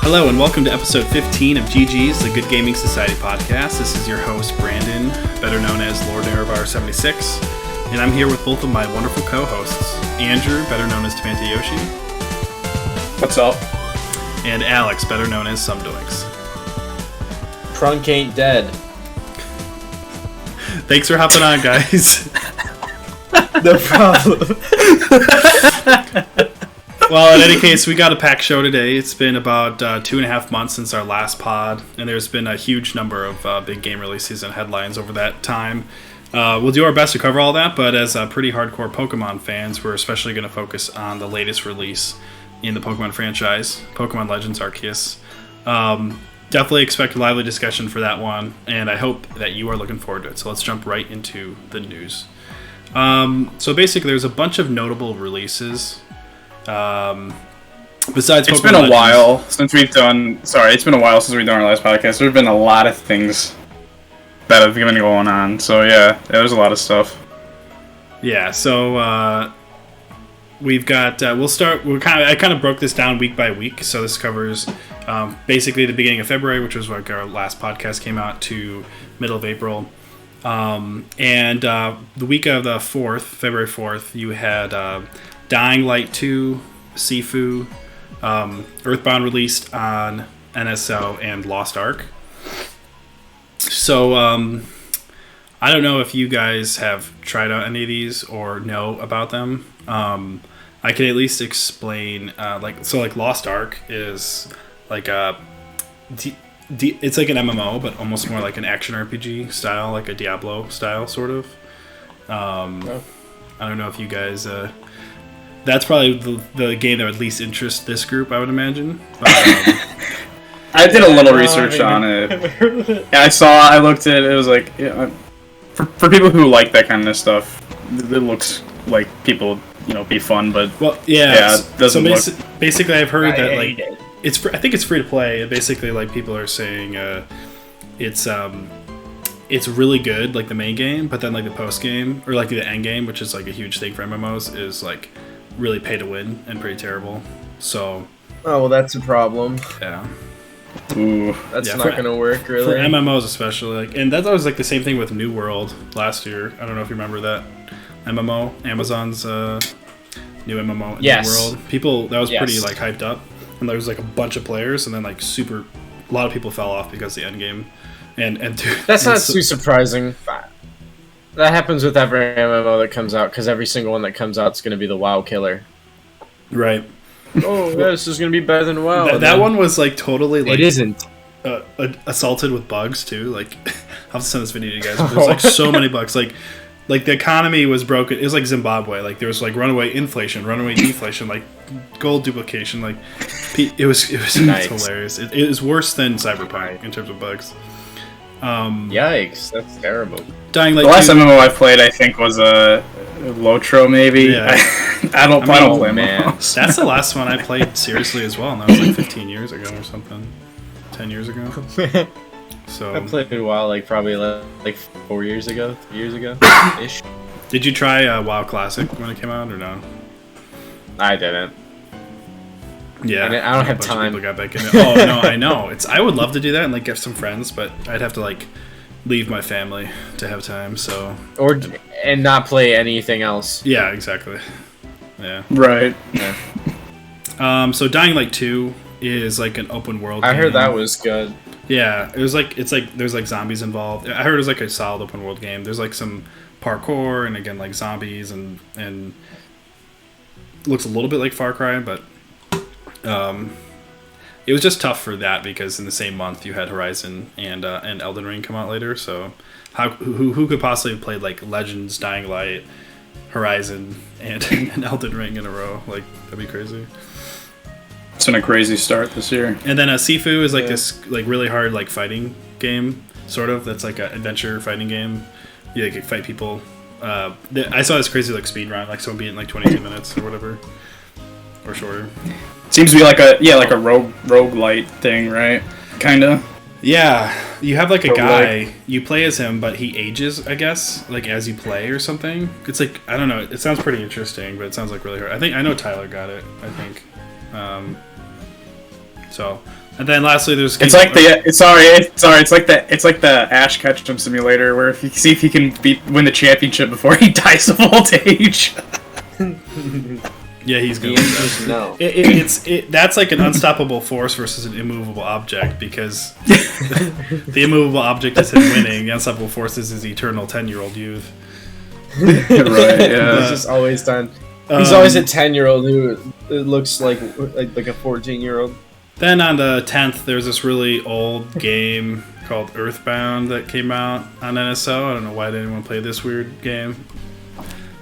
Hello and welcome to episode 15 of GGs, the Good Gaming Society podcast. This is your host, Brandon, better known as Lord Erevar 76, and I'm here with both of my wonderful co-hosts, Andrew, better known as Tamanta Yoshi. What's up? And Alex, better known as Sumdoinks. Trunk ain't dead. Thanks for hopping on, guys. No problem. Well, in any case, we got a packed show today. It's been about 2.5 months since our last pod, and there's been a huge number of big game releases and headlines over that time. We'll do our best to cover all that, but as pretty hardcore Pokemon fans, we're especially going to focus on the latest release in the Pokemon franchise, Pokemon Legends Arceus. Definitely expect a lively discussion for that one, and I hope that you are looking forward to it. So let's jump right into the news. So basically, there's a bunch of notable releases. Besides it's Pokemon been a Legends. while since we've done our last podcast. There's been a lot of things that have been going on, so yeah, there's a lot of stuff. Yeah, so we've got I kind of broke this down week by week, so this covers basically the beginning of February, which was like our last podcast came out, to middle of April. And the week of the 4th, February 4th, you had Dying Light 2, Sifu, Earthbound released on NSO, and Lost Ark. So, I don't know if you guys have tried out any of these or know about them. I can at least explain, like Lost Ark is like it's like an MMO, but almost more like an action RPG style, like a Diablo style, sort of. I don't know if you guys... that's probably the game that would least interest this group, I would imagine. I did a little research on it. Yeah, I looked at it, it was like, yeah, for people who like that kind of stuff, it looks like people, be fun, but... Well, yeah, it doesn't look... basically I've heard that, like, I think it's free to play. Basically, like, people are saying it's really good, like the main game, but then like the post game or like the end game, which is like a huge thing for MMOs, is like really pay to win and pretty terrible. So well, that's a problem. Yeah. Ooh. That's not gonna work, really. For MMOs especially, like, and that was like the same thing with New World last year. I don't know if you remember that MMO, Amazon's new MMO, yes. New World. People, that was pretty like hyped up, and there was like a bunch of players, and then like a lot of people fell off because of the end game. And that's not too surprising. That happens with every MMO that comes out, because every single one that comes out is going to be the WoW killer. Right. Oh, yeah, this is going to be better than WoW. That one was like totally like... It isn't. Assaulted with bugs too. Like, I'll have to send this video to you guys. But there's like so many bugs. Like the economy was broken. It was like Zimbabwe. Like there was like runaway inflation, runaway deflation, like gold duplication. Like it was Nice. hilarious. It was worse than Cyberpunk in terms of bugs. Yikes, that's terrible. Dying Light. The last MMO I played, I think, was Lotro, maybe. Yeah. I don't play MMOs. That's the last one I played seriously as well, and that was like 15 years ago or something. 10 years ago. So I played a while, like probably like 4 years ago, 3 years ago, ish. Did you try WoW Classic when it came out or no? I didn't. Yeah, I don't have time. Got back in it. Oh no, I know. I would love to do that and like get some friends, but I'd have to like leave my family to have time. So and not play anything else. Yeah, exactly. Yeah. Right. Yeah. So Dying Light 2 is like an open world game. I heard that was good. Yeah, it's like there's like zombies involved. I heard it was like a solid open world game. There's like some parkour and again like zombies and looks a little bit like Far Cry, but it was just tough for that because in the same month you had Horizon and Elden Ring come out later. So who could possibly have played like Legends, Dying Light, Horizon, and Elden Ring in a row? Like that'd be crazy. It's been a crazy start this year. And then Sifu is like this like really hard like fighting game, sort of. That's like an adventure fighting game. You like fight people. I saw this crazy like speed run, like someone beat it in like 22 minutes or whatever, or shorter. Seems to be like a roguelite thing, right? Kinda. Yeah, you have like a guy, you play as him, but he ages, I guess, like as you play or something. It's like, I don't know, it sounds pretty interesting, but it sounds like really hard. I know Tyler got it, I think. So And then lastly, there's It's like the Ash Ketchum simulator where if you see if he can win the championship before he dies of old age. Yeah, he's good. No. That's like an unstoppable force versus an immovable object because the immovable object is him winning. The unstoppable force is his eternal 10-year-old youth. Right. Yeah. He's just always done. He's always a 10-year-old who looks like a 14-year-old. Then on the 10th, there's this really old game called Earthbound that came out on NSO. I don't know why anyone played this weird game,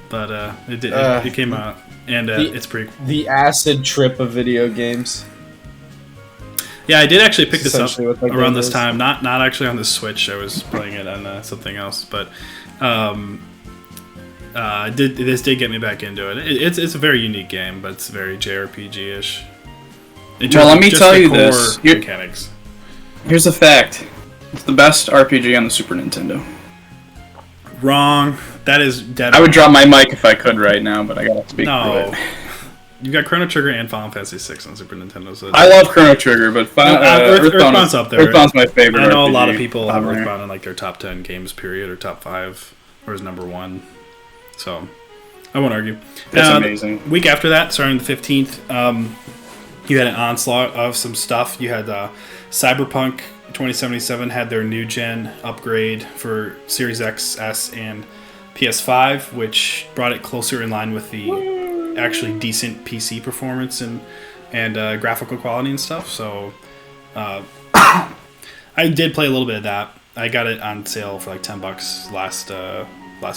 but it came out, and it's pretty cool. The acid trip of video games. Yeah, I did actually pick this up Essentially around this time. Not actually on the Switch. I was playing it on something else, but this did get me back into it. It's a very unique game, but it's very JRPG-ish. Well, let me tell you core this. Mechanics. Here's a fact. It's the best RPG on the Super Nintendo. Wrong. That is dead. I would drop my mic if I could right now, but I gotta speak No. through it. You've got Chrono Trigger and Final Fantasy VI on Super Nintendo. So I love Chrono Trigger, but Earthbound's up there. Earthbound's my favorite. I know a lot RPG of people have ever. Earthbound in like their top 10 games period or top 5 or is number 1. So I won't argue. That's amazing. Week after that, starting the 15th, you had an onslaught of some stuff. You had Cyberpunk 2077 had their new gen upgrade for Series X, S, and PS5, which brought it closer in line with the actually decent PC performance and graphical quality and stuff. So I did play a little bit of that. I got it on sale for like $10 last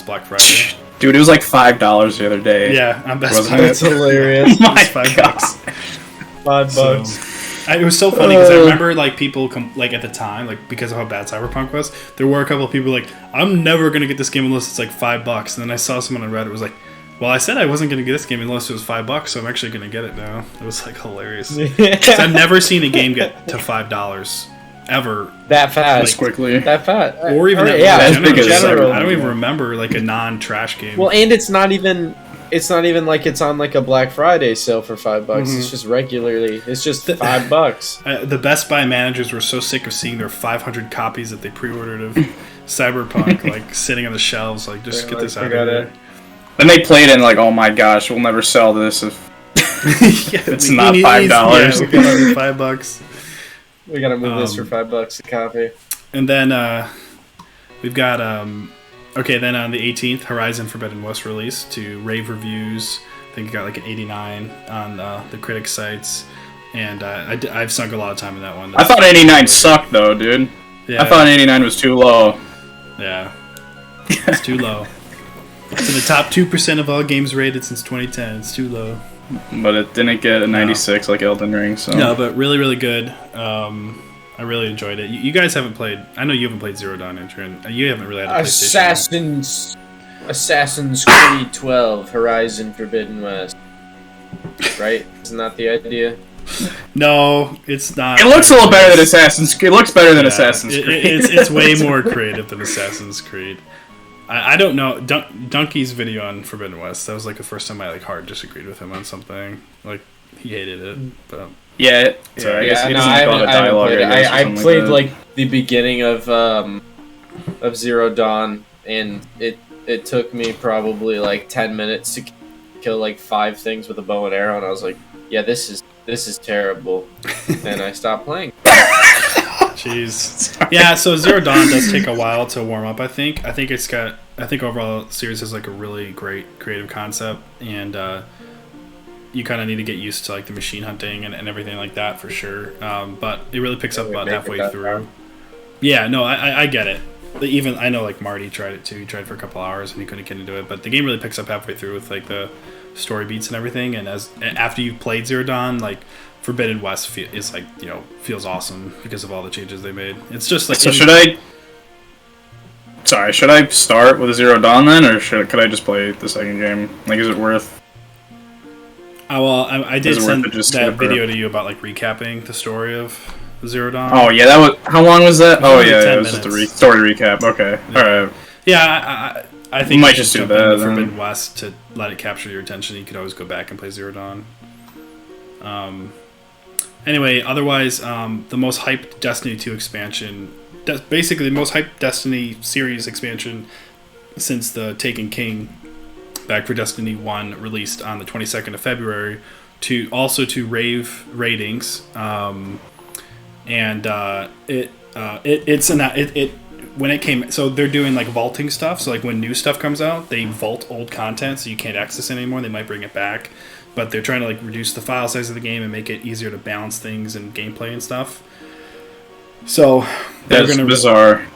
Black Friday. Dude, it was like $5 the other day. Yeah, on Best Wasn't Buy. it? That's hilarious. Oh my $5. $5. So, it was so funny because I remember like people like at the time, like because of how bad Cyberpunk was, there were a couple of people like, I'm never gonna get this game unless it's like $5. And then I saw someone on Reddit was like, well, I said I wasn't gonna get this game unless it was $5, so I'm actually gonna get it now. It was like hilarious. 'Cause I've never seen a game get to $5 ever, That fast. Just quickly. That fast. or even that yeah, as big as general. I don't even remember like a non-trash game. Well, and it's not even like it's on like a Black Friday sale for $5. It's just regularly. It's just $5. The Best Buy managers were so sick of seeing their 500 copies that they pre-ordered of Cyberpunk like sitting on the shelves, like just get this out of here. Then they played it and like, oh my gosh, we'll never sell this if it's not $5. Yeah, we got it for $5. We gotta move this for $5 a copy. And then we've got then on the 18th, Horizon Forbidden West release to rave reviews. I think it got like an 89 on the critic sites, and I've sunk a lot of time in that one. I thought 89 sucked though, dude. Yeah, I thought 89 was too low. yeah, it's too low. It's in the top 2% of all games rated since 2010. It's too low. But it didn't get a 96 like Elden Ring, so... No, but really, really good. I really enjoyed it. You guys haven't played... I know you haven't played Zero Dawn, Adrian. You haven't really had a PlayStation. Assassin's Creed 12, Horizon Forbidden West. Right? Isn't that the idea? No, it's not. It looks a little better than Assassin's Creed. It looks better than Assassin's Creed. It's way more creative than Assassin's Creed. I don't know. Donkey's video on Forbidden West, that was like the first time I like hard disagreed with him on something. Like, he hated it. But Yeah, sorry, I guess he no, doesn't call it dialogue. I played like the beginning of Zero Dawn, and it took me probably like 10 minutes to kill like 5 things with a bow and arrow, and I was like, yeah, this is terrible, and I stopped playing. Jeez. Yeah, so Zero Dawn does take a while to warm up, I think. I think overall the series has like a really great creative concept, and you kind of need to get used to like the machine hunting and everything like that for sure. But it really picks up about halfway through. Yeah, no, I get it. Even I know like Marty tried it too. He tried for a couple hours and he couldn't get into it, but the game really picks up halfway through with like the story beats and everything. And after you've played Zero Dawn, like Forbidden West is like, you know, feels awesome because of all the changes they made. It's just like so should I start with Zero Dawn then, or could I just play the second game? Like, is it worth? I did send that video to you about like recapping the story of Zero Dawn. Oh yeah, that was how long was that? Oh yeah, it was minutes. just a story recap. Okay, Yeah. all right. Yeah, I think You might you just should do jump into that, Forbidden West to let it capture your attention. You could always go back and play Zero Dawn. Anyway, otherwise, the most hyped Destiny 2 expansion, basically the most hyped Destiny series expansion since the Taken King, back for Destiny 1, released on the 22nd of February, to rave ratings, when it came, so they're doing like vaulting stuff. So like when new stuff comes out, they vault old content, so you can't access it anymore. They might bring it back, but they're trying to like reduce the file size of the game and make it easier to balance things and gameplay and stuff. So that's bizarre.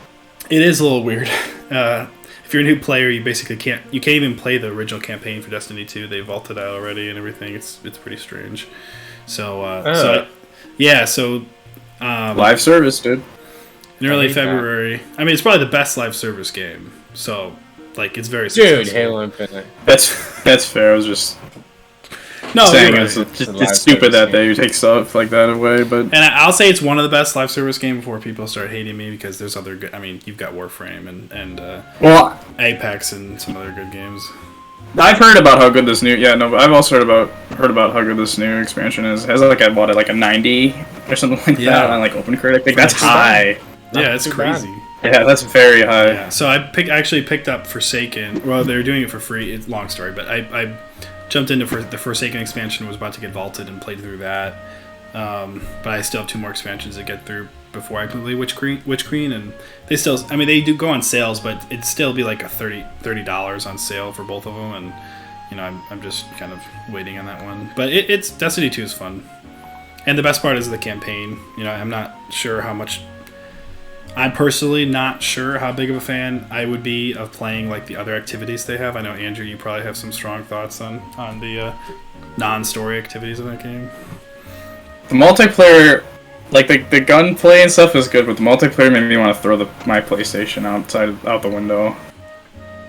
It is a little weird. If you're a new player, you basically can't even play the original campaign for Destiny 2. They vaulted out already and everything. It's pretty strange. So live service, dude. In early February. I mean, it's probably the best live service game. So, like, it's very successful. Dude, Halo Infinite. That's fair. I was just saying it's stupid that they take stuff like that away. But and I'll say it's one of the best live service games before people start hating me, because there's other good. I mean, you've got Warframe and Apex and some other good games. I've heard about how good this new I've also heard about how good this new expansion is. It has like a 90 or something like that on like OpenCritic. Like, that's high. Yeah, it's crazy. Yeah, that's very high. Yeah, so I actually picked up Forsaken. Well, they were doing it for free. It's a long story, but I jumped into the Forsaken expansion, was about to get vaulted, and played through that. But I still have 2 more expansions to get through before I play Witch Queen, and they still, I mean, they do go on sales, but it'd still be like a $30 on sale for both of them, and I'm just kind of waiting on that one. But it's Destiny 2 is fun, and the best part is the campaign. I'm personally not sure how big of a fan I would be of playing like the other activities they have. I know, Andrew, you probably have some strong thoughts on the non-story activities of that game. The multiplayer, like the gunplay and stuff is good, but the multiplayer made me want to throw my PlayStation out the window.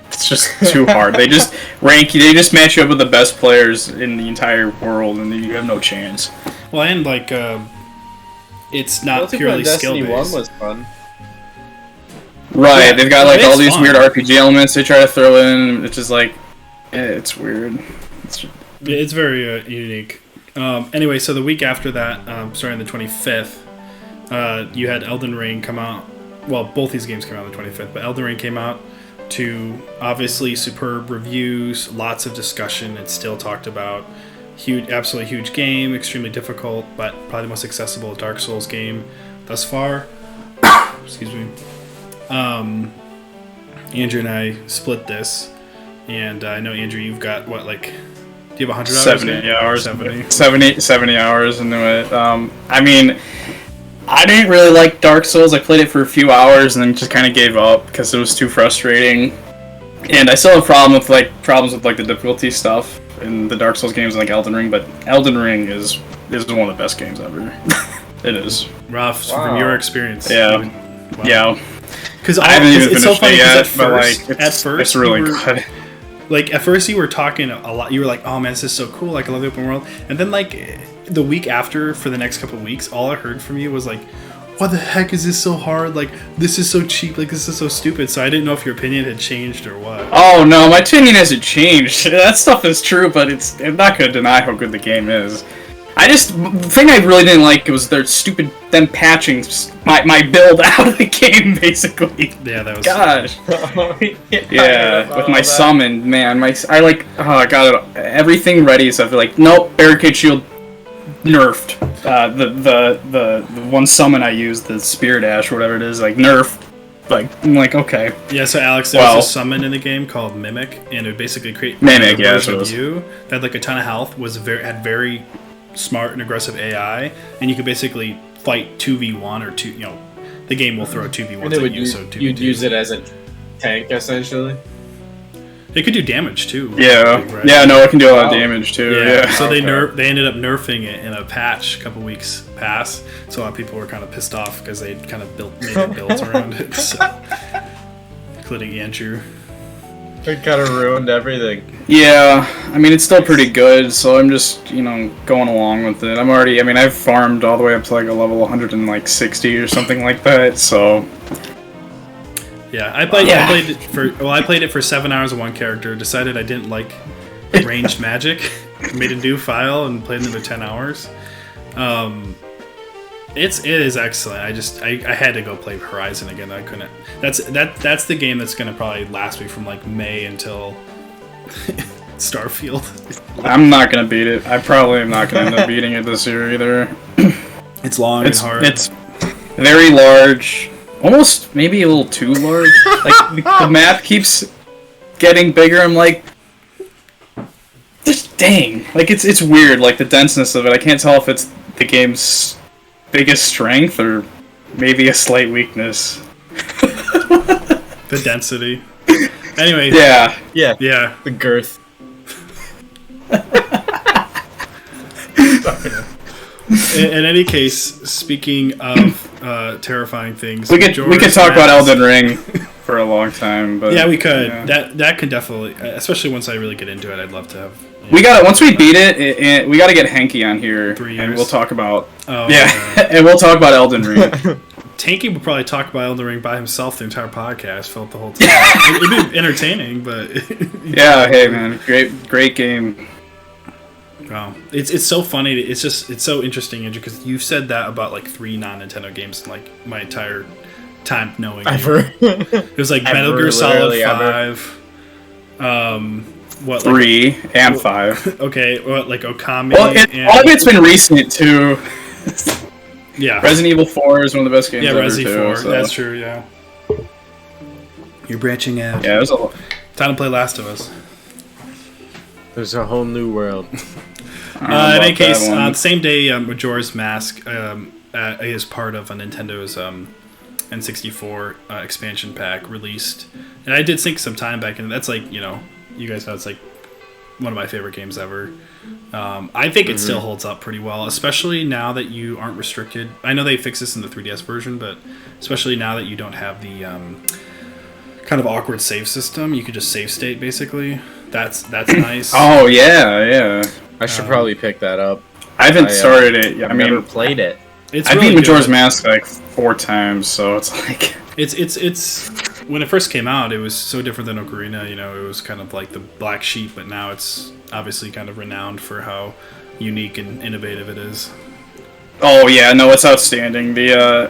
It's just too hard. They just match you up with the best players in the entire world, and you have no chance. Well, and like it's not purely skill based. 1 was fun. Right, yeah, they've got like all these weird RPG elements they try to throw in. It's just like, it's weird. It's very unique. Anyway, so the week after that, starting the 25th, you had Elden Ring come out. Well, both these games came out on the 25th, but Elden Ring came out to obviously superb reviews, lots of discussion. It's still talked about. Absolutely huge game, extremely difficult, but probably the most accessible Dark Souls game thus far. Excuse me. Andrew and I split this, and I know, Andrew, you've got do you have 100 hours? 70 hours into it. I mean, I didn't really like Dark Souls. I played it for a few hours and then just kind of gave up because it was too frustrating. And I still have problems with the difficulty stuff in the Dark Souls games like Elden Ring, but Elden Ring is one of the best games ever. It is. Ralph, from your experience. Yeah. Wow. Yeah. Because I haven't even finished it yet, but at first it's really good. Like, at first you were talking a lot. You were like, oh man, this is so cool. Like, I love the open world. And then, like, the week after, for the next couple of weeks, all I heard from you was like, what the heck is this so hard? Like, this is so cheap. Like, this is so stupid. So I didn't know if your opinion had changed or what. Oh, no, my opinion hasn't changed. That stuff is true, but I'm not going to deny how good the game is. The thing I really didn't like was them patching my build out of the game, basically. Yeah, that was... Gosh. Yeah, with my summon, man. I got everything ready, so I feel like, nope, Barricade Shield nerfed. The one summon I used, the Spear Dash or whatever it is, like, nerfed. Like, I'm like, okay. Yeah, so Alex, there was a summon in the game called Mimic, and it would basically create a version of you that had like a ton of health, had very smart and aggressive AI, and you could basically fight 2v1 or 2. The game will throw 2v1 at you, so 2v2. You'd use it as a tank, essentially. It could do damage too. Yeah, right? Yeah, no, it can do a lot of damage too. Yeah. So they ended up nerfing it in a patch a couple weeks past. So a lot of people were kind of pissed off because they kind of made their builds around it, including Andrew. It kind of ruined everything. Yeah, I mean, it's still pretty good, so I'm just, going along with it. I've farmed all the way up to like a level 160 or something like that, so... Yeah, I played it for 7 hours of one character, decided I didn't like ranged magic, made a new file and played another 10 hours. it is excellent. I had to go play Horizon again. I couldn't. That's the game that's gonna probably last me from like May until Starfield. I'm not gonna beat it. I probably am not gonna end up beating it this year either. It's long and hard. It's very large, almost maybe a little too large. Like the map keeps getting bigger. I'm like, just dang. Like it's weird. Like the denseness of it. I can't tell if it's the game's biggest strength or maybe a slight weakness. The density. Anyway. Yeah. The girth. In any case, speaking of terrifying things, we could talk about Elden Ring for a long time, but yeah, we could. Yeah. That could definitely, especially once I really get into it, I'd love to have. Once we beat it, we got to get Henky on here, and we'll talk about. And we'll talk about Elden Ring. Tanky would probably talk about Elden Ring by himself the entire podcast, fill up the whole time. It'd be entertaining, but yeah, hey man, great game. Wow, it's so funny. It's so interesting, Andrew, because you've said that about like 3 non-Nintendo games in like my entire time knowing Ever. It was like Metal Gear Solid 5. What 3 like, and 5? Okay, what like Okami? Well, all of it's been recent too. Yeah, Resident Evil 4 is one of the best games ever Resident too. 4. So. That's true. Yeah, you're branching out. Yeah, there's a lot. Time to play Last of Us. There's a whole new world. In any case, the same day, Majora's Mask is part of a Nintendo's N64 expansion pack released, and I did sink some time back in. That's like, you guys know it's like one of my favorite games ever. I think it still holds up pretty well, especially now that you aren't restricted. I know they fixed this in the 3DS version, but especially now that you don't have the kind of awkward save system, you could just save state basically. That's nice. Oh yeah. I should probably pick that up. I haven't started it yet. I've never played it. It's I really beat Majora's good. Mask like 4 times, so it's like it's when it first came out, it was so different than Ocarina. It was kind of like the black sheep, but now it's obviously kind of renowned for how unique and innovative it is. Oh yeah, no, it's outstanding. I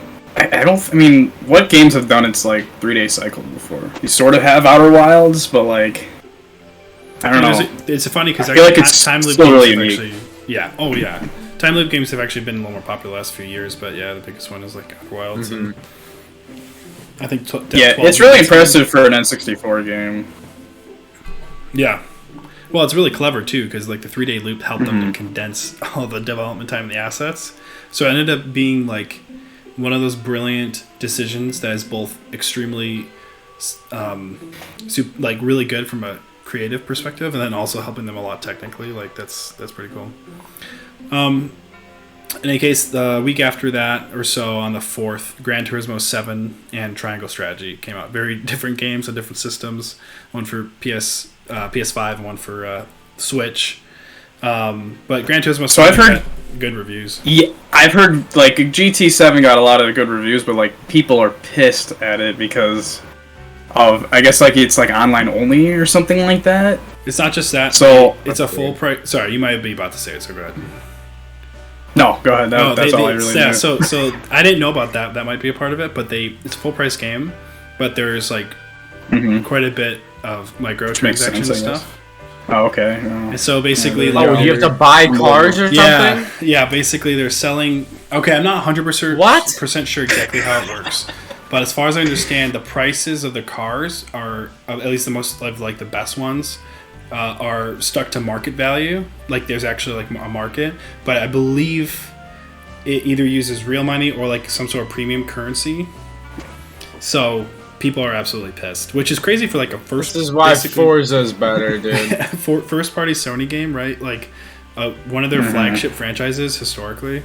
mean, what games have done its like 3-day cycle before? You sort of have Outer Wilds, but like, I don't know. It's funny because I feel like it's time loop still games really have unique. actually, yeah, oh yeah, time loop games have actually been a little more popular the last few years. But yeah, the biggest one is like Outer Wilds, and I think it's really impressive for an N64 game. Yeah. Well, it's really clever too because like the 3-day loop helped them to condense all the development time and the assets. So it ended up being like one of those brilliant decisions that is both extremely like really good from a creative perspective and then also helping them a lot technically. Like that's pretty cool. In any case, the week after that or so, on the 4th, Gran Turismo 7 and Triangle Strategy came out. Very different games on different systems. One for PS5 and one for Switch. But Gran Turismo 7 So I've heard good reviews. Yeah, I've heard like GT7 got a lot of good reviews, but like people are pissed at it because of, I guess, like it's like online only or something like that. It's not just that. So it's a full price. Sorry, you might be about to say it, so go ahead. No, go ahead. That's all I really knew. So I didn't know about that. That might be a part of it, but it's a full price game, but there's like quite a bit of microtransactions and stuff. Oh, okay. And so basically, you have to buy cars or something? Yeah. Basically, they're selling. Okay, I'm not 100% sure exactly how it works, but as far as I understand, the prices of the cars are, at least the most of like the best ones, are stuck to market value. Like there's actually like a market, but I believe it either uses real money or like some sort of premium currency. So people are absolutely pissed, which is crazy for like a first. This is why Forza's better, dude. First party Sony game, right? Like one of their flagship franchises historically.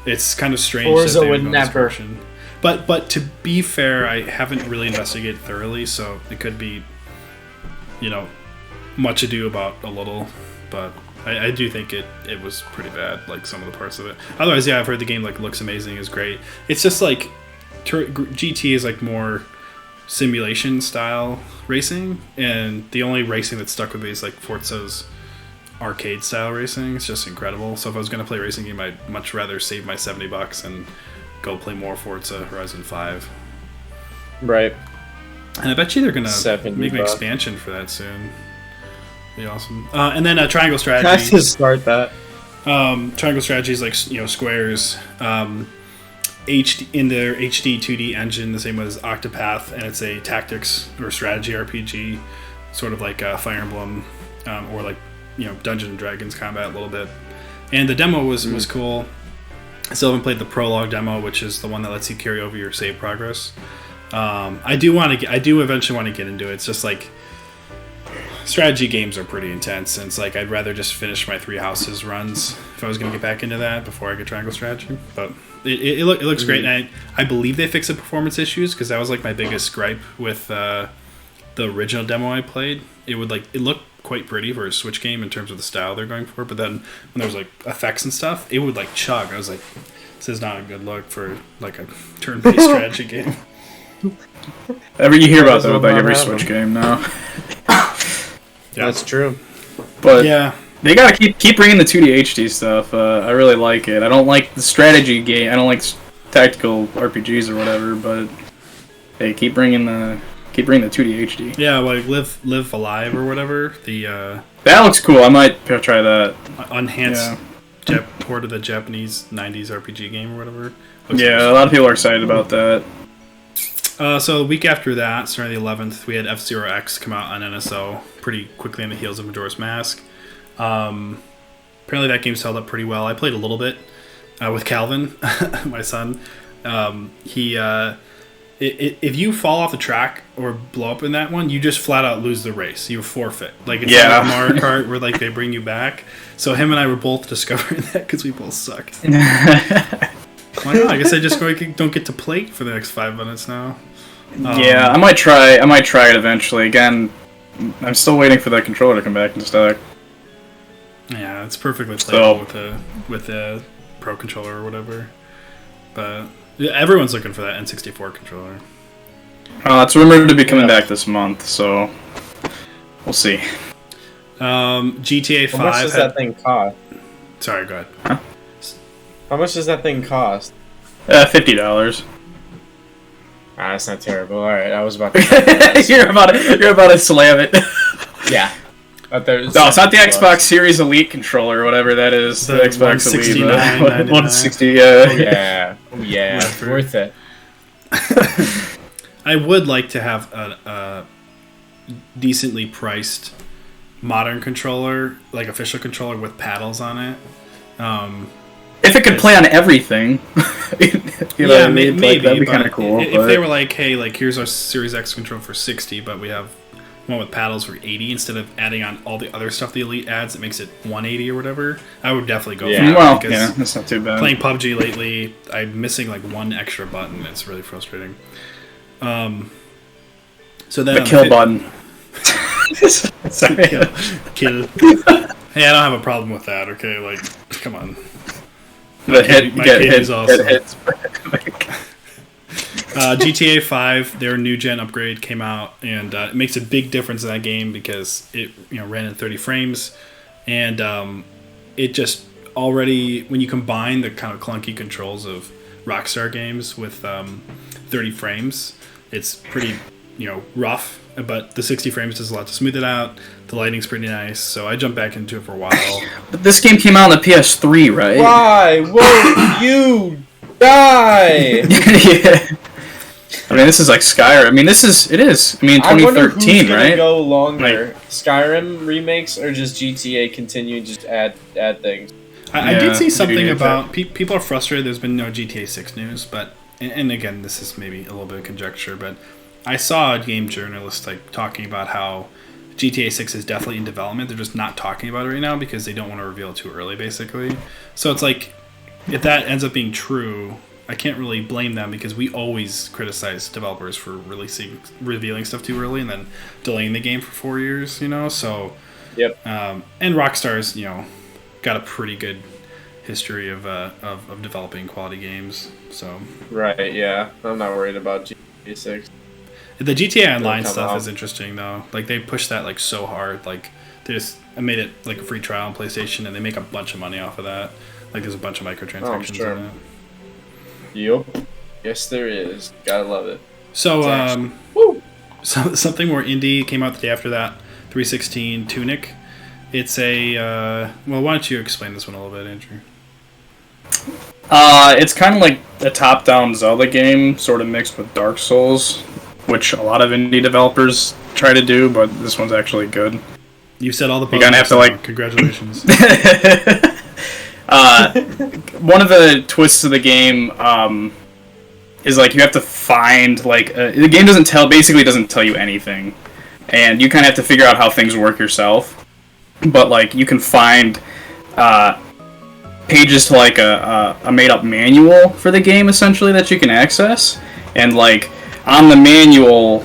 It's kind of strange. Forza would never. But to be fair, I haven't really investigated thoroughly, so it could be, much ado about a little, but I do think it was pretty bad, like some of the parts of it. Otherwise, yeah, I've heard the game like looks amazing, is great. It's just like GT is like more simulation style racing, and the only racing that stuck with me is like Forza's arcade style racing. It's just incredible. So if I was going to play a racing game, I'd much rather save my $70 and go play more Forza Horizon 5. Right. And I bet you they're gonna $70. make an expansion for that soon. Be awesome. And then Triangle I Strategy. to start that. Triangle Strategy is like Square's HD in their HD 2D engine, the same as Octopath, and it's a tactics or strategy RPG, sort of like Fire Emblem or like Dungeons and Dragons combat a little bit. And the demo was cool. I still haven't played the prologue demo, which is the one that lets you carry over your save progress. I do eventually want to get into it. It's just like strategy games are pretty intense, and it's like I'd rather just finish my Three Houses runs if I was going to get back into that before I get Triangle Strategy. But it looks great, and I believe they fixed the performance issues, because that was like my biggest gripe with the original demo I played. It looked quite pretty for a Switch game in terms of the style they're going for, but then when there was like effects and stuff, it would like chug. I was like, this is not a good look for like a turn-based strategy game. You hear about that with like every Switch game now. Yeah. That's true. But yeah, they gotta keep bringing the 2D HD stuff. I really like it. I don't like the strategy game. I don't like tactical RPGs or whatever. But hey, keep bringing the 2D HD. Yeah, like Live Alive or whatever. The that looks cool. I might try that. Enhanced port of the Japanese 90s RPG game or whatever. A lot of people are excited about that. So the week after that, starting the 11th, we had F-Zero X come out on NSO pretty quickly on the heels of Majora's Mask. Apparently that game's held up pretty well. I played a little bit with Calvin, my son. If you fall off the track or blow up in that one, you just flat out lose the race. You forfeit. Like it's like Mario Kart where like they bring you back. So him and I were both discovering that because we both suck. Why not? I guess I just don't get to play for the next 5 minutes now. I might try it eventually. Again, I'm still waiting for that controller to come back in stock. Yeah, it's perfectly playable with a Pro controller or whatever. But everyone's looking for that N64 controller. It's rumored to be coming back this month, so we'll see. GTA 5. How much does that thing cost? Sorry, go ahead. Huh? How much does that thing cost? $50. That's not terrible. All right, I was about to. You're about to slam it. Yeah. No, it's not the Xbox Series Elite controller or whatever that is. The Xbox Elite. 160. Yeah. Worth it. I would like to have a decently priced modern controller, like official controller with paddles on it. If it could play on everything, you know what I mean? Maybe that'd be kind of cool. If they were like, hey, like here's our Series X controller for $60, but we have one with paddles for $80 instead of adding on all the other stuff the Elite adds, it makes it $180 or whatever. I would definitely go for that. Well, yeah, that's not too bad. Playing PUBG lately, I'm missing like one extra button. It's really frustrating. So then the kill button. Sorry. Kill. Hey, I don't have a problem with that. Okay, like, come on. The hit is awesome. GTA 5, their new gen upgrade came out, and it makes a big difference in that game because it ran in 30 frames, and it just already, when you combine the kind of clunky controls of Rockstar games with 30 frames, it's pretty rough, but the 60 frames does a lot to smooth it out. The lighting's pretty nice, so I jumped back into it for a while. But this game came out on the PS3, right? Why won't you die? Yeah. I mean, this is like Skyrim. I mean, it is. I mean, 2013, I wonder who's gonna go longer, Like, Skyrim remakes or just GTA continue to just add things. I did see something about people are frustrated. There's been no GTA 6 news, but and again, this is maybe a little bit of conjecture, but I saw a game journalist like talking about how GTA 6 is definitely in development. They're just not talking about it right now because they don't want to reveal it too early, basically. So it's like, if that ends up being true, I can't really blame them because we always criticize developers for revealing stuff too early and then delaying the game for 4 years, So, yep. And Rockstar's, got a pretty good history of developing quality games. So Right. Yeah, I'm not worried about GTA 6. The GTA Online stuff is interesting though. Like they push that like so hard. Like they just made it like a free trial on PlayStation, and they make a bunch of money off of that. Like there's a bunch of microtransactions in it. Yup. Yes, there is. Gotta love it. So, Woo! so something more indie came out the day after that. 316 Tunic. It's a well. Why don't you explain this one a little bit, Andrew? It's kind of like a top-down Zelda game, sort of mixed with Dark Souls, which a lot of indie developers try to do, but this one's actually good. You said all the. You're gonna have to like. Congratulations. One of the twists of the game is like you have to find like the game basically doesn't tell you anything, and you kind of have to figure out how things work yourself. But like you can find pages to like a made up manual for the game essentially that you can access, and like on the manual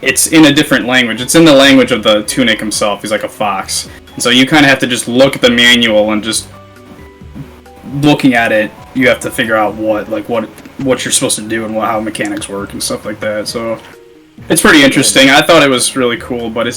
it's in a different language. It's in the language of the Tunic himself. He's like a fox. And so you kind of have to just look at the manual and just looking at it, you have to figure out what you're supposed to do and how mechanics work and stuff like that. So it's pretty interesting. I thought it was really cool, but it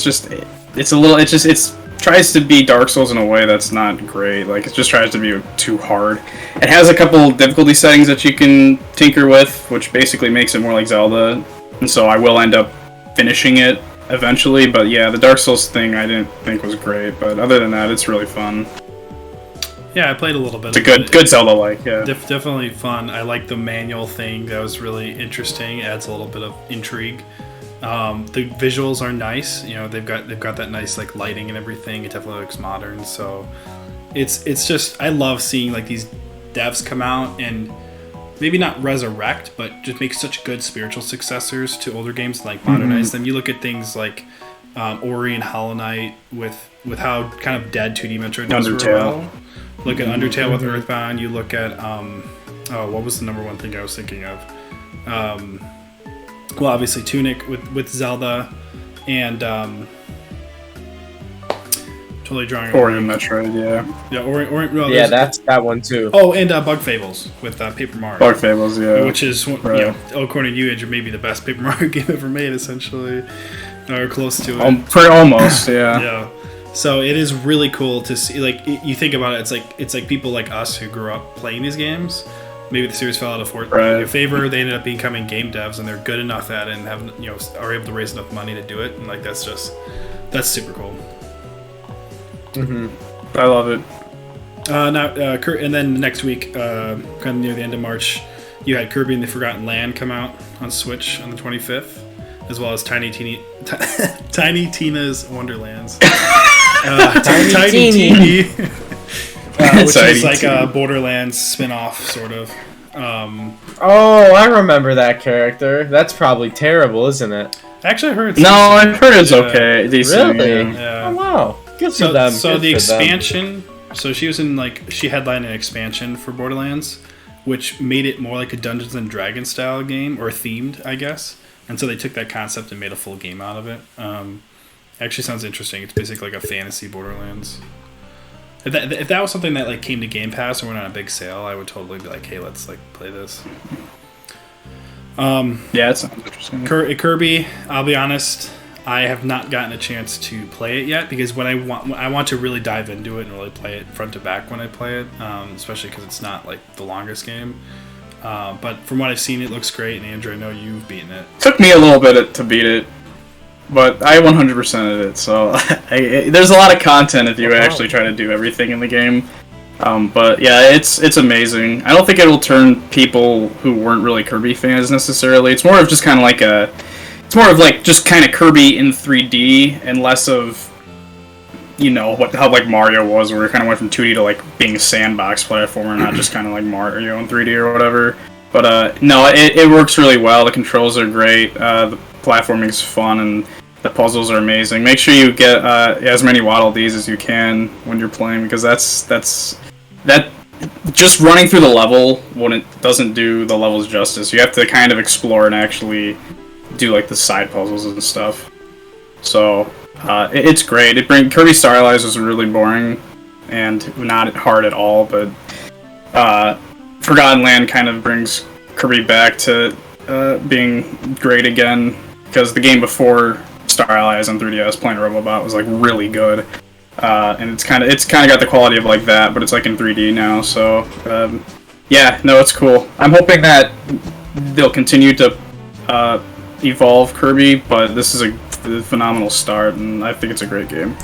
tries to be Dark Souls in a way that's not great. Like it just tries to be too hard. It has a couple difficulty settings that you can tinker with, which basically makes it more like Zelda. And so I will end up finishing it eventually, but yeah, the Dark Souls thing I didn't think was great, but other than that, it's really fun. Yeah, I played a little bit. It's a good Zelda-like, yeah. Definitely fun. I like the manual thing. That was really interesting. It adds a little bit of intrigue. The visuals are nice. You know, they've got that nice like lighting and everything. It definitely looks modern. So it's just I love seeing like these devs come out and maybe not resurrect, but just make such good spiritual successors to older games, like modernize them. You look at things like Ori and Hollow Knight with how kind of dead 2D Metroidvania were well. Look at Undertale with Earthbound. You look at what was the number one thing I was thinking of? Well, obviously Tunic with Zelda, and totally drawing. Ori and Metroid, yeah. Yeah, Ori. Well, yeah, that's that one too. Oh, and Bug Fables with Paper Mario. Bug Fables, yeah. Which is, right. According to you, Andrew, maybe the best Paper Mario game ever made, essentially, or close to it. Almost, yeah. Yeah. So it is really cool to see. Like you think about it, it's like people like us who grew up playing these games. Maybe the series fell out of favor. They ended up becoming game devs, and they're good enough at it, and are able to raise enough money to do it. And like that's super cool. I love it. And then next week, kind of near the end of March, you had Kirby and the Forgotten Land come out on Switch on the 25th, as well as Tiny Tina's Wonderlands. Tiny Teeny, which is like a Borderlands spin-off, sort of. Oh, I remember that character. That's probably terrible, isn't it? Actually, I heard. I've heard it's okay. Decent. Really? Yeah. Oh wow. Good for them. So the expansion. So she headlined an expansion for Borderlands, which made it more like a Dungeons and Dragons style game, or themed, I guess. And so they took that concept and made a full game out of it. Actually sounds interesting. It's basically like a fantasy Borderlands. If that was something that like came to Game Pass or went on a big sale, I would totally be like, hey, let's like play this. Yeah, it sounds interesting. Kirby, I'll be honest, I have not gotten a chance to play it yet, because when I want to really dive into it and really play it front to back when I play it, especially because it's not like the longest game. But from what I've seen, it looks great, and Andrew, I know you've beaten it. Took me a little bit to beat it, but I 100%ed it, so there's a lot of content if you actually try to do everything in the game. But yeah, it's amazing. I don't think it'll turn people who weren't really Kirby fans necessarily. It's more of just kind of like it's more of like just kind of Kirby in 3D and less of, how like Mario was, where it kind of went from 2D to like being a sandbox platformer, not just kind of like Mario in 3D or whatever. But no, it works really well. The controls are great. The platforming's fun, and the puzzles are amazing. Make sure you get as many Waddle Dees as you can when you're playing, because that just running through the level when it doesn't do the levels justice. You have to kind of explore and actually do like the side puzzles and stuff. So it's great. Kirby Star Allies was really boring and not hard at all, but Forgotten Land kind of brings Kirby back to being great again, because the game before Star Allies on 3DS, playing Robobot, was like really good. And it's kind of got the quality of like that, but it's like in 3D now. So Yeah, no, it's cool. I'm hoping that they'll continue to evolve Kirby, but this is a phenomenal start, and I think it's a great game.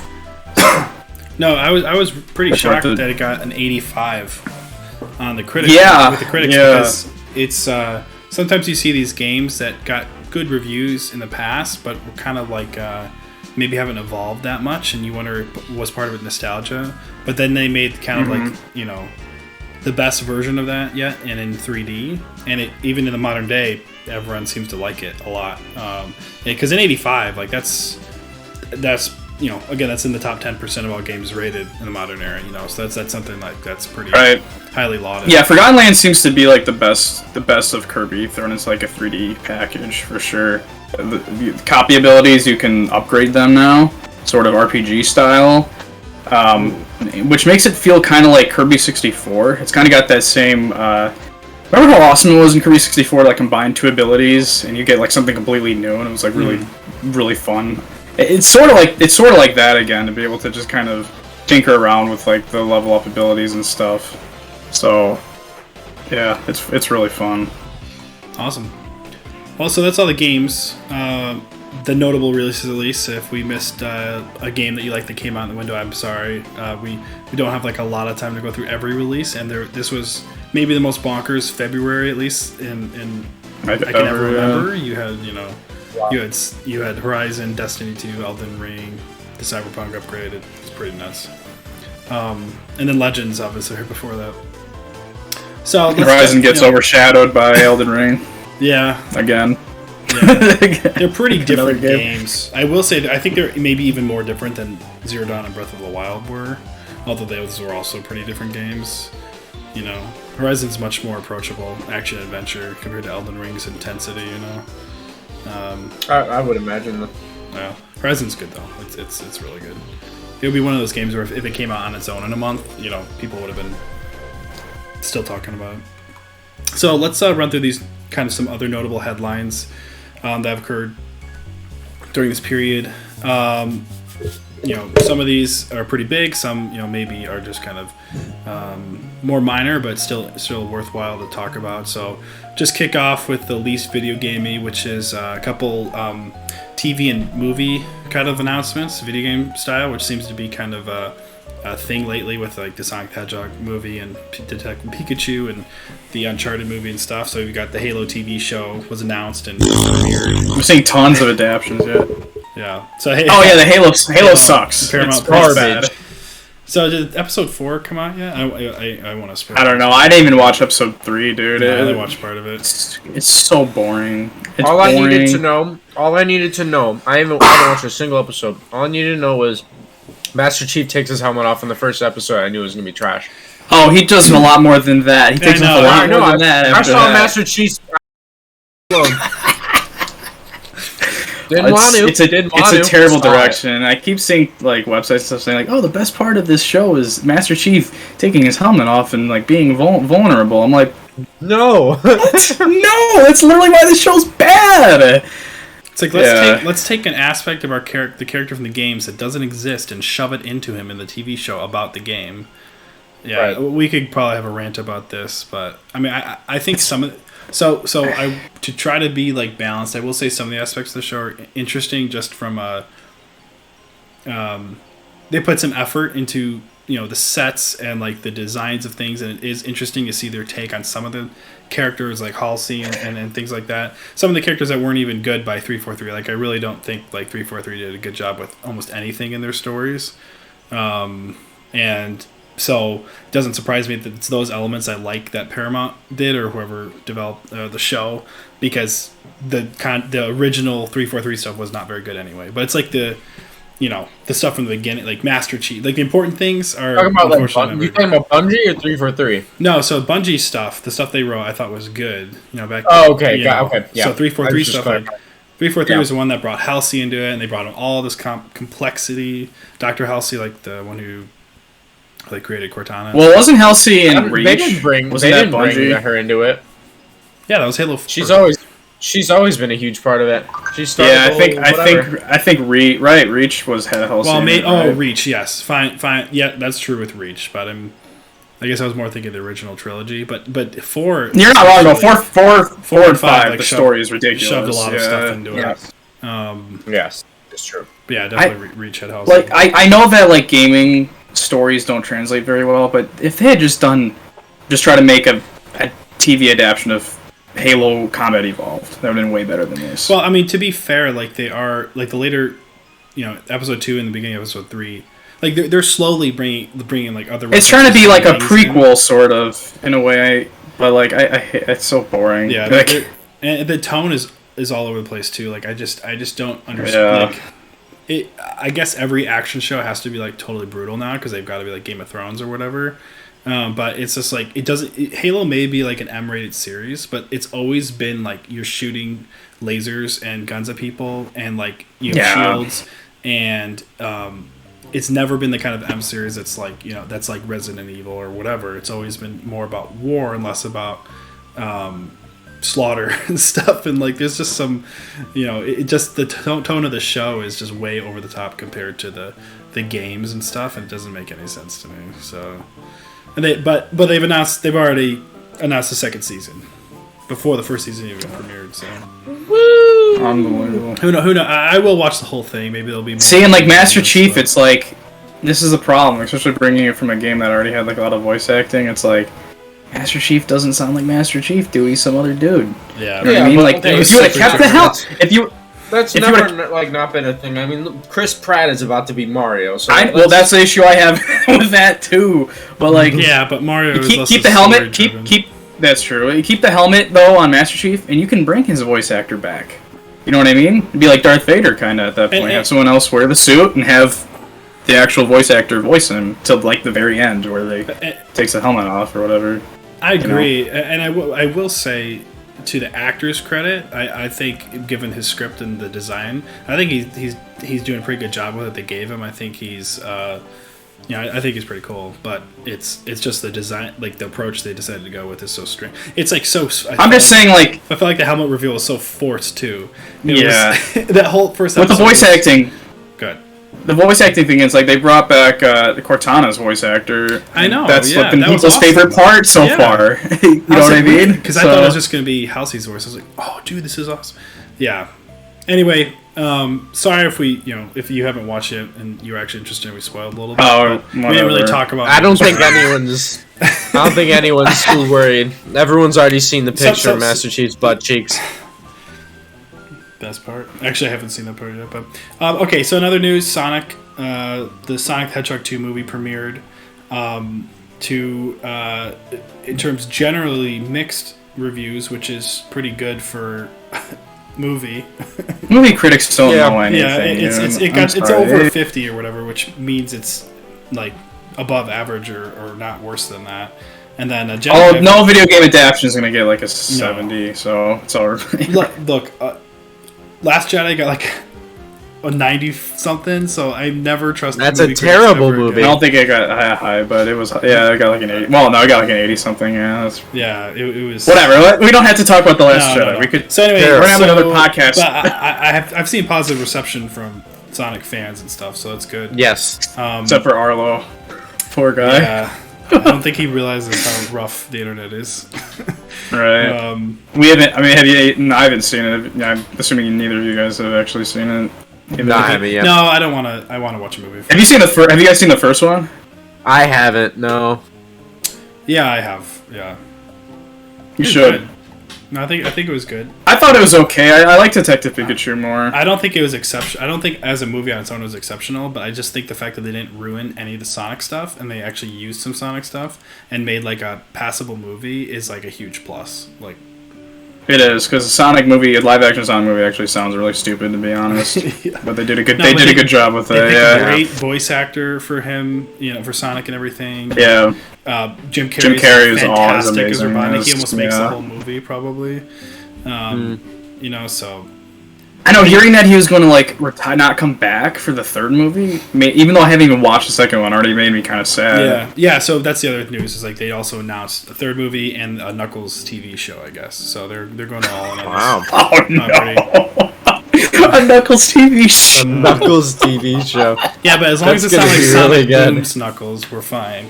No, I was pretty shocked that it got an 85 on the critics. Yeah, with the critics, because it's sometimes you see these games that got good reviews in the past, but were kind of like maybe haven't evolved that much, and you wonder, was part of it nostalgia? But then they made kind of like, you know, the best version of that yet, and in 3D, and it even in the modern day, everyone seems to like it a lot. Because in 85, like that's you know, again, that's in the top 10% of all games rated in the modern era. You know, so that's something like that's pretty highly lauded. Yeah, Forgotten Land seems to be like the best of Kirby, thrown into like a 3D package for sure. The copy abilities, you can upgrade them now, sort of RPG style, which makes it feel kind of like Kirby 64. It's kind of got that same. Remember how awesome it was in Kirby 64 to like combine two abilities and you get like something completely new, and it was like really fun. It's sort of like that again, to be able to just kind of tinker around with like the level up abilities and stuff. So yeah, it's really fun. Awesome. Well, so that's all the games. The notable release. If we missed a game that you like that came out in the window, I'm sorry. We don't have like a lot of time to go through every release, and this was maybe the most bonkers February, at least in I can ever remember. You had you had Horizon, Destiny 2, Elden Ring, the Cyberpunk upgrade. It's pretty nuts. And then Legends, obviously, right before that. So Horizon gets overshadowed by Elden Ring. Yeah. Again. Yeah. They're pretty different games. I will say that I think they're maybe even more different than Zero Dawn and Breath of the Wild were, although those were also pretty different games. You know, Horizon's much more approachable action adventure compared to Elden Ring's intensity. You know. I would imagine that. Yeah, Horizon's good though. It's really good. It would be one of those games where if it came out on its own in a month, you know, people would have been still talking about it. So let's run through these kind of some other notable headlines that have occurred during this period. You know, some of these are pretty big. Some, you know, maybe are just kind of more minor, but still worthwhile to talk about. So just kick off with the least video gamey, which is a couple TV and movie kind of announcements, video game style, which seems to be kind of a thing lately with like the Sonic the Hedgehog movie and Detective Pikachu and the Uncharted movie and stuff. So we've got the Halo TV show was announced and premiered. I'm seeing tons of adaptions yet. Yeah. So the Halo sucks. Paramount it's garbage. So did episode 4 come out yet? I want to spoil. I don't know. I didn't even watch episode 3, dude. I only watched part of it. It's so boring. It's all boring. I needed to know. I haven't watched a single episode. All I needed to know was Master Chief takes his helmet off in the first episode. I knew it was gonna be trash. Oh, he does a lot more than that. He takes off a lot more than that. I saw Master Chief. It's a terrible direction. I keep seeing like websites and stuff saying like, "Oh, the best part of this show is Master Chief taking his helmet off and like being vulnerable." I'm like, no, what? No, that's literally why this show's bad. It's like let's take an aspect of the character from the games that doesn't exist and shove it into him in the TV show about the game. Yeah, right. We could probably have a rant about this, but I mean, I think some of to try to be like balanced, I will say some of the aspects of the show are interesting just from they put some effort into, you know, the sets and like the designs of things, and it is interesting to see their take on some of the characters like Halsey and things like that. Some of the characters that weren't even good by 343. Like I really don't think like 343 did a good job with almost anything in their stories. And so it doesn't surprise me that it's those elements I like that Paramount did or whoever developed the show, because the original 343 stuff was not very good anyway. But it's like the stuff from the beginning, like Master Chief, like the important things are. You talking about Bungie or 343? No, so Bungie stuff, the stuff they wrote, I thought was good. You know, back. Oh, okay, okay, yeah. So 343 stuff, like 343 was the one that brought Halsey into it, and they brought him all this complexity. Dr. Halsey, like the one who created Cortana. Well, wasn't Halsey in Reach? They didn't bring her into it. Yeah, that was Halo 4. She's always been a huge part of it. She started. Yeah, I think Reach was head of Halsey. Well, Reach, yes, fine. Yeah, that's true with Reach, but I guess I was more thinking the original trilogy, but 4. You're not wrong though. 4 and 5. Like, The story is ridiculous. Shoved a lot of stuff into Yes. it. Yes, it's true. But yeah, definitely reach Headhouse. Like I know that like gaming stories don't translate very well, but if they had just try to make a TV adaptation of Halo Combat Evolved, that would have been way better than this. Well, I mean, to be fair, like they are like the later, episode 2 and the beginning of episode 3, like they're slowly bringing like other. It's trying to be like a prequel, in. sort of, in a way. But like I it's so boring. Yeah, like, and the tone is all over the place too. Like I just don't understand. Yeah. Like, I guess every action show has to be like totally brutal now because they've got to be like Game of Thrones or whatever. But it's just like Halo may be like an M-rated series, but it's always been like you're shooting lasers and guns at people and like you have shields and it's never been the kind of M series that's like that's like Resident Evil or whatever. It's always been more about war and less about slaughter and stuff. And like there's just some it just the tone of the show is just way over the top compared to the games and stuff, and it doesn't make any sense to me. So. And they've already announced the second season before the first season even premiered. So, woo! Unbelievable. Who knows? I will watch the whole thing. Maybe there'll be more. See, and like Master Chief, it's like this is a problem, especially bringing it from a game that already had like a lot of voice acting. It's like Master Chief doesn't sound like Master Chief, do he? Some other dude. Yeah. You know what I mean? Like if you would have kept the hell, That's never like not been a thing. I mean, Chris Pratt is about to be Mario. So that's the issue I have with that too. But like, yeah, but Mario keep the helmet. Keep that's true. You keep the helmet though on Master Chief, and you can bring his voice actor back. You know what I mean? It'd be like Darth Vader kind of at that point. Have someone else wear the suit and have the actual voice actor voice him till like the very end where they takes the helmet off or whatever. I agree, and I will say, to the actor's credit, I think given his script and the design, I think he's doing a pretty good job with it. They gave him. I think he's I think he's pretty cool. But it's just the design, like the approach they decided to go with is so strange. It's like so. I'm just saying, like I feel like the helmet reveal was so forced too. That whole first with the voice acting. Good. The voice acting thing is like they brought back Cortana's voice actor. I know. That's that people's awesome. Favorite part so far. You know what I mean? Because I thought it was just going to be Halsey's voice. I was like, oh, dude, this is awesome. Yeah. Anyway, sorry if you haven't watched it and you're actually interested and we spoiled a little bit. Oh, we didn't really talk about. I don't think anyone's too worried. Everyone's already seen the picture of Master Chief's butt cheeks. Best part. Actually, I haven't seen that part yet. But okay, so another news: Sonic, the Sonic the Hedgehog 2 movie premiered. In terms generally mixed reviews, which is pretty good for movie. Movie critics don't know anything. Yeah, it's over 50 or whatever, which means it's like above average or not worse than that. And then no video game adaptation is gonna get like a 70, so it's alright. Look. Last Jedi got like a 90 something, so I never trust. That's a terrible movie. I don't think it got high, but it was. Yeah, it got like an 80. Well, no, it got like an 80 something. Yeah, it was. Whatever. We don't have to talk about the Last Jedi. No. We could. So anyway, we're gonna have another podcast. But I've seen positive reception from Sonic fans and stuff, so that's good. Yes. Except for Arlo, poor guy. Yeah. I don't think he realizes how rough the internet is. Right. We haven't. I mean, have you? No, I haven't seen it. I'm assuming neither of you guys have actually seen it. No, I haven't yet. No, I don't want to. I want to watch a movie. Have you seen Have you guys seen the first one? I haven't. No. Yeah, I have. Yeah. You should. Good. No, I think it was good. I thought it was okay. I like Detective Pikachu more. I don't think it was exceptional. I don't think as a movie on its own it was exceptional, but I just think the fact that they didn't ruin any of the Sonic stuff and they actually used some Sonic stuff and made like a passable movie is like a huge plus. Like it is, because the Sonic movie, a live action Sonic movie, actually sounds really stupid to be honest. Yeah. But they did a good job with it. A great voice actor for him, for Sonic and everything. Yeah. Jim Carrey is fantastic as Robotnik. He almost makes the whole movie probably. So. I know, hearing that he was going to like not come back for the third movie, even though I haven't even watched the second one, already made me kind of sad. Yeah. So that's the other news is like they also announced a third movie and a Knuckles TV show, I guess. So they're going all in on this. Wow. Oh no. A Knuckles TV show. A Knuckles TV show. Yeah, but as long as it's not like Sonic Boom's Knuckles, we're fine.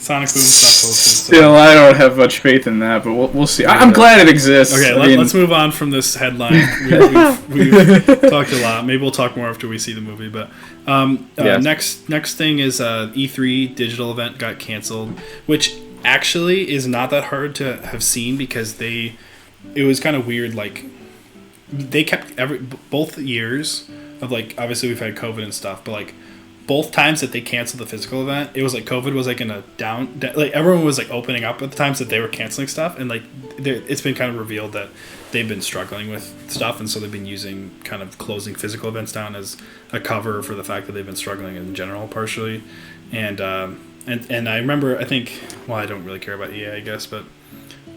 Sonic Boom stuff posted. Still, I don't have much faith in that, but we'll see. I'm glad it exists. Okay, let's move on from this headline. We've talked a lot. Maybe we'll talk more after we see the movie. But next thing is E3 digital event got canceled, which actually is not that hard to have seen because it was kind of weird. Like they kept both years of like obviously we've had COVID and stuff, but like. Both times that they canceled the physical event, it was like COVID was like in a down like everyone was like opening up at the times that they were canceling stuff, and like it's been kind of revealed that they've been struggling with stuff, and so they've been using kind of closing physical events down as a cover for the fact that they've been struggling in general partially, and I remember I don't really care about EA I guess, but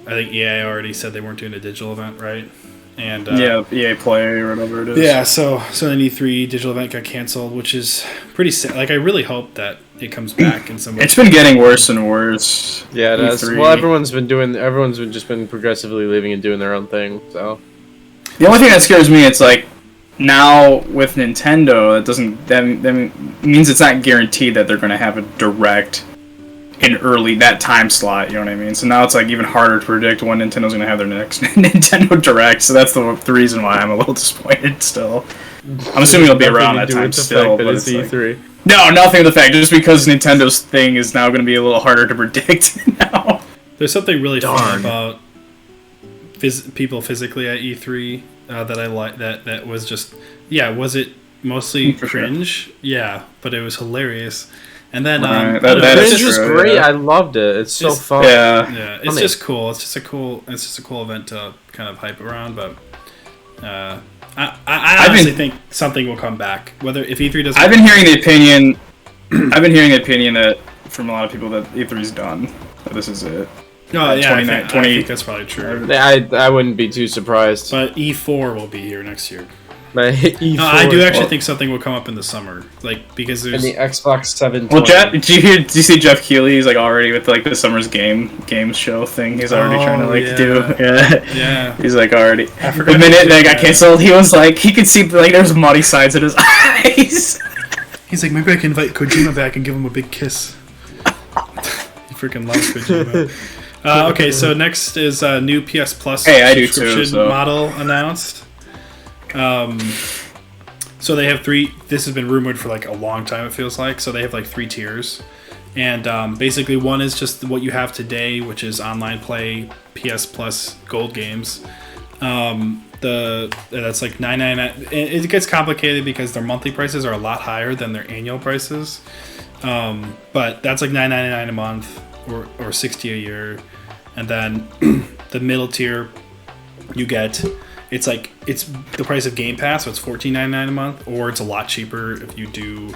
I think EA already said they weren't doing a digital event, right? And EA Play or whatever it is. Yeah, so an E3 digital event got canceled, which is pretty sad. Like I really hope that it comes back in some way. It's been getting worse and worse. Yeah, it has. Well, everyone's just been progressively leaving and doing their own thing. So the only thing that scares me, it's like now with Nintendo, that means it's not guaranteed that they're going to have a direct in that time slot, you know what I mean? So now it's like even harder to predict when Nintendo's going to have their next Nintendo Direct, so that's the reason why I'm a little disappointed still. I'm assuming it'll be around that time still, but it's E3. No, nothing with the fact, just because Nintendo's thing is now going to be a little harder to predict now. There's something really fun about people physically at E3 that I like, that was just, was it mostly cringe? Sure. Yeah, but it was hilarious. And then Cringe was great. Yeah. I loved it. It's so fun. Yeah. It's just cool. It's just a cool event to kind of hype around. But I honestly think something will come back. Whether if E3 doesn't. I've been hearing the opinion. That from a lot of people that E3's done. That this is it. Oh yeah, I think that's probably true. I wouldn't be too surprised. But E4 will be here next year. E4, I do actually think something will come up in the summer, like because there's the Xbox 720. Well, did you see Jeff Keighley? He's like already with like the summer's games show thing. He's already trying to do. Yeah. He's like already. The minute that got canceled, he was like he could see like there's muddy sides in his eyes. He's like, maybe I can invite Kojima back and give him a big kiss. He freaking loves Kojima. Okay, so next is a new PS Plus subscription model announced. So they have three. This has been rumored for like a long time. It feels like so they have like 3 tiers, and basically one is just what you have today, which is online play, PS Plus Gold games. That's like $9.99. It gets complicated because their monthly prices are a lot higher than their annual prices, but that's like $9.99 a month or $60 a year, and then the middle tier you get. It's the price of Game Pass, so it's $14.99 a month, or it's a lot cheaper if you do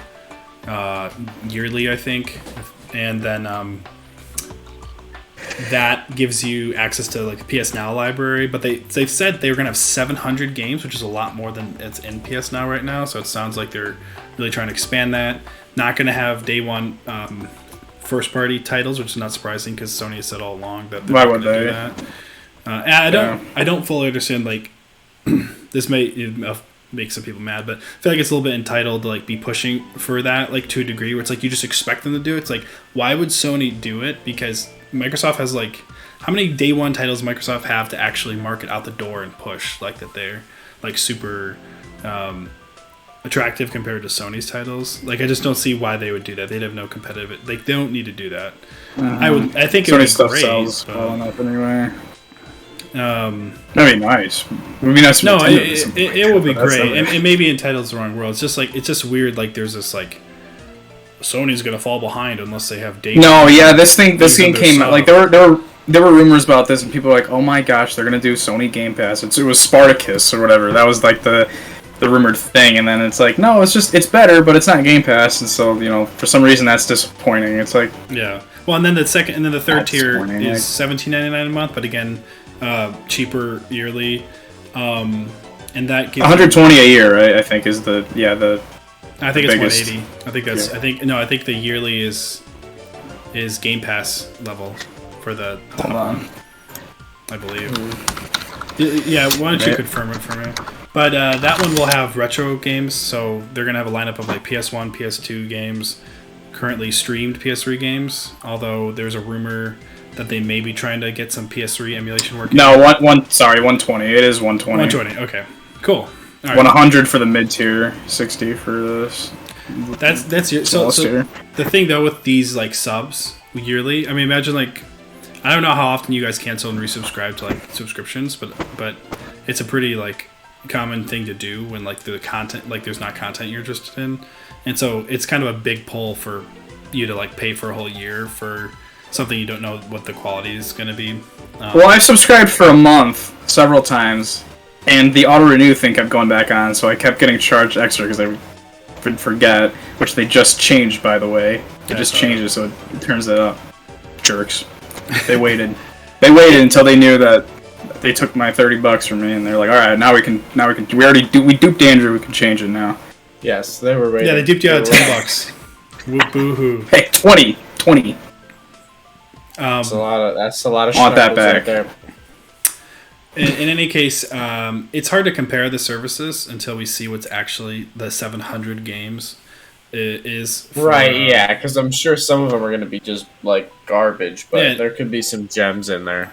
yearly, I think. And then that gives you access to like the PS Now library. But they've said they were gonna have 700 games, which is a lot more than it's in PS Now right now. So it sounds like they're really trying to expand that. Not gonna have day one first party titles, which is not surprising because Sony has said all along that they're not gonna do that. I don't fully understand like. This may make some people mad, but I feel like it's a little bit entitled to like be pushing for that like to a degree where it's like you just expect them to do it. It's like why would Sony do it? Because Microsoft has like how many day one titles Microsoft have to actually market out the door and push like that they're like super attractive compared to Sony's titles. Like I just don't see why they would do that. They'd have no competitive. Like they don't need to do that. I think it would be great. Sells well enough anyway. That'd be nice. It would be nice. No, it would be great. And maybe entitled's the wrong word. It's just weird. Like there's this like Sony's gonna fall behind unless they have data. No, yeah, this thing came out. Like there were rumors about this, and people were like, oh my gosh, they're gonna do Sony Game Pass. It was Spartacus or whatever. That was like the rumored thing, and then it's like, no, it's better, but it's not Game Pass, and so for some reason that's disappointing. It's like well, and then the third tier is $17.99 a month, but again. Cheaper yearly, and that gives $120 a year, right? I think is the I think it's biggest. $180. I think that's. Yeah. I think the yearly is Game Pass level for the. Hold on. I believe. Yeah, why don't you confirm it for me? But that one will have retro games, so they're gonna have a lineup of like PS1, PS2 games, currently streamed PS3 games. Although there's a rumor that they may be trying to get some PS3 emulation working. No, 120. It is 120. 120. Okay, cool. All right. 100 for the mid tier, 60 for this. That's your so the thing though with these like subs yearly. I mean, imagine like I don't know how often you guys cancel and resubscribe to like subscriptions, but it's a pretty like common thing to do when like the content like there's not content you're interested in, and so it's kind of a big pull for you to like pay for a whole year for something you don't know what the quality is going to be. Well, I've subscribed for a month several times, and the auto renew thing kept going back on, so I kept getting charged extra because I would forget, which they just changed, by the way. They just changed it, so it turns it up. Jerks. They waited. They waited until they knew that they took my $30 from me, and they're like, "All right, now we can. We duped Andrew. We can change it now." Yes, they were ready. Yeah, they duped you out of $10. Boo hoo. Hey, 20. That's a lot of. I want that back. Right there. In any case, it's hard to compare the services until we see what's actually the 700 games is. Right, yeah, because I'm sure some of them are going to be just, like, garbage, but there could be some gems in there.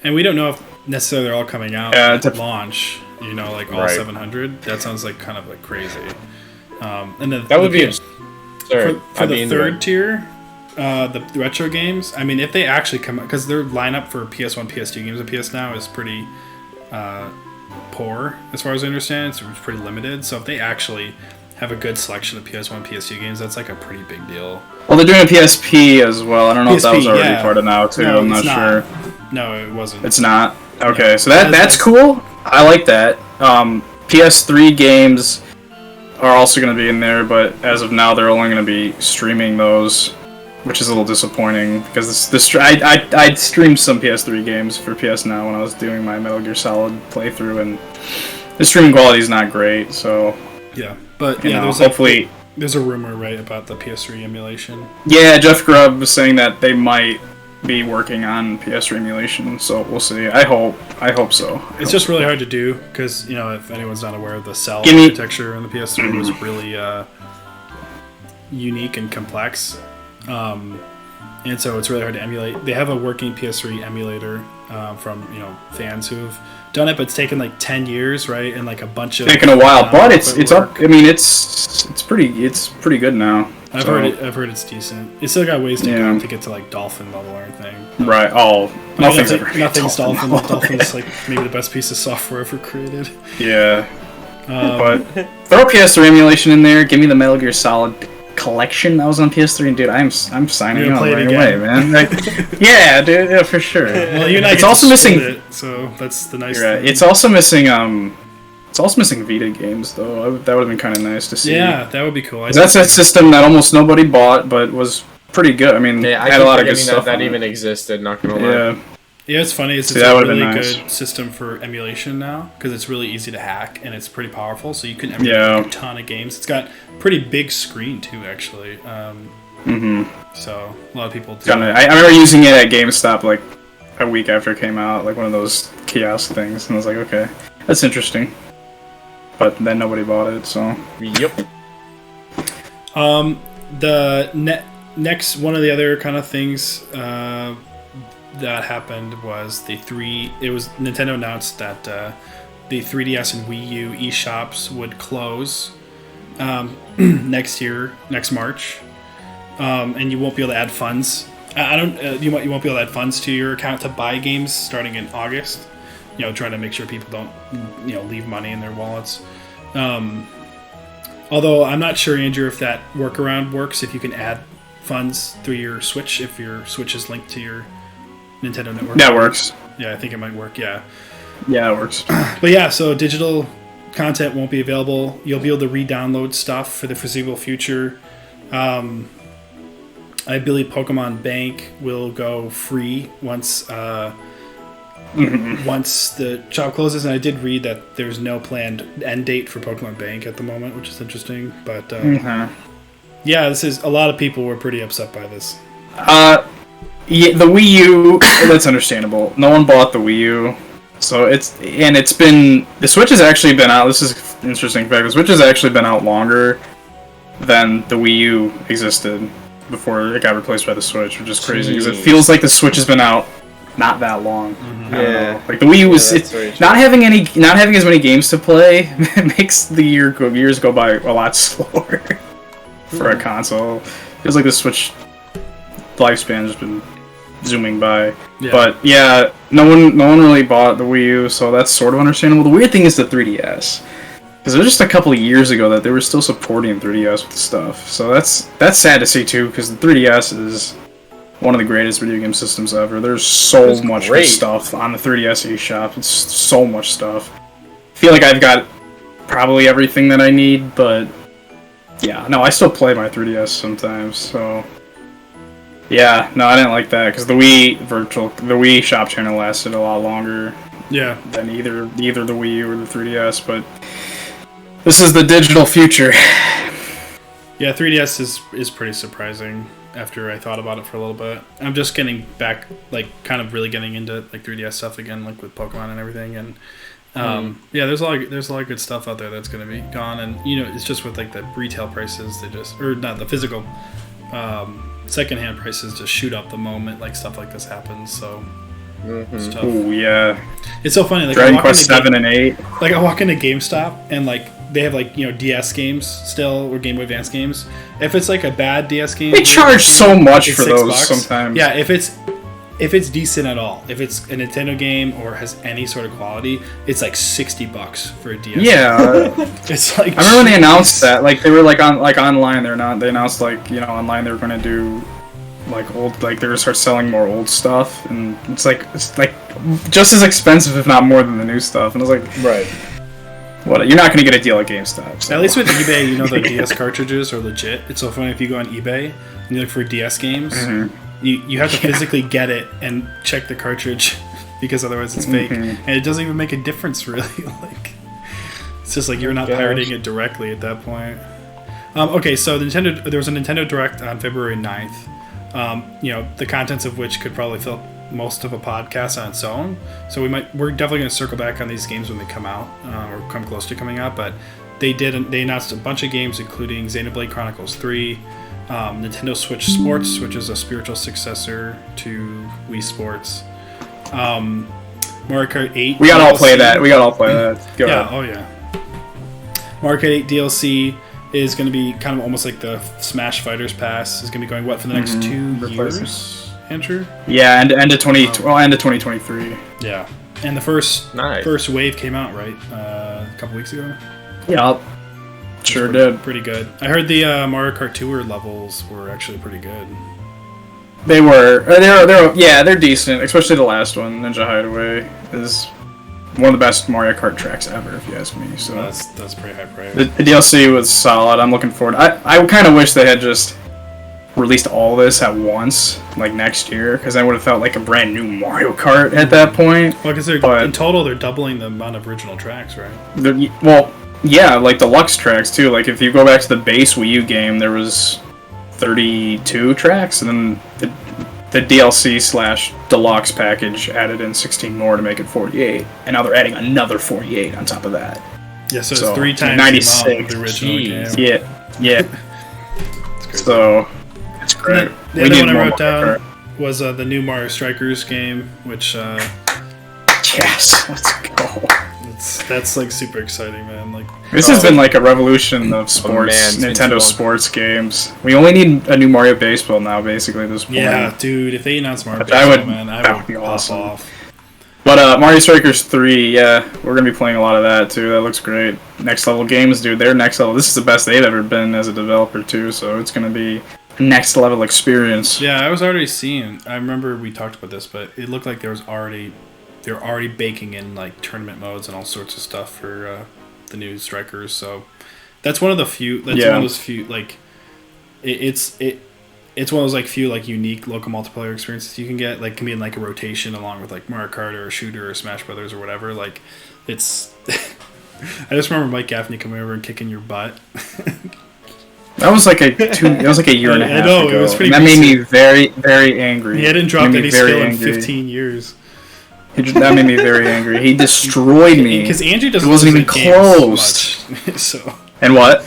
And we don't know if necessarily they're all coming out at launch, you know, like all 700. That sounds like kind of like crazy. And that would be absurd. For the third tier, the retro games, I mean, if they actually come out, because their lineup for PS1, PS2 games and PS Now is pretty poor, as far as I understand. It's pretty limited. So if they actually have a good selection of PS1, PS2 games, that's like a pretty big deal. Well, they're doing a PSP as well. I don't know if that was already part of Now, too. No, I'm not sure. No, it wasn't. It's not? Okay, so that's cool. I like that. PS3 games are also going to be in there, but as of now, they're only going to be streaming those, which is a little disappointing because I streamed some PS3 games for PS Now when I was doing my Metal Gear Solid playthrough, and the streaming quality is not great. So yeah, but there's a rumor right about the PS3 emulation. Yeah, Jeff Grubb was saying that they might be working on PS3 emulation, so we'll see. I hope so. It's just really hard to do because, you know, if anyone's not aware, the cell architecture on the PS3 was really unique and complex, and so it's really hard to emulate. They have a working PS3 emulator from fans who've done it, but it's taken like 10 years, right? And like a bunch of taken a while, but it's up. I mean, it's pretty good now. I've heard it's decent. It's still got ways to go to get to like dolphin level or anything. Right. Oh, nothing's dolphin. Dolphin's like maybe the best piece of software ever created. Yeah. But throw PS3 emulation in there. Give me the Metal Gear Solid collection that was on PS3, and dude, I'm signing on right away, man. Like, yeah, dude, yeah, for sure. Well, you and I it's also missing it, so that's the nice thing. Thing. It's also missing Vita games, though. That would have been kind of nice to see. Yeah, that would be cool. That's a system that almost nobody bought, but was pretty good. I mean, I had a lot of good stuff. That even existed. Not gonna lie. Yeah, it's funny. It's a really good system for emulation now because it's really easy to hack and it's pretty powerful. So you can emulate a ton of games. It's got pretty big screen too, actually. So a lot of people do. I remember using it at GameStop like a week after it came out, like one of those kiosk things, and I was like, okay, that's interesting. But then nobody bought it, so. Yep. The next one of the other kind of things that happened was Nintendo announced that the 3DS and Wii U eShops would close next March, and you won't be able to add funds. You won't be able to add funds to your account to buy games starting in August. Trying to make sure people don't leave money in their wallets. Although I'm not sure, Andrew, if that workaround works if you can add funds through your Switch if your Switch is linked to your Nintendo Network. That works. Yeah, I think it might work, yeah. Yeah, it works. But yeah, so digital content won't be available. You'll be able to re-download stuff for the foreseeable future. I believe Pokemon Bank will go free once the shop closes, and I did read that there's no planned end date for Pokemon Bank at the moment, which is interesting. But yeah, a lot of people were pretty upset by this. Yeah, the Wii U, that's understandable. No one bought the Wii U, so the Switch has actually been out. This is an interesting fact. The Switch has actually been out longer than the Wii U existed. before it got replaced by the Switch, which is crazy because it feels like the Switch has been out not that long. Mm-hmm. Yeah, like the Wii U was not having as many games to play makes the years go by a lot slower for a console. Feels like the Switch lifespan has been zooming by. Yeah. But yeah, no one really bought the Wii U, so that's sort of understandable. The weird thing is the 3DS. Because it was just a couple of years ago that they were still supporting 3DS with stuff. So that's sad to see too, because the 3DS is one of the greatest video game systems ever. There's so much good stuff on the 3DS eShop. It's so much stuff. I feel like I've got probably everything that I need, but yeah, no, I still play my 3DS sometimes, so yeah, no, I didn't like that, because the Wii shop channel lasted a lot longer than either the Wii U or the 3DS, but this is the digital future. Yeah, 3DS is pretty surprising after I thought about it for a little bit. I'm just getting back, like, kind of really getting into, like, 3DS stuff again, like, with Pokemon and everything, and yeah, there's a lot of good stuff out there that's going to be gone, and, you know, it's just with, like, the retail prices, or not the physical, secondhand prices just shoot up the moment, like, stuff like this happens, so it's tough. Ooh, yeah. It's so funny, like, Dragon Quest 7 and 8. Like, I walk into GameStop, and, like, they have, like, you know, DS games still, or Game Boy Advance games. If it's, like, a bad DS game... They charge so much for those sometimes. Yeah, if it's decent at all, if it's a Nintendo game or has any sort of quality, it's, like, $60 for a DS game. It's, like... I remember when they announced that, like, they were, like, online, they announced, like, you know, online they were going to do, like, old, like, they're going to start selling more old stuff, and it's, like, just as expensive, if not more than the new stuff, and I was like... Right. What? You're not going to get a deal at GameStop. So. At least with eBay, you know, the DS cartridges are legit. It's so funny if you go on eBay and you look for DS games, you have to physically get it and check the cartridge because otherwise it's fake. And it doesn't even make a difference, really. Like, it's just like you're not pirating it directly at that point. Okay, so there was a Nintendo Direct on February 9th, you know, the contents of which could probably fill most of a podcast on its own, so we're definitely going to circle back on these games when they come out or come close to coming out. But they announced a bunch of games, including Xenoblade Chronicles 3, Nintendo Switch Sports, which is a spiritual successor to Wii Sports, Mario Kart 8. We gotta all play that. Go ahead. Oh yeah. Mario Kart 8 DLC is going to be kind of almost like the Smash Fighters Pass. Is going to be going for the next 2 years. Andrew? Yeah, end of 2023. Yeah, and the first wave came out right a couple weeks ago. Yep, sure did. Pretty good. I heard the Mario Kart Tour levels were actually pretty good. They were. They're decent. Especially the last one, Ninja Hideaway, is one of the best Mario Kart tracks ever, if you ask me. So that's pretty high praise. The DLC was solid. I'm looking forward. I kind of wish they had just released all this at once, like next year, because I would have felt like a brand new Mario Kart at that point. Well, because in total they're doubling the amount of original tracks, right? Yeah, like deluxe tracks too. Like if you go back to the base Wii U game, there was 32 tracks, and then the DLC / deluxe package added in 16 more to make it 48, and now they're adding another 48 on top of that. Yeah, so it's 3 times 96 the amount of the original game. Yeah. So. It's great. The other one I wrote down was the new Mario Strikers game, which yes, let's go. That's like super exciting, man. Like this has been like a revolution of sports, Nintendo sports games. We only need a new Mario Baseball now, basically. At this point. Yeah, dude. If they announce Mario Baseball, that would be awesome. Off. But Mario Strikers 3, yeah, we're gonna be playing a lot of that too. That looks great. Next level games, dude. They're next level. This is the best they've ever been as a developer too. So it's gonna be next level experience. Yeah, I was already seeing. I remember we talked about this, but it looked like they're already baking in like tournament modes and all sorts of stuff for the new Strikers. So that's one of the few. That's one of those few like it's one of those like few like unique local multiplayer experiences you can get. Like can be in like a rotation along with like Mario Kart or a Shooter or Smash Brothers or whatever. Like it's. I just remember Mike Gaffney coming over and kicking your butt. That was like a year and a half ago. It was pretty. That made me very, very angry. He hadn't dropped any skill in 15 years. That made me very angry. He destroyed me because Andrew doesn't. It wasn't even close. So. And what?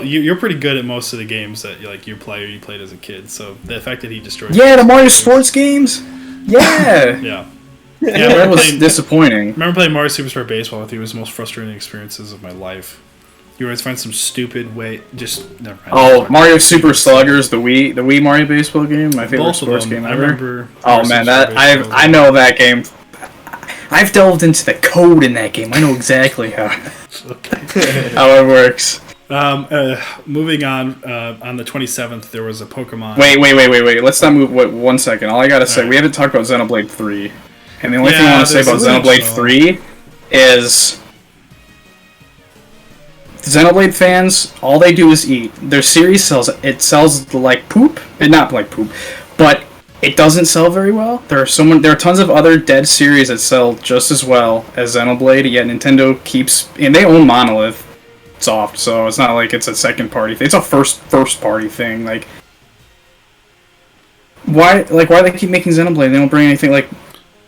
You're pretty good at most of the games that you played as a kid. So the fact that he destroyed. Yeah, the Mario sports games. Yeah. Yeah. Yeah, that was disappointing. Remember playing Mario Superstar Baseball with you? It was the most frustrating experiences of my life. You always find some stupid way. Just never mind. Oh, Mario Super Sluggers, the Wii Mario Baseball game, my favorite Both sports of them. game I ever. remember. Oh man, I know that game. I've delved into the code in that game. I know exactly how it works. Moving on the 27th, there was a Pokemon. Wait. Let's not move. Wait, 1 second. All I gotta say, we haven't talked about Xenoblade 3. And the only thing I want to say about Xenoblade 3 is Xenoblade fans, all they do is eat. Their series sells like poop. Not like poop, but it doesn't sell very well. There are tons of other dead series that sell just as well as Xenoblade, yet Nintendo keeps, and they own Monolith Soft, so it's not like it's a second party thing. It's a first party thing. Like why they keep making Xenoblade? They don't bring anything like.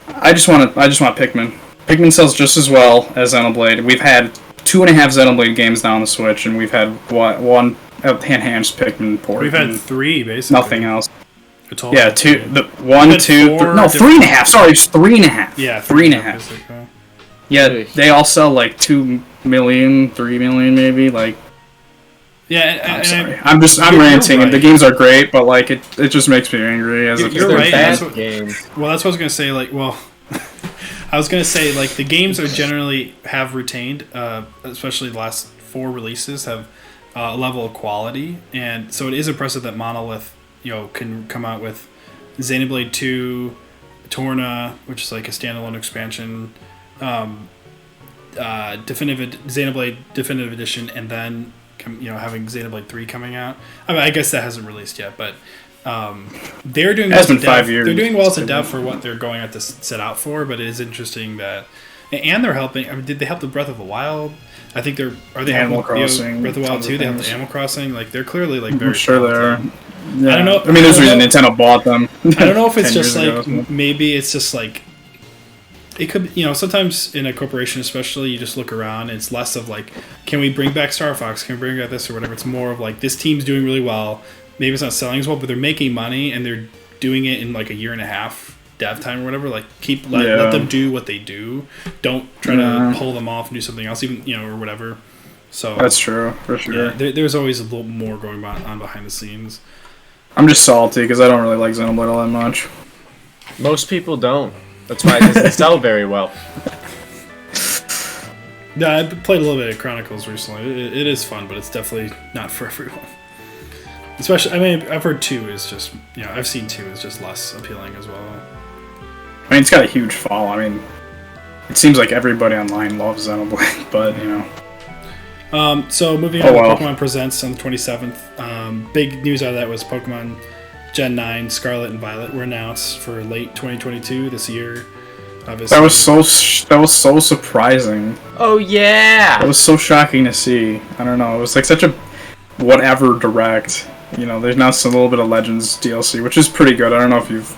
I just want Pikmin. Pikmin sells just as well as Xenoblade. We've had 2.5 Xenoblade games now on the Switch, and we've had one enhanced Pikmin port. We've had 3 basically. Nothing else. Yeah, 2. The 1, 2, 3, no, 3.5. Sorry, it's 3.5. Yeah, 3.5. Yeah, they all sell like 2 million, 3 million, maybe. Like, yeah, sorry. I'm ranting. Right. The games are great, but like it just makes me angry. You're right. Well, that's what I was gonna say. Like, well, I was gonna say like the games are generally have retained, especially the last 4 releases have a level of quality, and so it is impressive that Monolith, can come out with Xenoblade 2, Torna, which is like a standalone expansion, Xenoblade Definitive Edition, and then having Xenoblade 3 coming out. I mean, I guess that hasn't released yet, but they're doing. It's been 5 years. They're doing well as a dev for what they're going to set out for, but it is interesting that, and they're helping. I mean, did they help the Breath of the Wild? I think they're. Are they Animal Crossing? Breath of the Wild too? They helped the Animal Crossing. Like they're clearly like very. I'm sure they are. Yeah. I don't know. I mean, there's a reason Nintendo bought them. I don't know if it's just like maybe it's just like. It could, sometimes in a corporation especially, you just look around and it's less of like, can we bring back Star Fox? Can we bring back this or whatever? It's more of like, this team's doing really well. Maybe it's not selling as well, but they're making money and they're doing it in like a 1.5 dev time or whatever. Like, let them do what they do. Don't try to pull them off and do something else, even, or whatever. So that's true, for sure. Yeah, there's always a little more going on behind the scenes. I'm just salty because I don't really like Xenoblade all that much. Most people don't. That's why it doesn't sell very well. No, I played a little bit of Chronicles recently. It is fun, but it's definitely not for everyone. Especially, I mean, I've heard 2 is just, I've seen 2 is just less appealing as well. I mean, it's got a huge fall. I mean, it seems like everybody online loves Xenoblade, but, So moving on to Pokemon Presents on the 27th. Big news out of that was Pokemon Gen 9 Scarlet and Violet were announced for late 2022 this year. Obviously. That was so surprising. Oh yeah! It was so shocking to see. I don't know. It was like such a whatever direct. There's now a little bit of Legends DLC, which is pretty good. I don't know if you've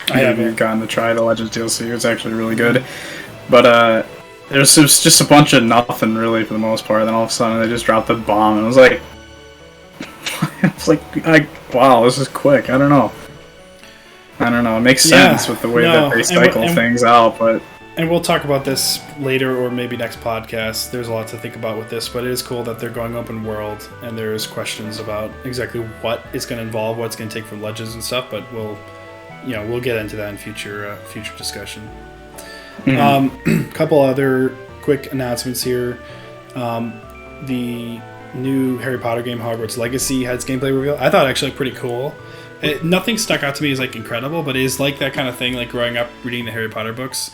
gotten to try the Legends DLC. It's actually really good. But there's just a bunch of nothing really for the most part. Then all of a sudden they just dropped the bomb, and it was like. Wow, this is quick. I don't know. It makes sense with the way that they cycle things out, but... And we'll talk about this later or maybe next podcast. There's a lot to think about with this, but it is cool that they're going open world, and there's questions about exactly what it's going to involve, what it's going to take from Legends and stuff, but we'll get into that in future discussion. Mm-hmm. Couple other quick announcements here. The new Harry Potter game, Hogwarts Legacy, had its gameplay reveal. I thought actually pretty cool. Nothing stuck out to me as like incredible, but it is like that kind of thing, like growing up reading the Harry Potter books.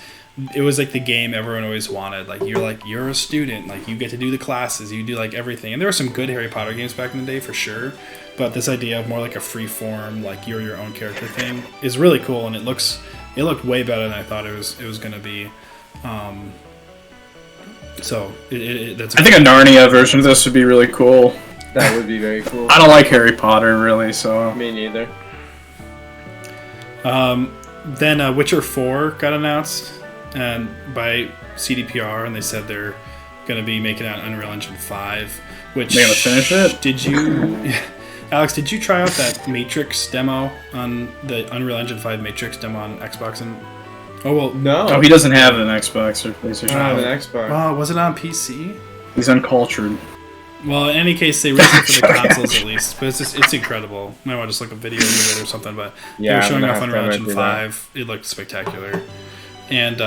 It was like the game everyone always wanted. Like you're a student, like you get to do the classes, you do like everything. And there were some good Harry Potter games back in the day for sure, but this idea of more like a free form, like you're your own character thing is really cool, and it looked way better than I thought it was going to be. So that's. I think a Narnia version of this would be really cool. That would be very cool. I don't like Harry Potter really, so. Me neither. Then Witcher 4 got announced, and by CDPR, and they said they're going going to be making it on Unreal Engine 5. Which They're gonna finish it? Did you, Alex? Did you try out that Matrix demo on the Unreal Engine 5 Matrix demo on Xbox? And No. Oh, he doesn't have an Xbox or PlayStation. I don't have an Xbox. Was it on PC? He's uncultured. Well, in any case, they released it for the consoles at least. But it's incredible. I might want to just look a video of it or something. But they were showing off Unreal Engine 5. It looked spectacular. And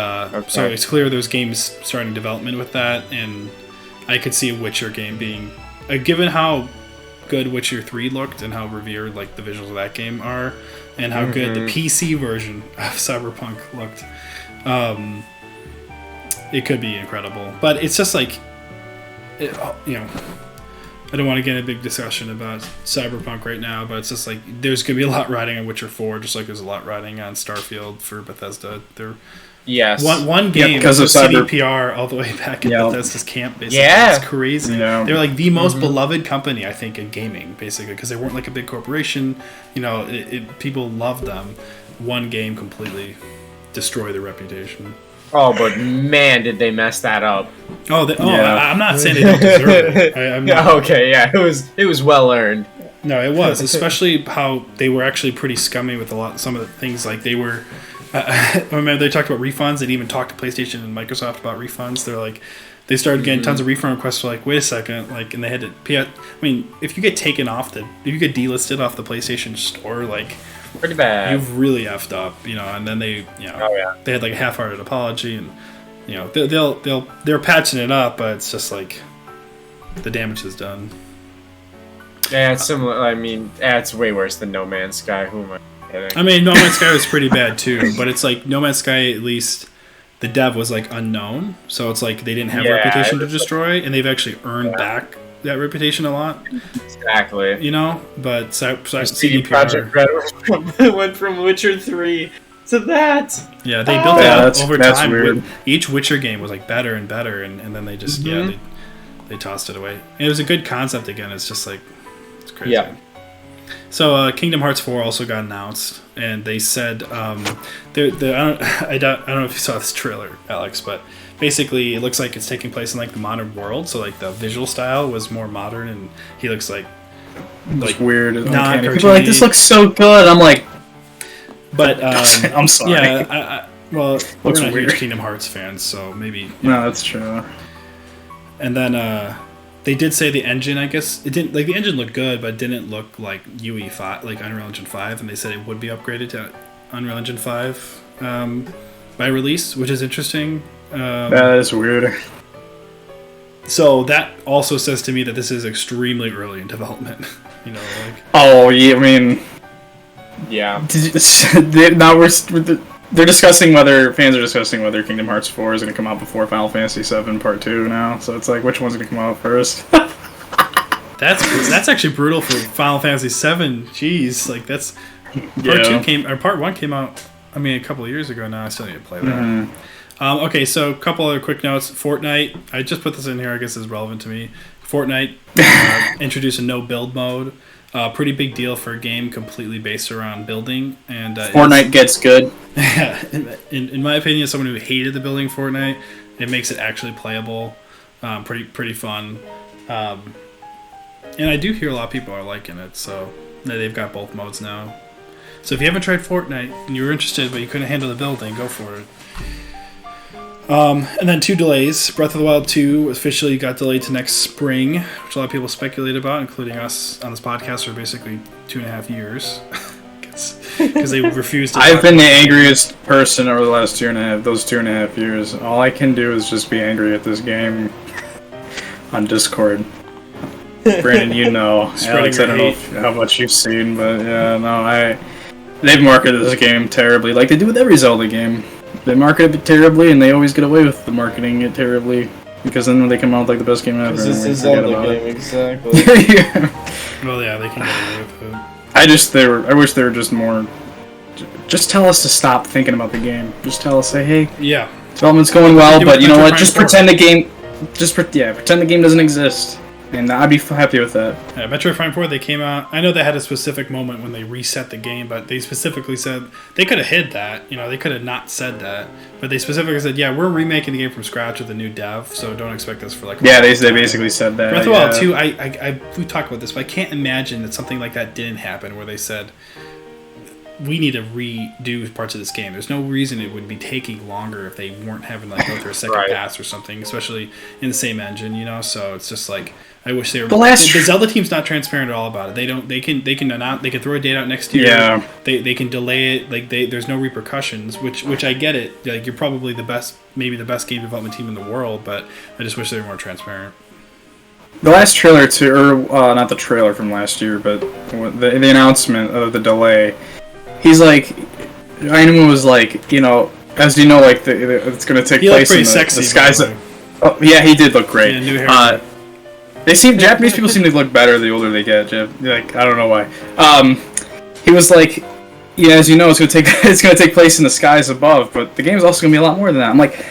so it's clear there's games starting development with that. And I could see a Witcher game being... given how good Witcher 3 looked and how revered like the visuals of that game are, and how good the PC version of Cyberpunk looked, it could be incredible. But it's just like... I don't want to get in a big discussion about Cyberpunk right now, but it's just like there's going to be a lot riding on Witcher 4, just like there's a lot riding on Starfield for Bethesda. Yes. One game because of CDPR all the way back in Bethesda's camp, basically. Yeah. It's crazy. Yeah. They're like the most beloved company, I think, in gaming, basically, because they weren't like a big corporation. People loved them. One game completely destroyed their reputation. Oh, but man, did they mess that up. I'm not saying they don't deserve it. I'm not. Okay, yeah, it was well earned. No, it was, especially how they were actually pretty scummy with some of the things. Like they were, I remember they talked about refunds. They even talked to PlayStation and Microsoft about refunds. They're like, they started getting tons of refund requests. For like, wait a second, like, and they had to pay. I mean, if you get taken off if you get delisted off the PlayStation Store, like, pretty bad. You've really effed up, and then they, they had like a half-hearted apology, and they're patching it up, but it's just like the damage is done. Yeah, it's similar. I mean, it's way worse than No Man's Sky. Who am I kidding? I mean, No Man's Sky was pretty bad too, but it's like No Man's Sky, at least the dev was like unknown, so it's like they didn't have a reputation to destroy, and they've actually earned back that reputation a lot. Exactly. But CD Projekt Red went from Witcher 3 to that. Yeah, they built it up over time. Weird. Each Witcher game was like better and better, and then they just they tossed it away. And it was a good concept again. It's just like it's crazy. Yeah. So Kingdom Hearts 4 also got announced, and they said I don't know if you saw this trailer, Alex, but basically it looks like it's taking place in like the modern world. So like the visual style was more modern, and he looks like weird. People are like, this looks so good. I'm like, but I'm sorry. Yeah, we're not huge Kingdom Hearts fans, so maybe. No, that's true. And then they did say the engine, I guess it didn't like the engine looked good, but it didn't look like UE5, like Unreal Engine 5, and they said it would be upgraded to Unreal Engine 5 by release, which is interesting. That is weird. So that also says to me that this is extremely early in development. Oh, yeah, I mean, yeah. They're discussing fans are discussing whether Kingdom Hearts 4 is going to come out before Final Fantasy 7 Part 2 now. So it's like, which one's going to come out first? That's actually brutal for Final Fantasy 7. Jeez, like that's Part 1 came out. I mean, a couple of years ago now. I still need to play that. Okay, so a couple other quick notes. Fortnite. I just put this in here. I guess is relevant to me. Fortnite introduced a no build mode. Pretty big deal for a game completely based around building. And Fortnite gets good. in my opinion, as someone who hated the building Fortnite, it makes it actually playable. Pretty fun. And I do hear a lot of people are liking it, so they've got both modes now. So if you haven't tried Fortnite and you were interested but you couldn't handle the building, go for it. And then 2 delays. Breath of the Wild 2 officially got delayed to next spring, which a lot of people speculate about, including us on this podcast for basically 2.5 years. Because they refused to. I've been the angriest person over the last 2.5 years. All I can do is just be angry at this game on Discord. Brandon, Alex, I don't know how much you've seen, but they've marketed this game terribly, like they do with every Zelda game. They market it terribly, and they always get away with the marketing it terribly, because then when they come out with like the best game ever, it's a Zelda game, exactly. Well, yeah, they can get away with it. I wish they were just more. Just tell us to stop thinking about the game. Just tell us, say, hey, development's going well, but you know what? Just pretend the game. Pretend the game doesn't exist, and I'd be happy with that. Yeah, Metroid Prime 4, they came out. I know they had a specific moment when they reset the game, but they specifically said they could have hid that. They could have not said that, but they specifically said, "Yeah, we're remaking the game from scratch with a new dev, so don't expect us for like." Yeah, they basically said that. Breath of the Wild 2, we talked about this, but I can't imagine that something like that didn't happen, where they said, we need to redo parts of this game. There's no reason it would be taking longer if they weren't having to go through a second pass or something, especially in the same engine, So it's just like, I wish they were. The Zelda team's not transparent at all about it. They don't. They can throw a date out next year. Yeah. They can delay it. there's no repercussions. Which I get it. Like, you're probably maybe the best game development team in the world, but I just wish they were more transparent. The last trailer not the trailer from last year, but the announcement of the delay. He's like, Ainimu was like, as you know, like it's going to take place in the skies. Oh yeah, he did look great. Yeah, Japanese people seem to look better the older they get. Like, I don't know why. He was like, as you know, it's going to take place in the skies above, but the game's also going to be a lot more than that. I'm like,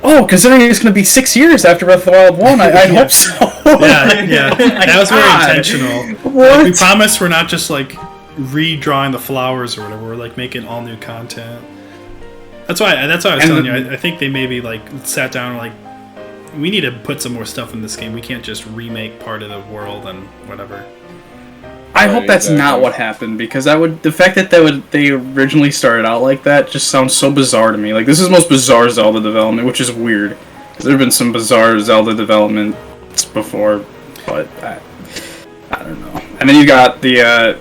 oh, considering it's going to be 6 years after Breath of the Wild 1, I hope so. Yeah, that was very intentional. What? Like, we promised we're not just like redrawing the flowers or whatever. We're like making all new content. That's why I was telling you. I think they maybe like sat down and like, we need to put some more stuff in this game. We can't just remake part of the world and whatever. I hope that's not what happened, because the fact that they originally started out like that just sounds so bizarre to me. Like, this is the most bizarre Zelda development, which is weird. There have been some bizarre Zelda developments before, but I don't know. And then you got the,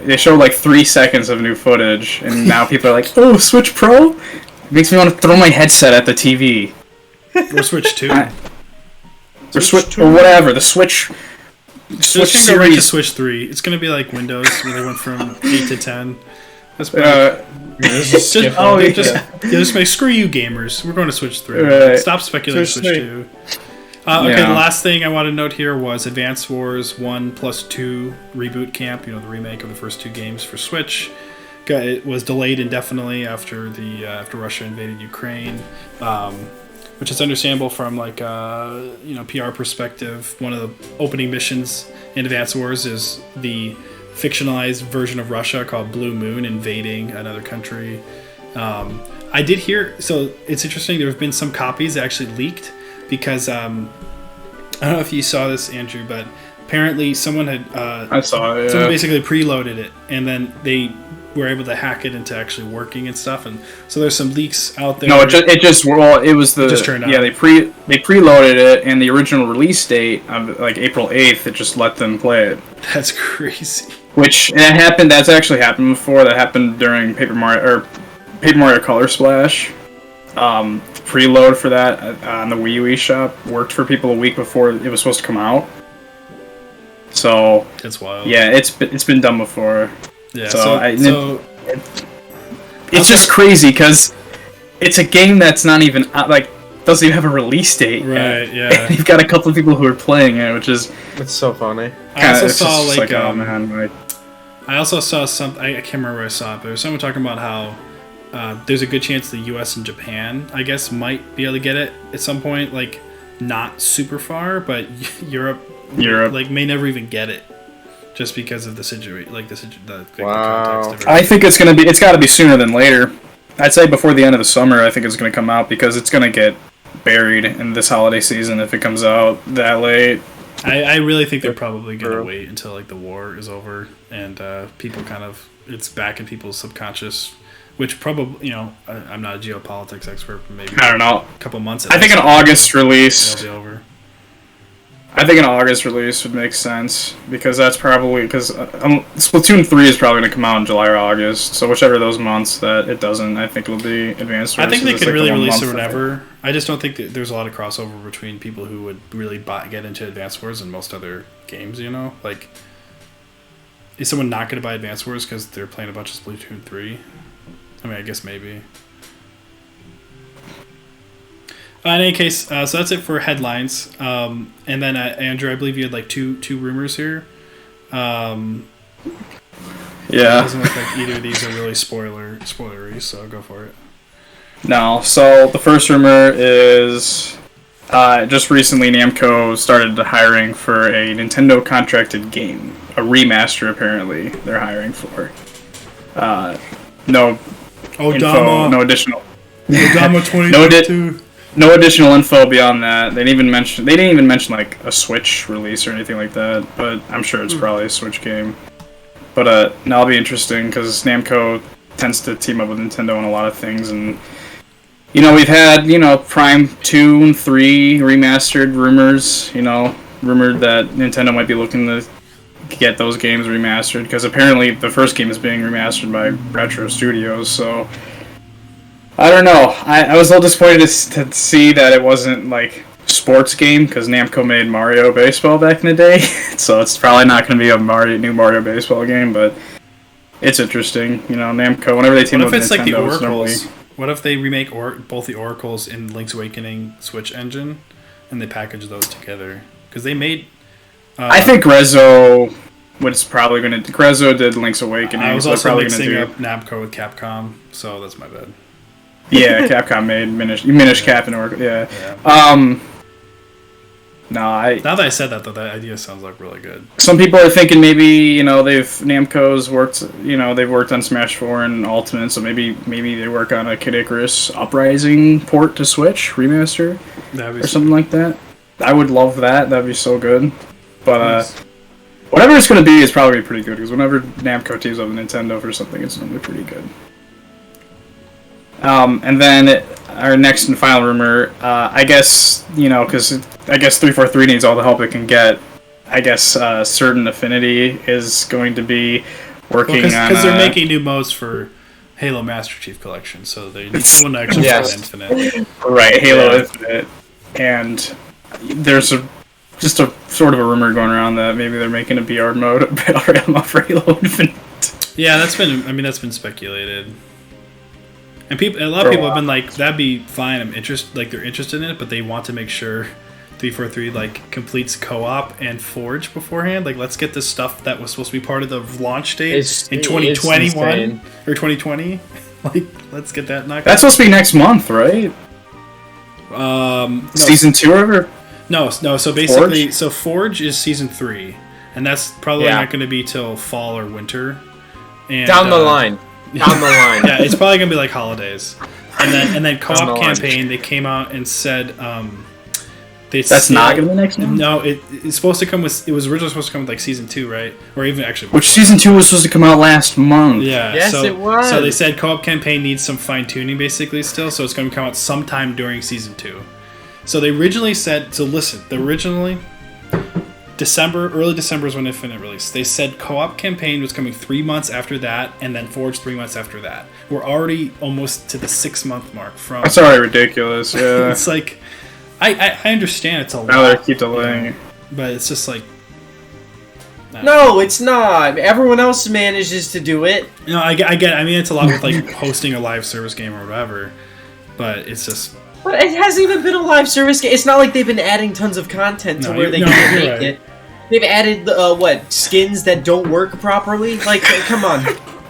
they showed like 3 seconds of new footage, and now people are like, oh, Switch Pro? It makes me want to throw my headset at the TV. Or Switch 2. Or Switch, or whatever, the Switch Series. Go right to Switch 3. It's going to be like Windows, where they went from 8 to 10. That's just make, screw you gamers. We're going to Switch 3. Right. Stop speculating Switch 2. Okay, the last thing I want to note here was Advance Wars 1+2 Reboot Camp, the remake of the first 2 games for Switch. It was delayed indefinitely after Russia invaded Ukraine, which is understandable from like PR perspective. One of the opening missions in Advance Wars is the fictionalized version of Russia called Blue Moon invading another country. I did hear, so it's interesting, there have been some copies that actually leaked, because I don't know if you saw this, Andrew, but apparently someone had I saw it. Yeah. Someone basically preloaded it, and then they were able to hack it into actually working and stuff. And so there's some leaks out there. No, it just turned out. Yeah, they preloaded it, and the original release date of like April 8th, it just let them play it. That's crazy. That's actually happened before. That happened during Paper Mario Color Splash. Preload for that on the Wii U eShop worked for people a week before it was supposed to come out. So it's wild. Yeah, it's been done before. Yeah. It's just crazy because it's a game that's not even doesn't even have a release date. Right. Yeah. You've got a couple of people who are playing it, which is it's so funny. I also saw oh man. I also saw something. I can't remember where I saw it, but there was someone talking about how there's a good chance the U.S. and Japan, I guess, might be able to get it at some point. Like, not super far, but Europe, like, may never even get it, just because of the situation, the context of it. I think it's got to be sooner than later. I'd say before the end of the summer. I think it's going to come out, because it's going to get buried in this holiday season if it comes out that late. I really think they're probably going to wait until the war is over and people it's back in people's subconscious. Which probably, I'm not a geopolitics expert, but maybe I don't know. A couple months. I think an August release. It'll be over. I think an August release would make sense, because that's probably Splatoon 3 is probably going to come out in July or August. So whichever of those months that it doesn't, I think it'll be Advanced Wars. I think they could really release it whenever. I just don't think that there's a lot of crossover between people who would really get into Advanced Wars and most other games. Like, is someone not going to buy Advanced Wars because they're playing a bunch of Splatoon 3? I mean, I guess maybe. In any case, so that's it for headlines. And then, Andrew, I believe you had two rumors here. Yeah. It doesn't look like either of these are really spoilery, so go for it. No. So the first rumor is, just recently Namco started hiring for a Nintendo contracted game, a remaster. Apparently, they're hiring for. No info, no additional. Odama 2022. No additional info beyond that. They didn't even mention like a Switch release or anything like that. But I'm sure it's probably a Switch game. But that'll be interesting because Namco tends to team up with Nintendo on a lot of things, and we've had Prime 2 and 3 remastered rumors. Rumored that Nintendo might be looking to get those games remastered because apparently the first game is being remastered by Retro Studios. So. I don't know. I was a little disappointed to see that it wasn't like sports game because Namco made Mario Baseball back in the day, so it's probably not going to be a new Mario Baseball game. But it's interesting, Namco. Whenever they team up with Nintendo, like the Oracles? normally... What if they remake both the Oracles in Link's Awakening Switch engine, and they package those together? Because they made. I think Grezzo was probably going to. Grezzo did Link's Awakening. I was so also probably mixing gonna up Namco with Capcom, so that's my bad. Yeah, Capcom made Minish Cap and Oracle. Yeah. No, Now that I said that, though, that idea sounds like really good. Some people are thinking maybe Namco's worked. They've worked on Smash 4 and Ultimate, so maybe they work on a Kid Icarus Uprising port to Switch remaster or something like that. I would love that. That'd be so good. But whatever it's going to be is probably pretty good because whenever Namco teams up with Nintendo for something, it's normally pretty good. And then our next and final rumor, I guess, because I guess 343 needs all the help it can get. I guess Certain Affinity is going to be working on... Because they're making new modes for Halo Master Chief Collection, so they need someone to actually play Infinite. Right, Halo Infinite. And there's just a sort of a rumor going around that maybe they're making a BR mode for Halo Infinite. Yeah, that's been speculated. And a lot of people have been like, that'd be fine. They're interested in it, but they want to make sure 343 completes co-op and Forge beforehand. Let's get this stuff that was supposed to be part of the launch date in 2021 or 2020. Let's get that knocked out. That's supposed to be next month, right? Season 2 or no. So basically, Forge is season 3, and that's probably not going to be till fall or winter. And, down the line. Yeah, it's probably gonna be like holidays, and then co-op campaign. They came out and said that's not gonna be next month. No, it's supposed to come with. It was originally supposed to come with season 2, right? Or even actually. Which season 2 was supposed to come out last month? Yeah. Yes, it was. So they said co-op campaign needs some fine tuning, basically, still. So it's gonna come out sometime during season 2. So they originally said. So listen, early December is when Infinite released. They said co-op campaign was coming 3 months after that, and then Forge 3 months after that. We're already almost to the 6-month mark from. That's already ridiculous. Yeah, it's like, I understand it's a lot. Now they keep delaying, but it's just like. No, it's not. Everyone else manages to do it. No, I get. I mean, it's a lot with hosting a live service game or whatever, but it's just. But it hasn't even been a live service game. It's not like they've been adding tons of content to where they can't make it. They've added skins that don't work properly. Come on.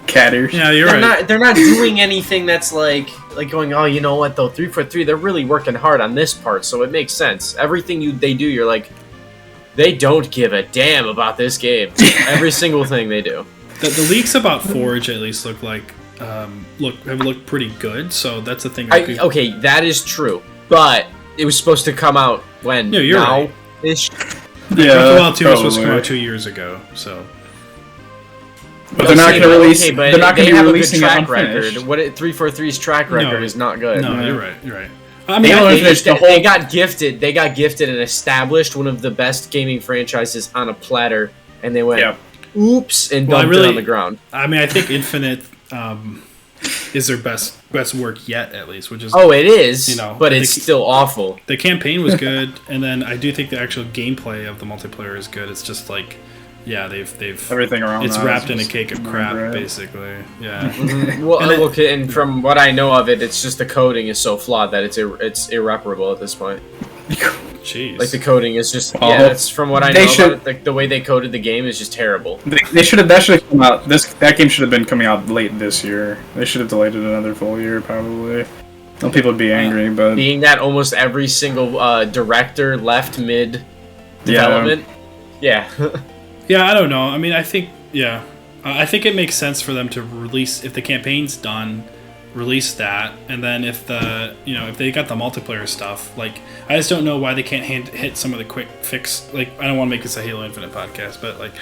Cat ears. Yeah, you're right. They're not doing anything that's like going. Oh, you know what though? 343. They're really working hard on this part, so it makes sense. Everything they do, you're like, they don't give a damn about this game. Every single thing they do. The leaks about Forge at least have looked pretty good. So that's the thing. Okay, that is true, but it was supposed to come out when? No, you're now? right. Yeah, Breath of the Wild 2 was supposed to come out 2 years ago, so. But they're not going to release. Okay, but they're not going to be releasing a good track record. record. 343's track record is not good. No, you're right. I mean, they got gifted. They got gifted and established one of the best gaming franchises on a platter, and they went, "Oops," and dumped it on the ground. I mean, I think Infinite is their best work yet, at least, which is it is, but it's still awful. The campaign was good, and then I do think the actual gameplay of the multiplayer is good. It's just they've everything around. It's wrapped in a cake of crap, basically. Yeah. Mm-hmm. Well, and from what I know of it, it's just the coding is so flawed that it's irreparable at this point. Jeez. The coding is just that's from what I know about it. The way they coded the game is just terrible. That should have come out. That game should have been coming out late this year. They should have delayed it another full year, probably. Well, people would be angry, but being that almost every single director left mid development. Yeah. Yeah, I don't know. I mean, I think it makes sense for them to release if the campaign's done, release that, and then if they got the multiplayer stuff, like I just don't know why they can't hit some of the quick fix. Like I don't want to make this a Halo Infinite podcast, but like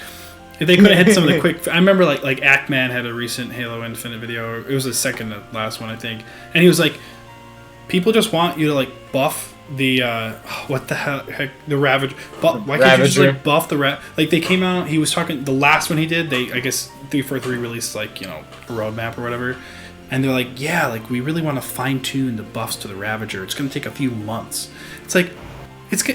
if they couldn't hit some of the quick, I remember like Actman had a recent Halo Infinite video. It was the second to last one, I think, and he was like, people just want you to like buff the what the heck, the Ravager. Why can't you just like buff the like they came out? He was talking the last one he did. They I guess 343 released like a roadmap or whatever, and they're like, yeah, like we really want to fine tune the buffs to the Ravager. It's going to take a few months. It's like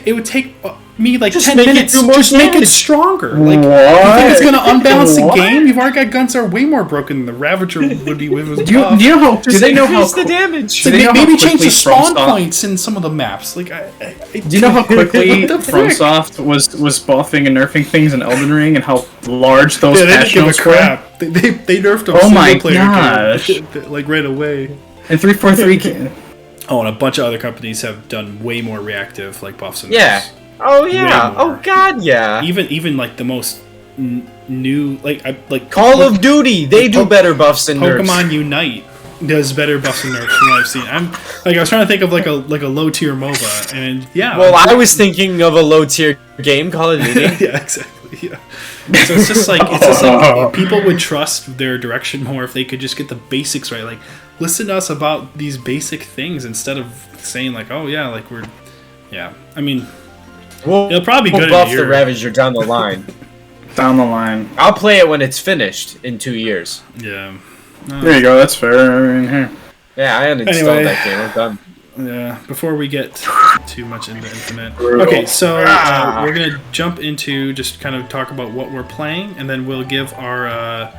it would take me like just 10 minutes. Just make it stronger. Like, you think it's going to unbalance the game? You've already got guns that are way more broken than the Ravager would be with his buff. Do they know how the damage? So maybe change the spawn points in some of the maps. Like, do you know how quickly FromSoft was buffing and nerfing things in Elden Ring and how large those patch notes were? They nerfed them. Oh my gosh! Like right away. And 343. Oh, and a bunch of other companies have done way more reactive like buffs and nerfs. Oh yeah. Oh god, yeah. Even like the most new like Call of Duty, they do better buffs and nerfs. Pokemon Unite does better buffs and nerfs from what I've seen. I was trying to think of like a low tier MOBA, and yeah. Well, I was thinking of a low tier game, Call of Duty. Yeah, exactly. Yeah. So it's just like people would trust their direction more if they could just get the basics right. Like, listen to us about these basic things instead of saying like, oh yeah, like I mean, it'll probably be good. We'll buff the Ravager down the line. Down the line. I'll play it when it's finished in 2 years. Yeah. There you go. That's fair. I mean, here. Yeah, I uninstalled that game. I'm done. Yeah, before we get too much into Infinite. Okay, so we're going to jump into just kind of talk about what we're playing, and then we'll give our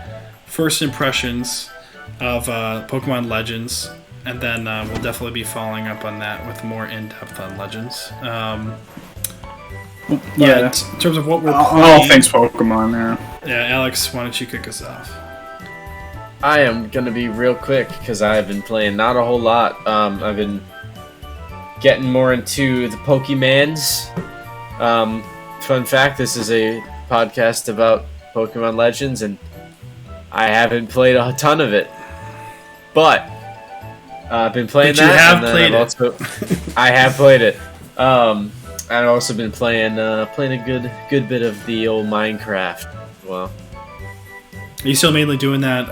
first impressions of Pokemon Legends, and then we'll definitely be following up on that with more in-depth on Legends. In terms of what we're playing... All things Pokemon, yeah. Yeah, Alex, why don't you kick us off? I am going to be real quick, because I've been playing not a whole lot. I've been getting more into the Pokemans. Fun fact, this is a podcast about Pokemon Legends, and I haven't played a ton of it. But I've been playing that. You have played it. I have played it. I've also been playing a good bit of the old Minecraft. Well, are you still mainly doing that?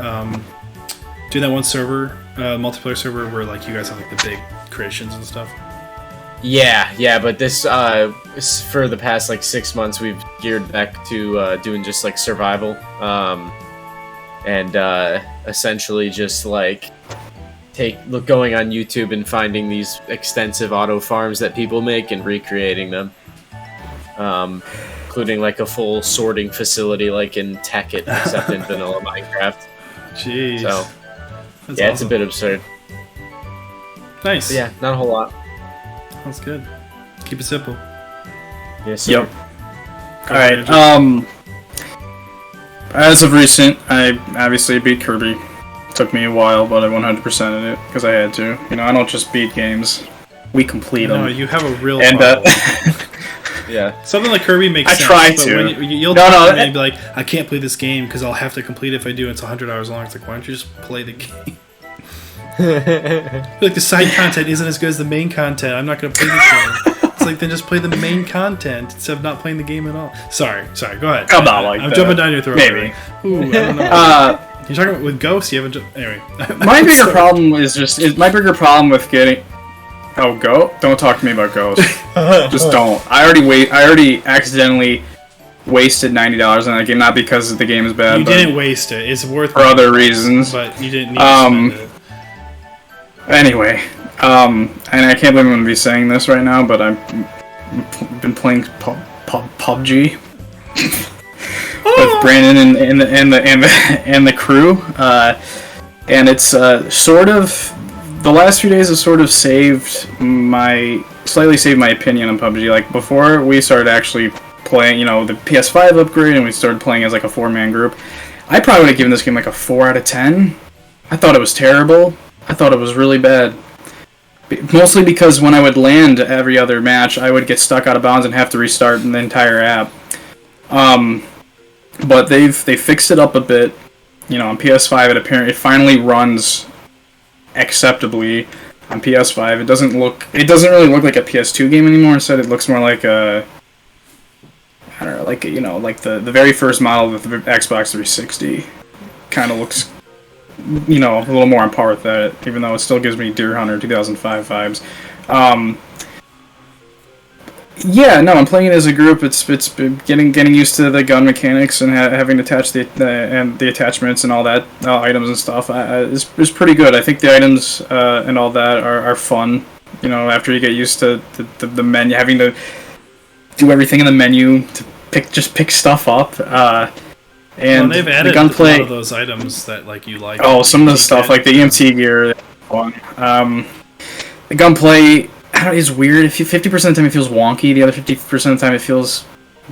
Doing that one server, multiplayer server, where like you guys have like the big creations and stuff? Yeah, but this for the past like 6 months we've geared back to doing just like survival, and essentially just like going on YouTube and finding these extensive auto farms that people make and recreating them, including like a full sorting facility like in Tekkit, except in vanilla Minecraft. Jeez. So that's yeah, awesome. It's a bit absurd. Nice. But yeah, not a whole lot. That's good. Keep it simple. Yes, sir. Yep. Alright, as of recent, I obviously beat Kirby. Took me a while, but I 100%ed it because I had to. I don't just beat games. We complete them. No, you have a real problem. Yeah. Something like Kirby makes sense. I try to. You'll talk to me and be like, I can't play this game because I'll have to complete it if I do. It's 100 hours long. It's like, why don't you just play the game? I feel like the side content isn't as good as the main content. I'm not going to play this game. It's like, then just play the main content instead of not playing the game at all. Sorry. Go ahead. I'm not like I'm that. jumping down your throat. Maybe. Ooh, I don't know. You're talking about with Ghosts? You haven't... Anyway. My bigger problem with getting... Oh, Don't talk to me about Ghosts. Just don't. I already accidentally wasted $90 on that game, not because the game is bad. You didn't waste it. It's worth for other reasons. But you didn't need to spend it. Anyway, and I can't believe I'm going to be saying this right now, but I've been playing PUBG with Brandon and the crew, and it's sort of the last few days have sort of slightly saved my opinion on PUBG. Like before we started actually playing, the PS5 upgrade, and we started playing as like a 4-man group, I probably would have given this game like a 4 out of 10. I thought it was terrible. I thought it was really bad. Mostly because when I would land every other match, I would get stuck out of bounds and have to restart the entire app. But they fixed it up a bit. On PS5 it finally runs acceptably on PS5. It doesn't really look like a PS2 game anymore. Instead, it looks more like I don't know, like the very first model of the Xbox 360 kind of looks, a little more on par with that, even though it still gives me Deer Hunter 2005 vibes. Yeah, no, I'm playing it as a group. It's getting used to the gun mechanics and having to attach the attachments and all that items and stuff. It's pretty good. I think the items and all that are fun. After you get used to the menu, having to do everything in the menu to pick stuff up. And they've added the gunplay, a lot of those items that you like. Oh, some of the stuff like the EMT gear. The gunplay. It's weird. 50% of the time it feels wonky. The other 50% of the time it feels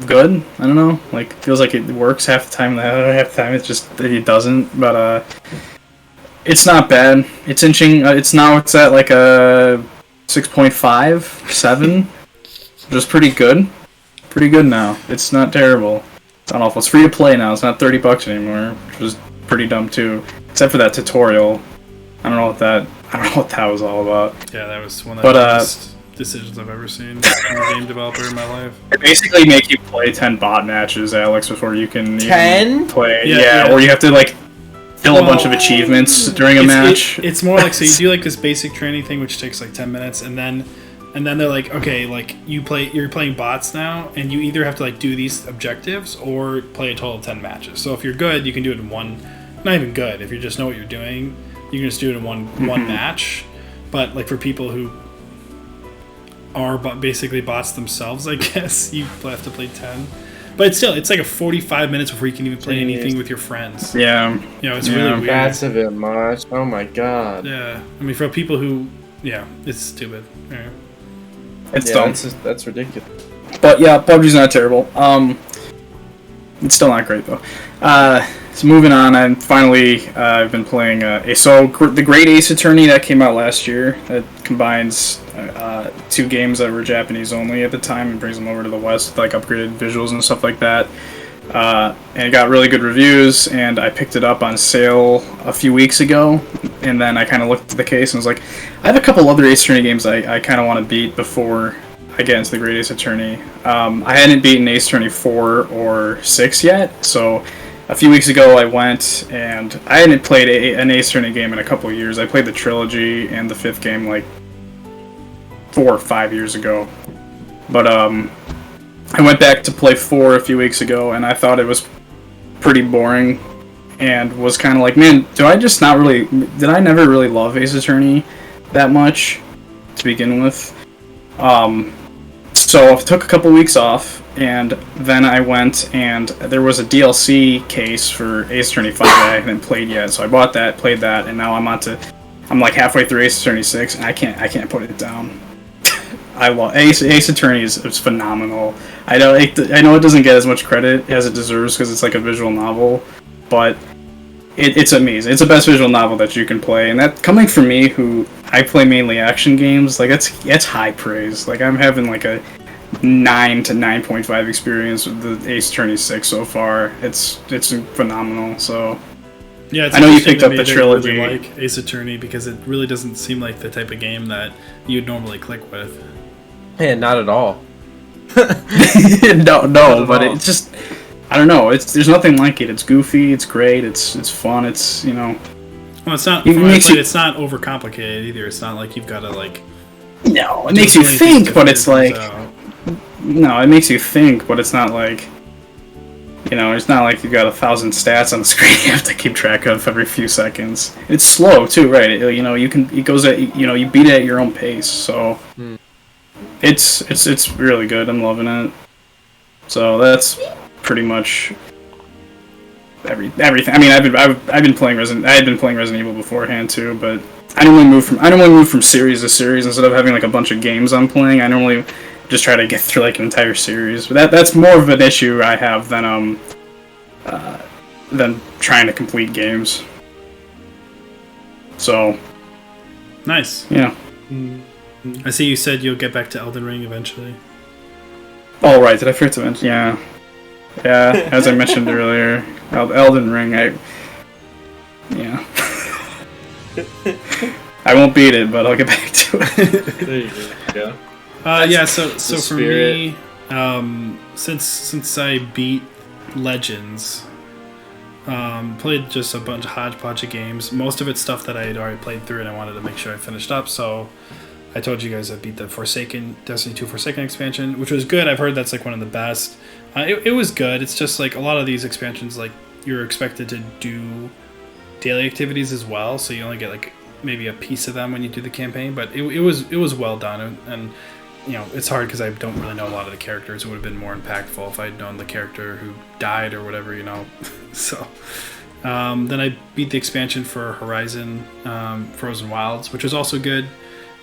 good. I don't know. It feels like it works half the time. The other half the time it doesn't. But it's not bad. It's inching. It's at like a 6.5, 7. Just pretty good. Pretty good now. It's not terrible. It's not awful. It's free to play now. It's not $30 anymore, which was pretty dumb too. Except for that tutorial. I don't know what that was all about. Yeah, that was one of the best decisions I've ever seen from a game developer in my life. They basically make you play 10 bot matches, Alex, before you can 10 play. Yeah, or you have to fill a bunch of achievements during a match. It's more like, so you do this basic training thing, which takes 10 minutes, and then they're like, okay, you're playing bots now, and you either have to do these objectives or play a total of 10 matches. So if you're good, you can do it in one. Not even good. If you just know what you're doing, you can just do it in one match. But for people who are basically bots themselves, I guess you have to play 10. But it's like a 45 minutes before you can even play anything with your friends. Yeah. It's really weird. That's a bit much. Oh my god. Yeah. For people who, it's stupid. Yeah. It's dumb. That's ridiculous. But yeah, PUBG's not terrible. It's still not great though. So moving on, and finally, I've been playing the Great Ace Attorney that came out last year. That combines two games that were Japanese only at the time and brings them over to the West with upgraded visuals and stuff like that. And it got really good reviews, and I picked it up on sale a few weeks ago. And then I kind of looked at the case and was like, I have a couple other Ace Attorney games I kind of want to beat before I get into the Great Ace Attorney. I hadn't beaten Ace Attorney 4 or 6 yet, so a few weeks ago I went, and I hadn't played an Ace Attorney game in a couple of years. I played the trilogy and the 5th game 4 or 5 years ago. But I went back to play 4 a few weeks ago, and I thought it was pretty boring, and was kind of like, man, did I never really love Ace Attorney that much to begin with? So I took a couple weeks off, and then I went, and there was a DLC case for Ace Attorney 5 that I hadn't played yet, so I bought that, played that, and now I'm halfway through Ace Attorney 6, and I can't put it down. I love Ace Attorney is phenomenal. I know it doesn't get as much credit as it deserves because it's a visual novel, but it's amazing. It's the best visual novel that you can play, and that coming from me, who I play mainly action games, it's high praise. I'm having a 9 to 9.5 experience with the Ace Attorney 6 so far. It's phenomenal. So yeah, I know you picked up the trilogy. I really like Ace Attorney because it really doesn't seem like the type of game that you'd normally click with. Yeah, not at all. no, but it's just, I don't know. There's nothing like it. It's goofy. It's great. It's fun. It's Well, it's not. It's not overcomplicated either. It's not like you've got to No, it makes you think, but it's no, it makes you think, but it's not it's not like you've got 1,000 stats on the screen you have to keep track of every few seconds. It's slow too, right? It goes at you beat it at your own pace, so it's really good. I'm loving it. So that's pretty much everything. I mean, I've been playing I had been playing Resident Evil beforehand too, but I normally move from series to series instead of having a bunch of games I'm playing. I normally just try to get through an entire series. But that's more of an issue I have than trying to complete games. So nice. Yeah. I see you said you'll get back to Elden Ring eventually. Oh, right. Did I forget to mention? Yeah. Yeah, as I mentioned earlier, Elden Ring, yeah. I won't beat it, but I'll get back to it. There you go. Yeah, so for spirit. me, since I beat Legends, played just a bunch of hodgepodge of games. Most of it's stuff that I had already played through, and I wanted to make sure I finished up. So I told you guys I beat the Destiny 2 Forsaken expansion, which was good. I've heard that's like one of the best. It was good. It's just like a lot of these expansions, like you're expected to do daily activities as well, so you only get like maybe a piece of them when you do the campaign. But it was well done, and you know, it's hard because I don't really know a lot of the characters. It would have been more impactful if I'd known the character who died or whatever, you know. So then I beat the expansion for Horizon Frozen Wilds, which was also good.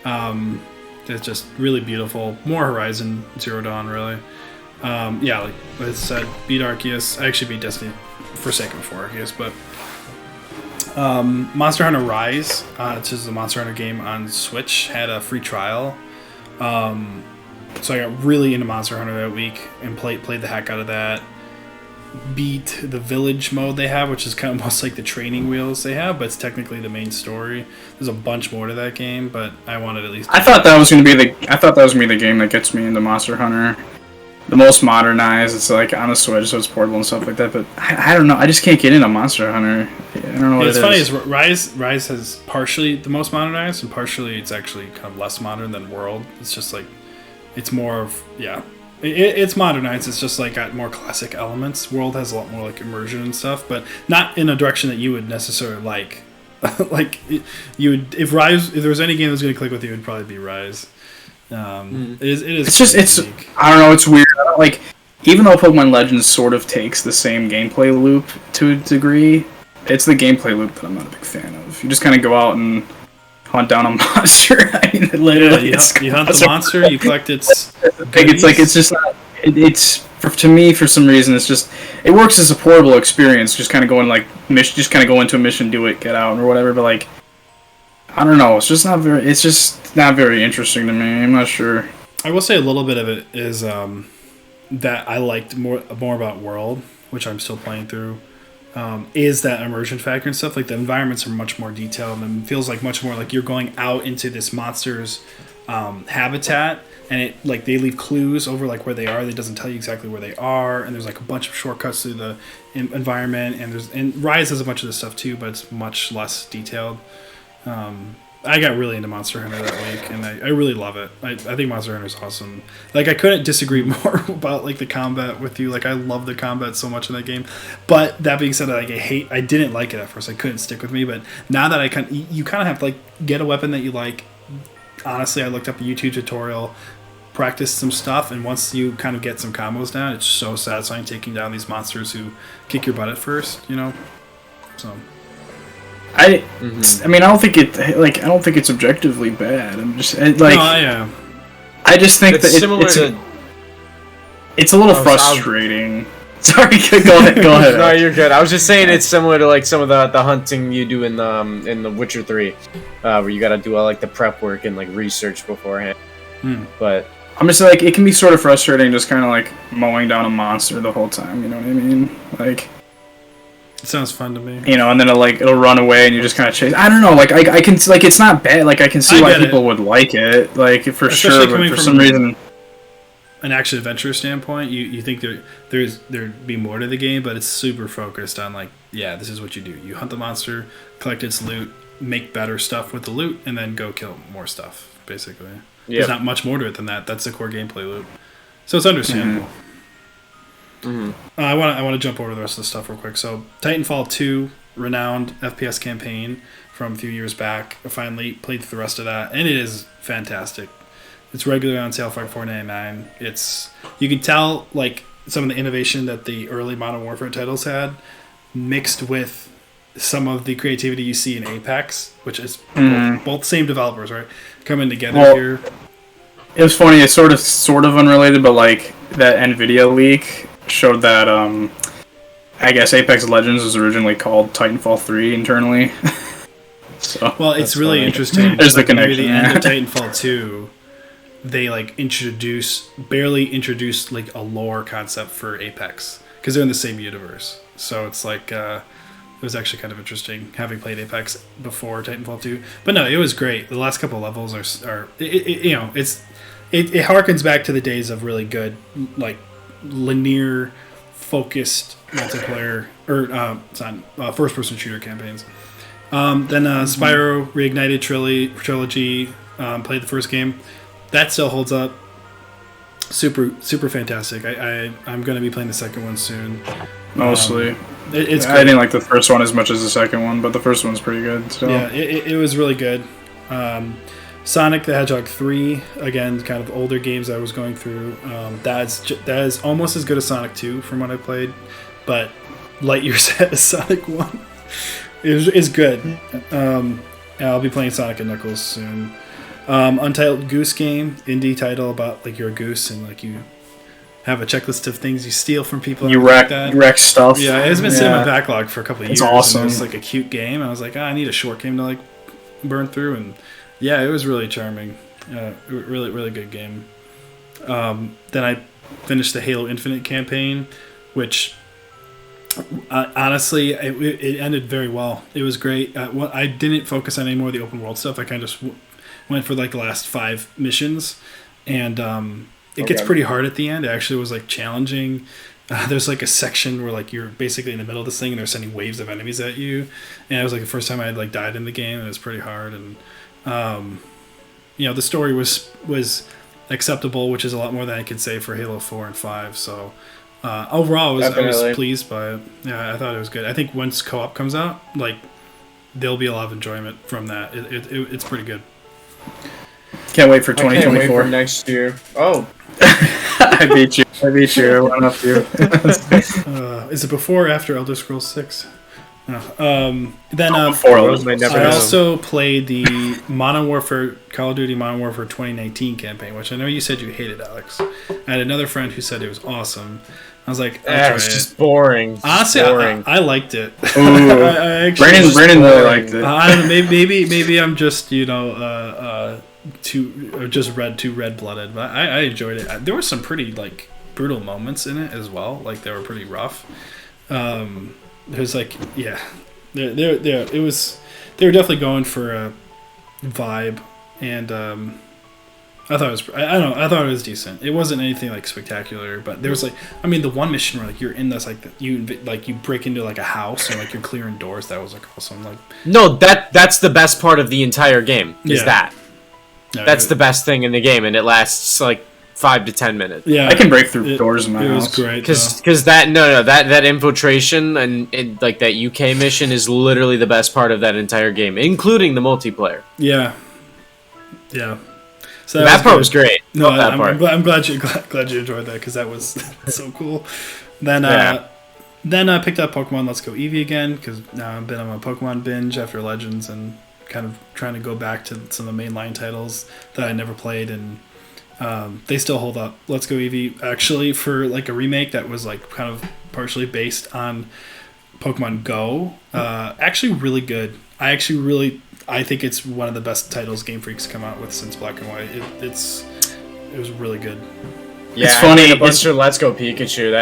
It's just really beautiful. More Horizon Zero Dawn, really. Yeah, like I said, beat Arceus. I actually beat Destiny Forsaken before Arceus, but Monster Hunter Rise, which is the Monster Hunter game on Switch, had a free trial. So I got really into Monster Hunter that week and played the heck out of that. Beat the village mode they have, which is kind of almost like the training wheels they have, but it's technically the main story. There's a bunch more to that game, but I wanted at least. I thought that was gonna be the game that gets me into Monster Hunter. The most modernized. It's like on a Switch, so it's portable and stuff like that. But I don't know. I just can't get into Monster Hunter. I don't know what it's it funny is. Rise has partially the most modernized, and partially it's actually kind of less modern than World. It's just like it's more of it's modernized. It's just like got more classic elements. World has a lot more like immersion and stuff, but not in a direction that you would necessarily like. Like you would if there was any game that was going to click with you, it would probably be Rise. It is. It's I don't know. It's weird. I don't, like, even though Pokemon Legends sort of takes the same gameplay loop to a degree, it's the gameplay loop that I'm not a big fan of. You just kind of go out and hunt down a monster. I mean, literally, you hunt the monster. You collect its. It's like it's just not. To me, for some reason, it's just it works as a portable experience. Just kind of going like mission, just kind of go into a mission, do it, get out, or whatever. But like, I don't know. It's just not very interesting to me. I'm not sure. I will say a little bit of it is that I liked more about World, which I'm still playing through. Is that immersion factor and stuff. Like the environments are much more detailed and it feels like much more like you're going out into this monster's habitat, and it like they leave clues over like where they are. It doesn't tell you exactly where they are, and there's like a bunch of shortcuts through the environment. And Rise has a bunch of this stuff too, but it's much less detailed. I got really into Monster Hunter that week, and I really love it. I think Monster Hunter is awesome. Like, I couldn't disagree more about, like, the combat with you. Like, I love the combat so much in that game. But that being said, like, I didn't like it at first. I couldn't stick with me. But now that you kind of have to, like, get a weapon that you like. Honestly, I looked up a YouTube tutorial, practiced some stuff, and once you kind of get some combos down, it's so satisfying taking down these monsters who kick your butt at first, you know? So... I mean, I don't think it's objectively bad. I'm just like, I just think it's that similar to. It's a little frustrating. Sorry, go ahead. No, you're good. I was just saying it's similar to like some of the hunting you do in the Witcher 3, where you got to do all like the prep work and like research beforehand. But I'm just like, it can be sort of frustrating, just kind of like mowing down a monster the whole time. You know what I mean? Like. It sounds fun to me. You know, and then it'll run away, and you just kind of chase. I don't know, like I can like it's not bad. Like I can see why people would like it, like for Especially sure. But for some reason, an action adventure standpoint, you think there'd be more to the game, but it's super focused on like, yeah, this is what you do. You hunt the monster, collect its loot, make better stuff with the loot, and then go kill more stuff. Basically, There's not much more to it than that. That's the core gameplay loop, so it's understandable. I want to jump over the rest of the stuff real quick. So, Titanfall 2, renowned FPS campaign from a few years back. I finally played through the rest of that, and it is fantastic. It's regularly on sale for $4.99. You can tell like some of the innovation that the early Modern Warfare titles had, mixed with some of the creativity you see in Apex, which is both same developers, right? Coming together here. It was funny. It's sort of unrelated, but like that NVIDIA leak showed that I guess Apex Legends was originally called Titanfall 3 internally. So Well, it's really funny. interesting. There's the like, near the connection. end of Titanfall 2, they like barely introduced like a lore concept for Apex because they're in the same universe. So it's like it was actually kind of interesting having played Apex before Titanfall 2. But no, it was great. The last couple of levels are you know, it harkens back to the days of really good like linear focused multiplayer or first person shooter campaigns. Then Spyro Reignited Trilogy played the first game. That still holds up. Super fantastic. I'm going to be playing the second one soon. Mostly. It's I didn't like the first one as much as the second one, but the first one's pretty good. So. Yeah, it was really good. Sonic the Hedgehog 3, again, kind of older games I was going through. That is almost as good as Sonic 2 from what I played, but light years ahead of Sonic 1. Is good. I'll be playing Sonic and Knuckles soon. Untitled Goose Game, indie title about like you're a goose and like you have a checklist of things you steal from people. You wreck stuff. Yeah, it's been sitting in my backlog for a couple of years. It's awesome. And it's like a cute game. I was like, I need a short game to like burn through, and yeah, it was really charming. Really good game. Then I finished the Halo Infinite campaign, which honestly it ended very well. It was great. I didn't focus on any more of the open world stuff. I kind of just went for like the last 5 missions, and it gets pretty hard at the end. It actually was like challenging. There's like a section where like you're basically in the middle of this thing and they're sending waves of enemies at you, and it was like the first time I had like died in the game, and it was pretty hard. And you know, the story was acceptable, which is a lot more than I could say for Halo 4 and 5. So overall, I was pleased by it. Yeah, I thought it was good. I think once co-op comes out, like there'll be a lot of enjoyment from that. It's pretty good. Can't wait for 2024. I can't wait for next year. Oh. I beat you. I went up you. Is it before or after Elder Scrolls 6? No. Then I also played the Call of Duty Modern Warfare 2019 campaign, which I know you said you hated, Alex. I had another friend who said it was awesome. I was like, it's just boring. Honestly, boring. I liked it. Brandon really liked it. I don't know. Maybe I'm just too red blooded, but I enjoyed it. There were some pretty like brutal moments in it as well. Like they were pretty rough. It was like they were definitely going for a vibe, and I thought it was decent. It wasn't anything like spectacular, but there was like, I mean, the one mission where like you're in this like you break into like a house and like you're clearing doors. That was like awesome. Like no, that's the best part of the entire game. That's the best thing in the game, and it lasts like 5 to 10 minutes. Yeah, I can break through doors in my house. It was great because that infiltration and like that UK mission is literally the best part of that entire game, including the multiplayer. Yeah. So that part was great. No, I'm glad you enjoyed that because that was so cool. Then I picked up Pokemon Let's Go Eevee again because now I've been on a Pokemon binge after Legends and kind of trying to go back to some of the mainline titles that I never played, and they still hold up. Let's Go Eevee actually for like a remake that was like kind of partially based on Pokemon Go. Actually really good. I think it's one of the best titles Game Freak's come out with since Black and White. It was really good. Yeah, it's funny. A bunch of Let's Go Pikachu.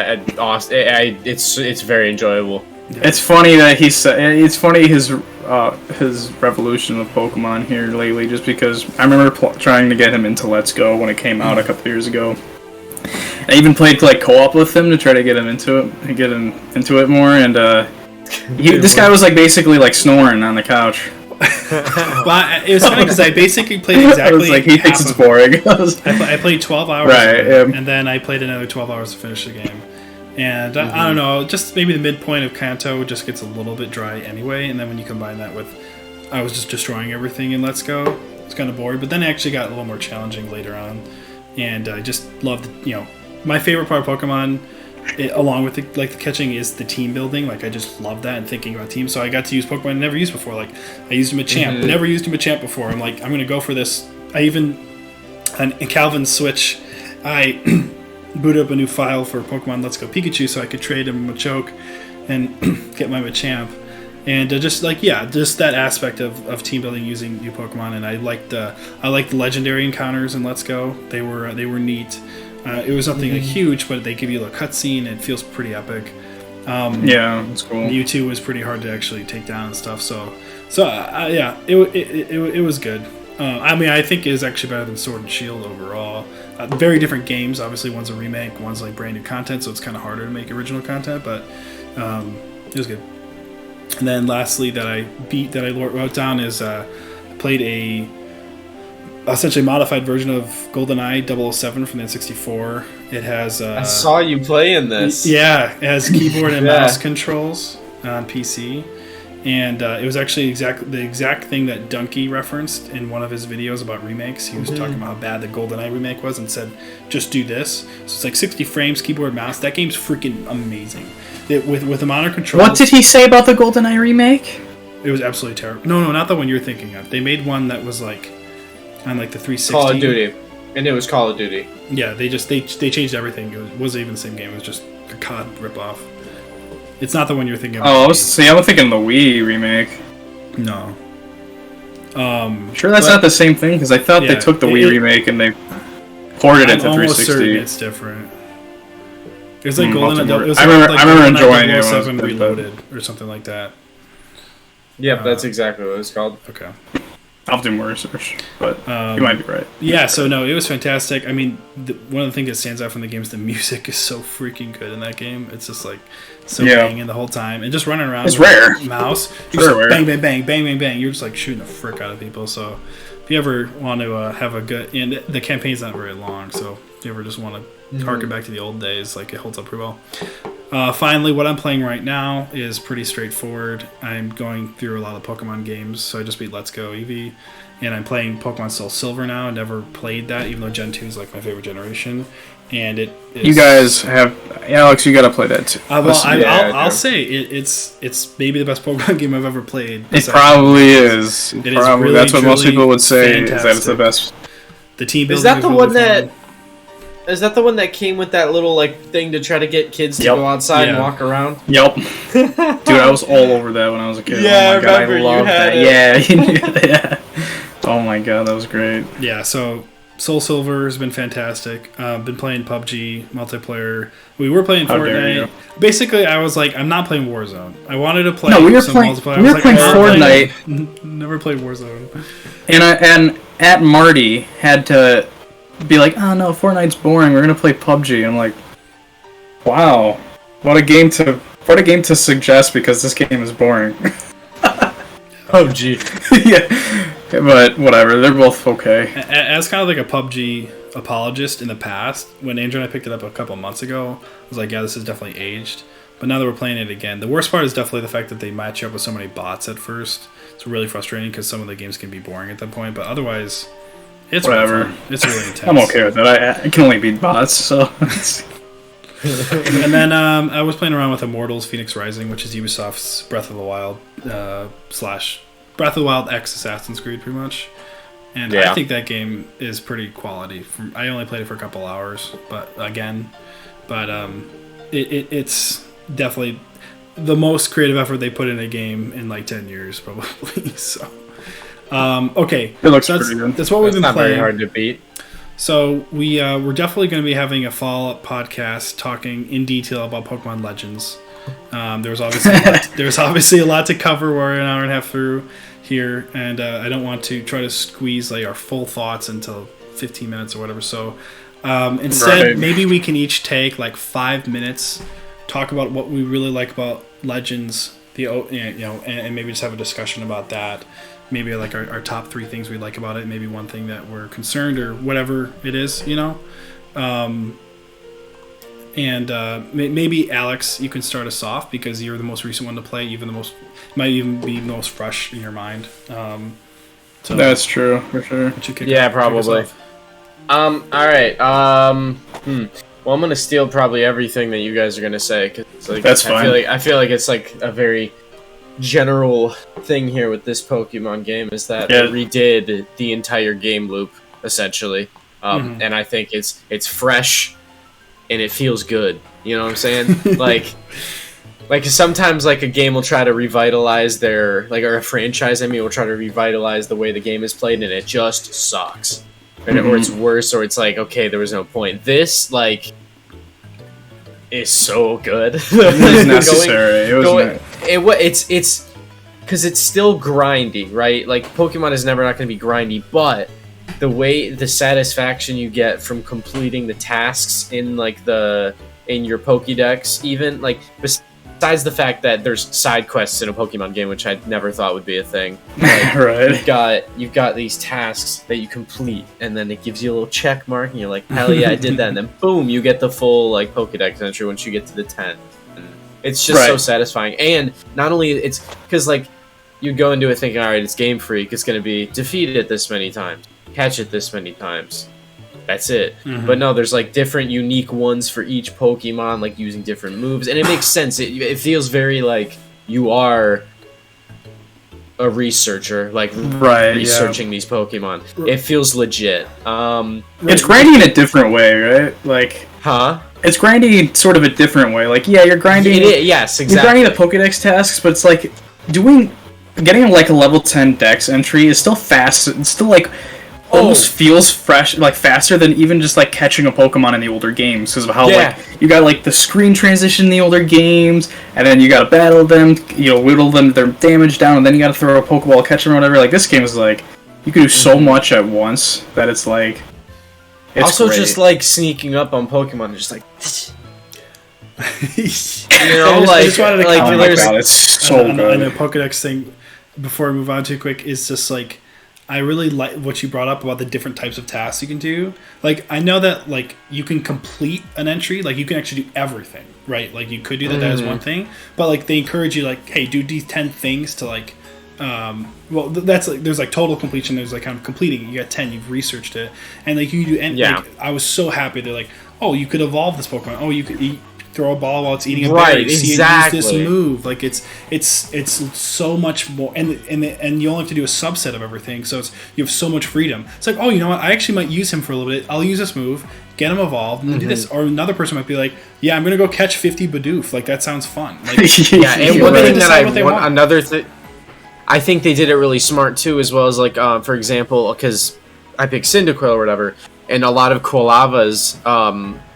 It's very enjoyable. Yeah. It's funny that it's funny his revolution of Pokemon here lately. Just because I remember trying to get him into Let's Go when it came out a couple years ago. I even played like co-op with him to try to get him into it more. And this guy was like basically like snoring on the couch. Well, it was funny because I basically played exactly. I was like, he thinks it's boring. I played 12 hours, and then I played another 12 hours to finish the game. And I don't know, just maybe the midpoint of Kanto just gets a little bit dry anyway. And then when you combine that with, I was just destroying everything in Let's Go, it's kind of bored. But then it actually got a little more challenging later on, and I just loved. My favorite part of Pokemon, along with the catching, is the team building. Like I just love that and thinking about teams. So I got to use Pokemon I never used before. Like I used him a champ, never used him a champ before. I'm like, I'm gonna go for this. I even on Calvin's Switch, I booted up a new file for Pokemon Let's Go Pikachu so I could trade him a Machoke and get my Machamp. And just that aspect of team building using new Pokemon, and I liked the legendary encounters in Let's Go. They were neat. It was nothing like huge, but they give you a cutscene. It feels pretty epic. Yeah, it's cool. Mewtwo was pretty hard to actually take down and stuff. It was good. I think it is actually better than Sword and Shield overall. Very different games. Obviously, one's a remake, one's like brand new content, so it's kind of harder to make original content. But it was good. And then lastly, that I wrote down is played a essentially modified version of GoldenEye 007 from the N64. It has I saw you playing this. Yeah, it has keyboard and mouse controls on PC. And it was actually the exact thing that Dunkey referenced in one of his videos about remakes. He was talking about how bad the GoldenEye remake was and said, just do this. So it's like 60 frames, keyboard, mouse. That game's freaking amazing. With the monitor controls. What did he say about the GoldenEye remake? It was absolutely terrible. No, not the one you're thinking of. They made one that was like on like the 360. Call of Duty. And it was Call of Duty. Yeah, they changed everything. It wasn't even the same game. It was just a COD ripoff. It's not the one you're thinking of. Oh, I was thinking the Wii remake. No. Sure that's not the same thing? Because I thought they took the Wii remake and they ported it to 360. I'm almost certain it's different. It was like GoldenEye. I remember enjoying it. 007 Reloaded or something like that. Yep, that's exactly what it's called. Okay. I'll do more research, but you might be right. Yeah, so no, it was fantastic. I mean, one of the things that stands out from the game is the music is so freaking good in that game. It's just like so banging the whole time, and just running around. It's with rare. Mouse, you're just like, bang, bang, bang, bang, bang, bang. You're just like shooting the frick out of people. So if you ever want to have a good, and the campaign's not very long, so if you ever just want to harken back to the old days, like it holds up pretty well. Finally, what I'm playing right now is pretty straightforward. I'm going through a lot of Pokemon games, so I just beat Let's Go Eevee, and I'm playing Pokemon Soul Silver now. I never played that, even though Gen 2 is like my favorite generation. And it is, you guys have Alex. You got to play that too. I'll say it's maybe the best Pokemon game I've ever played. It probably is. It is really, that's what most people would say. fantastic. Is that it's the best. The team building Is that the really one fun. that? Is that the one that came with that little like thing to try to get kids to go outside and walk around? Yep. Dude, I was all over that when I was a kid. Yeah, oh my god, I loved had that. Yeah. Oh my god, that was great. Yeah, so Soul Silver has been fantastic. Been playing PUBG multiplayer. We were playing Fortnite. Basically, I was like, I'm not playing Warzone. I wanted to play multiplayer. We were playing Fortnite. Never played Warzone. And Marty had to be like, oh no, Fortnite's boring. We're gonna play PUBG. And I'm like, wow, what a game to suggest because this game is boring. PUBG. Yeah, but whatever. They're both okay. As kind of like a PUBG apologist in the past, when Andrew and I picked it up a couple months ago, I was like, yeah, this is definitely aged. But now that we're playing it again, the worst part is definitely the fact that they match you up with so many bots at first. It's really frustrating because some of the games can be boring at that point. But otherwise, it's whatever. Really fun. It's really intense. I'm okay with that. I can only beat bots, so. And then I was playing around with Immortals Phoenix Rising, which is Ubisoft's Breath of the Wild slash Breath of the Wild X Assassin's Creed, pretty much. And I think that game is pretty quality. I only played it for a couple hours, but it's definitely the most creative effort they put in a game in like 10 years, probably. So, okay, it looks pretty good. That's what we've been not playing. Very hard to beat. So we're definitely going to be having a follow-up podcast talking in detail about Pokemon Legends. There's obviously a lot to cover. We're an hour and a half through here, and I don't want to try to squeeze like our full thoughts into 15 minutes or whatever. So instead, maybe we can each take like 5 minutes, talk about what we really like about Legends, and maybe just have a discussion about that. Maybe like our top 3 things we like about it, maybe one thing that we're concerned or whatever it is, maybe Alex, you can start us off because you're the most recent one to play, might even be most fresh in your mind. So that's true for sure. Probably. All right. Well, I'm gonna steal probably everything that you guys are gonna say because like, that's fine. I feel like it's like a very general thing here with this Pokemon game is that they redid the entire game loop essentially, and I think it's fresh and it feels good. You know what I'm saying? Like Like sometimes, like a game will try to revitalize their or a franchise. I mean, will try to revitalize the way the game is played, and it just sucks, or it's worse, or it's like okay, there was no point. This is so good. It was necessary. It's because it's still grindy, right? Like Pokemon is never not going to be grindy, but the satisfaction you get from completing the tasks in in your Pokédex, even like besides the fact that there's side quests in a Pokemon game, which I never thought would be a thing. Like, Right. You've got these tasks that you complete, and then it gives you a little check mark, and you're like, hell yeah, I did that, and then boom, you get the full like Pokédex entry once you get to the 10. And it's just so satisfying, and not only it's because like you go into it thinking, all right, it's Game Freak, it's going to be defeat it this many times, catch it this many times. That's it. But no, there's like different unique ones for each Pokemon, like using different moves, and it makes sense. It feels very like you are a researcher, like researching these Pokemon. It feels legit. It's grinding in a different way, right? Like, it's grinding sort of a different way. Like, yeah, you're grinding. Yes, exactly. You're grinding the Pokédex tasks, but it's like getting like a level 10 Dex entry is still fast. It's still like. Almost feels fresh, like faster than even just like catching a Pokemon in the older games, because of how like you got like the screen transition in the older games, and then you gotta battle them, whittle them their damage down, and then you gotta throw a Pokeball, catch them, or whatever. Like this game is like you can do so much at once that it's like. It's also great. just like sneaking up on Pokemon, just like. I just wanted to comment my God, it's so good. And the Pokedex thing, before I move on too quick, is just like. I really like what you brought up about the different types of tasks you can do. Like, I know that, like, you can complete an entry. Like, you can actually do everything, right? Like, you could do that. That is one thing. But, like, they encourage you, like, hey, do these 10 things to, like, that's, like, there's, like, total completion. There's, like, kind of completing it. You got 10. You've researched it. And, like, you can do, like, I was so happy. They're like, oh, you could evolve this Pokemon. Oh, you could throw a ball while it's eating a berry. Exactly. See it use this move. Like it's so much more, and you only have to do a subset of everything. So you have so much freedom. It's like, oh, you know what? I actually might use him for a little bit. I'll use this move, get him evolved, and then do this. Or another person might be like, yeah, I'm gonna go catch 50 Bidoof. Like that sounds fun. Like, and one thing that I think they did it really smart too, as well as like for example, because I picked Cyndaquil or whatever, and a lot of Quilava's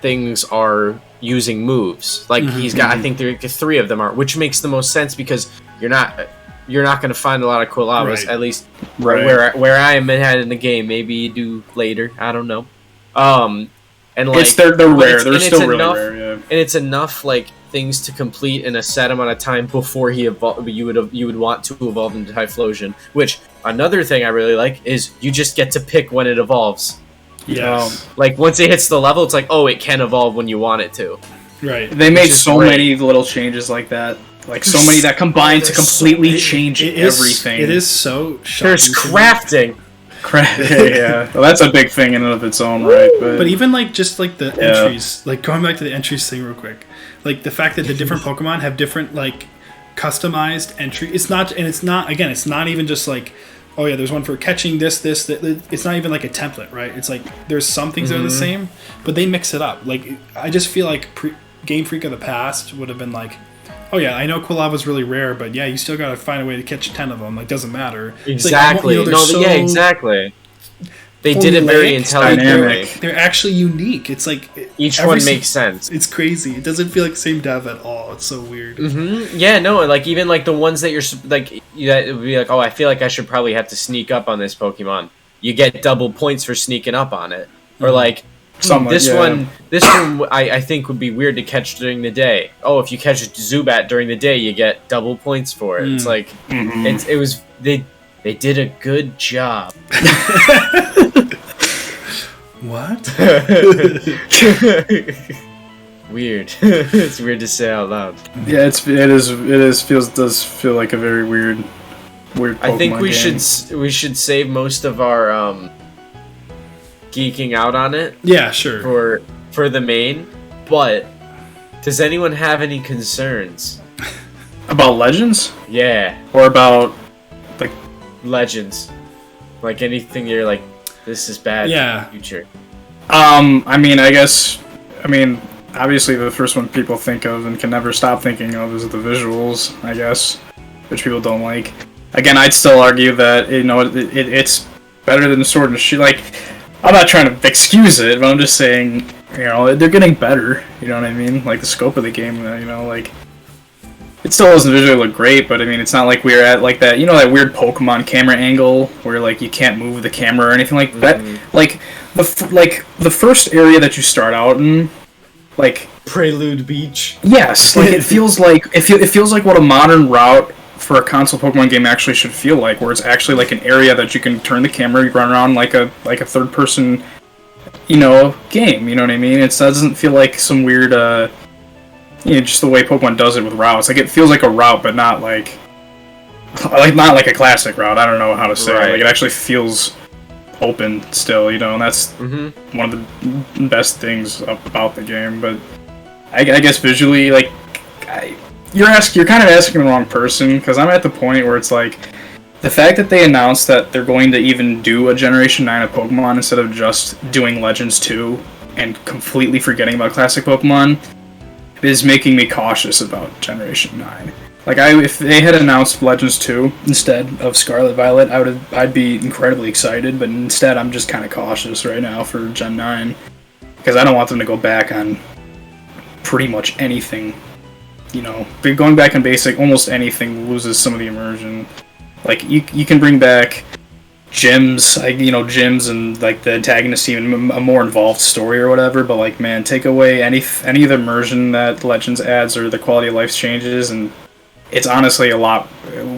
things are using moves. Like he's got, I think 3 of them are, which makes the most sense because you're not going to find a lot of Quilavas, at least where I am ahead in the game. Maybe you do later. I don't know. And like they're rare. They're still really rare. Yeah. And it's enough like things to complete in a set amount of time before you would want to evolve into Typhlosion. Which another thing I really like is you just get to pick when it evolves. Yes. Like once it hits the level, it's like, oh, it can evolve when you want it to. Right. They made so many little changes like that. Like so many that combine to completely change everything. It is so shocking. There's crafting. Yeah. Well, that's a big thing in and of its own right. But even like just like the entries, like going back to the entries thing real quick, like the fact that the different Pokemon have different like customized entry. It's not even just like, oh yeah, there's one for catching this. It's not even like a template, right? It's like there's some things that are the same, but they mix it up. Like I just feel like Game Freak of the past would have been like, oh yeah, I know Quilava's really rare, but yeah, you still gotta find a way to catch 10 of them. Like doesn't matter. Exactly. Like, exactly. They did it very intelligently. They're actually unique. It's like each one makes sense. It's crazy. It doesn't feel like the same dev at all. It's so weird. Yeah, no, like even like the ones that you're like, that would be like, oh, I feel like I should probably have to sneak up on this Pokemon. You get double points for sneaking up on it, or like this one I think would be weird to catch during the day. Oh, if you catch a Zubat during the day, you get double points for it. It's like they did a good job. What? Weird. It's weird to say out loud. Yeah, does feel like a very weird Pokemon I think we game. should save most of our geeking out on it. Yeah, sure. For the main, but does anyone have any concerns about Legends? Yeah. Or about like Legends? Like anything you're like, this is bad Yeah. for the future. I mean, obviously the first one people think of and can never stop thinking of is the visuals, I guess, which people don't like. Again, I'd still argue that it's better than Sword and Shield. Like, I'm not trying to excuse it, but I'm just saying, they're getting better. You know what I mean? Like the scope of the game, like it still doesn't visually look great, but I mean, it's not like we're at like that. That weird Pokemon camera angle where like you can't move the camera or anything like that. Like the first area that you start out in, like Prelude Beach. Yes, like it feels like it feels like what a modern route for a console Pokemon game actually should feel like, where it's actually like an area that you can turn the camera, you run around like a third person, game. You know what I mean? It doesn't feel like some weird, just the way Pokemon does it with routes. Like it feels like a route, but not like not like a classic route. I don't know how to say it. Like it actually feels open still, and that's one of the best things about the game. But I guess visually, like, you're kind of asking the wrong person, because I'm at the point where it's like, the fact that they announced that they're going to even do a Generation 9 of Pokemon instead of just doing Legends 2 and completely forgetting about classic Pokemon is making me cautious about Generation 9. Like, if they had announced Legends 2 instead of Scarlet Violet, I'd be incredibly excited, but instead I'm just kind of cautious right now for Gen 9, because I don't want them to go back on pretty much anything. Going back on basic, almost anything loses some of the immersion. Like, you can bring back gyms, gyms and, like, the antagonist team, a more involved story or whatever, but, like, man, take away any of the immersion that Legends adds or the quality of life changes, and it's honestly a lot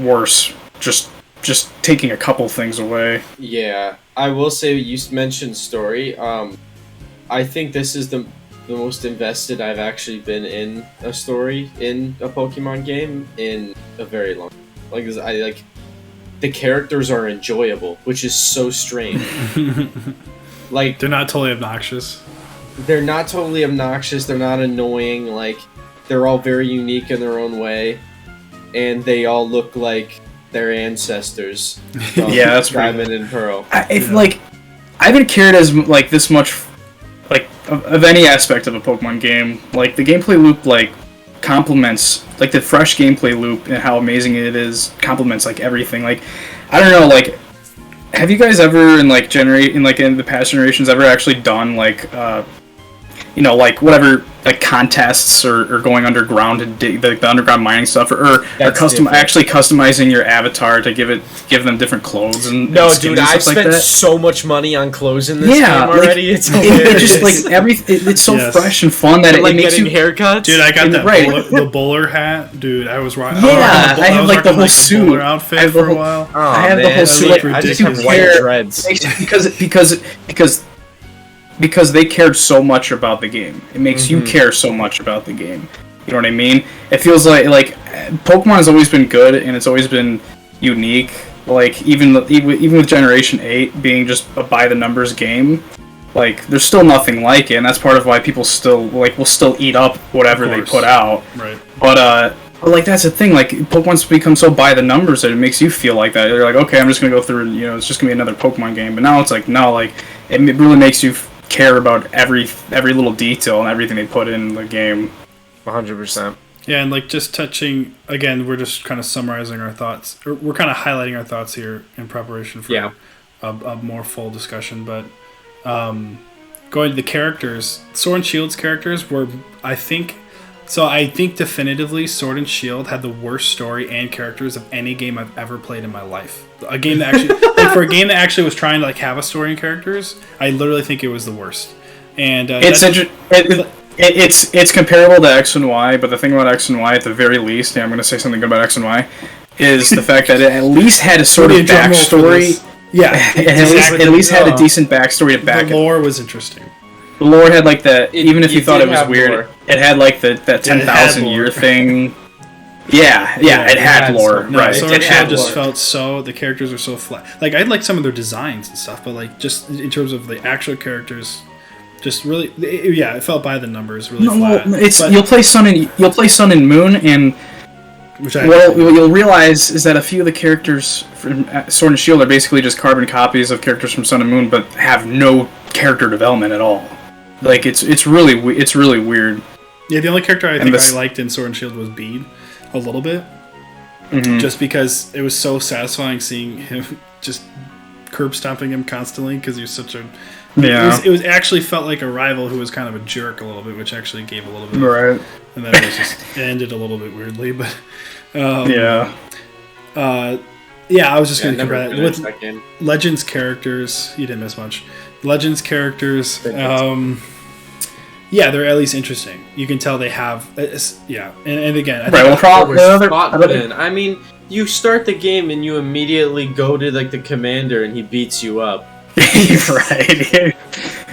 worse just taking a couple things away. Yeah, I will say, you mentioned story. I think this is the most invested I've actually been in a story in a Pokemon game in a very long time. The characters are enjoyable, which is so strange. Like, they're not totally obnoxious. They're not totally obnoxious, they're not annoying, like, they're all very unique in their own way, and they all look like their ancestors. Yeah, that's Diamond and Pearl. I haven't cared as like this much like of any aspect of a Pokemon game. Like, the gameplay loop, like, complements, like, the fresh gameplay loop and how amazing it is complements, like, everything. Like, I don't know, like, have you guys ever in the past generations ever actually done like like whatever, like, contests or going underground to dig the underground mining stuff, or actually customizing your avatar to give them different clothes and dude, I've spent so much money on clothes in this game already. Like, it's just like it's so fresh and fun that it makes getting haircuts. Dude, I got the bowler hat. Dude, I was rocking. Yeah, I have like the whole suit. Bowler outfit for a while. Oh, I have the whole suit. I just have white dreads because they cared so much about the game. It makes you care so much about the game. You know what I mean? It feels like Pokemon has always been good and it's always been unique. Like, even with Generation 8 being just a by the numbers game, like, there's still nothing like it, and that's part of why people still will still eat up whatever they put out. Right. But like, that's the thing. Like, Pokemon's become so by the numbers that it makes you feel like that. You're like, okay, I'm just gonna go through. It's just gonna be another Pokemon game. But now it's like, no, like, it really makes you care about every little detail and everything they put in the game. 100%. Yeah, and like, just touching again, we're just kind of summarizing our thoughts. Or we're kind of highlighting our thoughts here in preparation for a more full discussion. But going to the characters, Sword and Shield's characters were, I think definitively Sword and Shield had the worst story and characters of any game I've ever played in my life. A game that actually, for a game that actually was trying to like have a story and characters, I literally think it was the worst. And it's comparable to X and Y, but the thing about X and Y, at the very least, I'm going to say something good about X and Y, is the fact that it at least had a sort of backstory. Yeah, it at least had a decent backstory to back it. The lore was interesting. The lore had like that, even if you thought it was weird, lore. It had like that 10,000 year thing. Yeah, it had lore. Right. Sword and Shield just felt so, the characters were so flat. Like, I liked some of their designs and stuff, but like, just in terms of the actual characters, just really, it felt by the numbers, really flat. Well, you'll play Sun and Moon, and what you'll realize is that a few of the characters from Sword and Shield are basically just carbon copies of characters from Sun and Moon, but have no character development at all. Like it's really weird. Yeah, the only character I liked in Sword and Shield was Bede, a little bit, just because it was so satisfying seeing him just curb stomping him constantly because he was such a. Yeah. It was actually felt like a rival who was kind of a jerk a little bit, which actually gave a little bit. Right. And then it ended a little bit weirdly, but. Yeah, I was just going to compare that with Legends characters. You didn't miss much. Legends characters. Yeah, they're at least interesting. You can tell they have. And again, I think I mean, you start the game and you immediately go to like the commander and he beats you up. Right.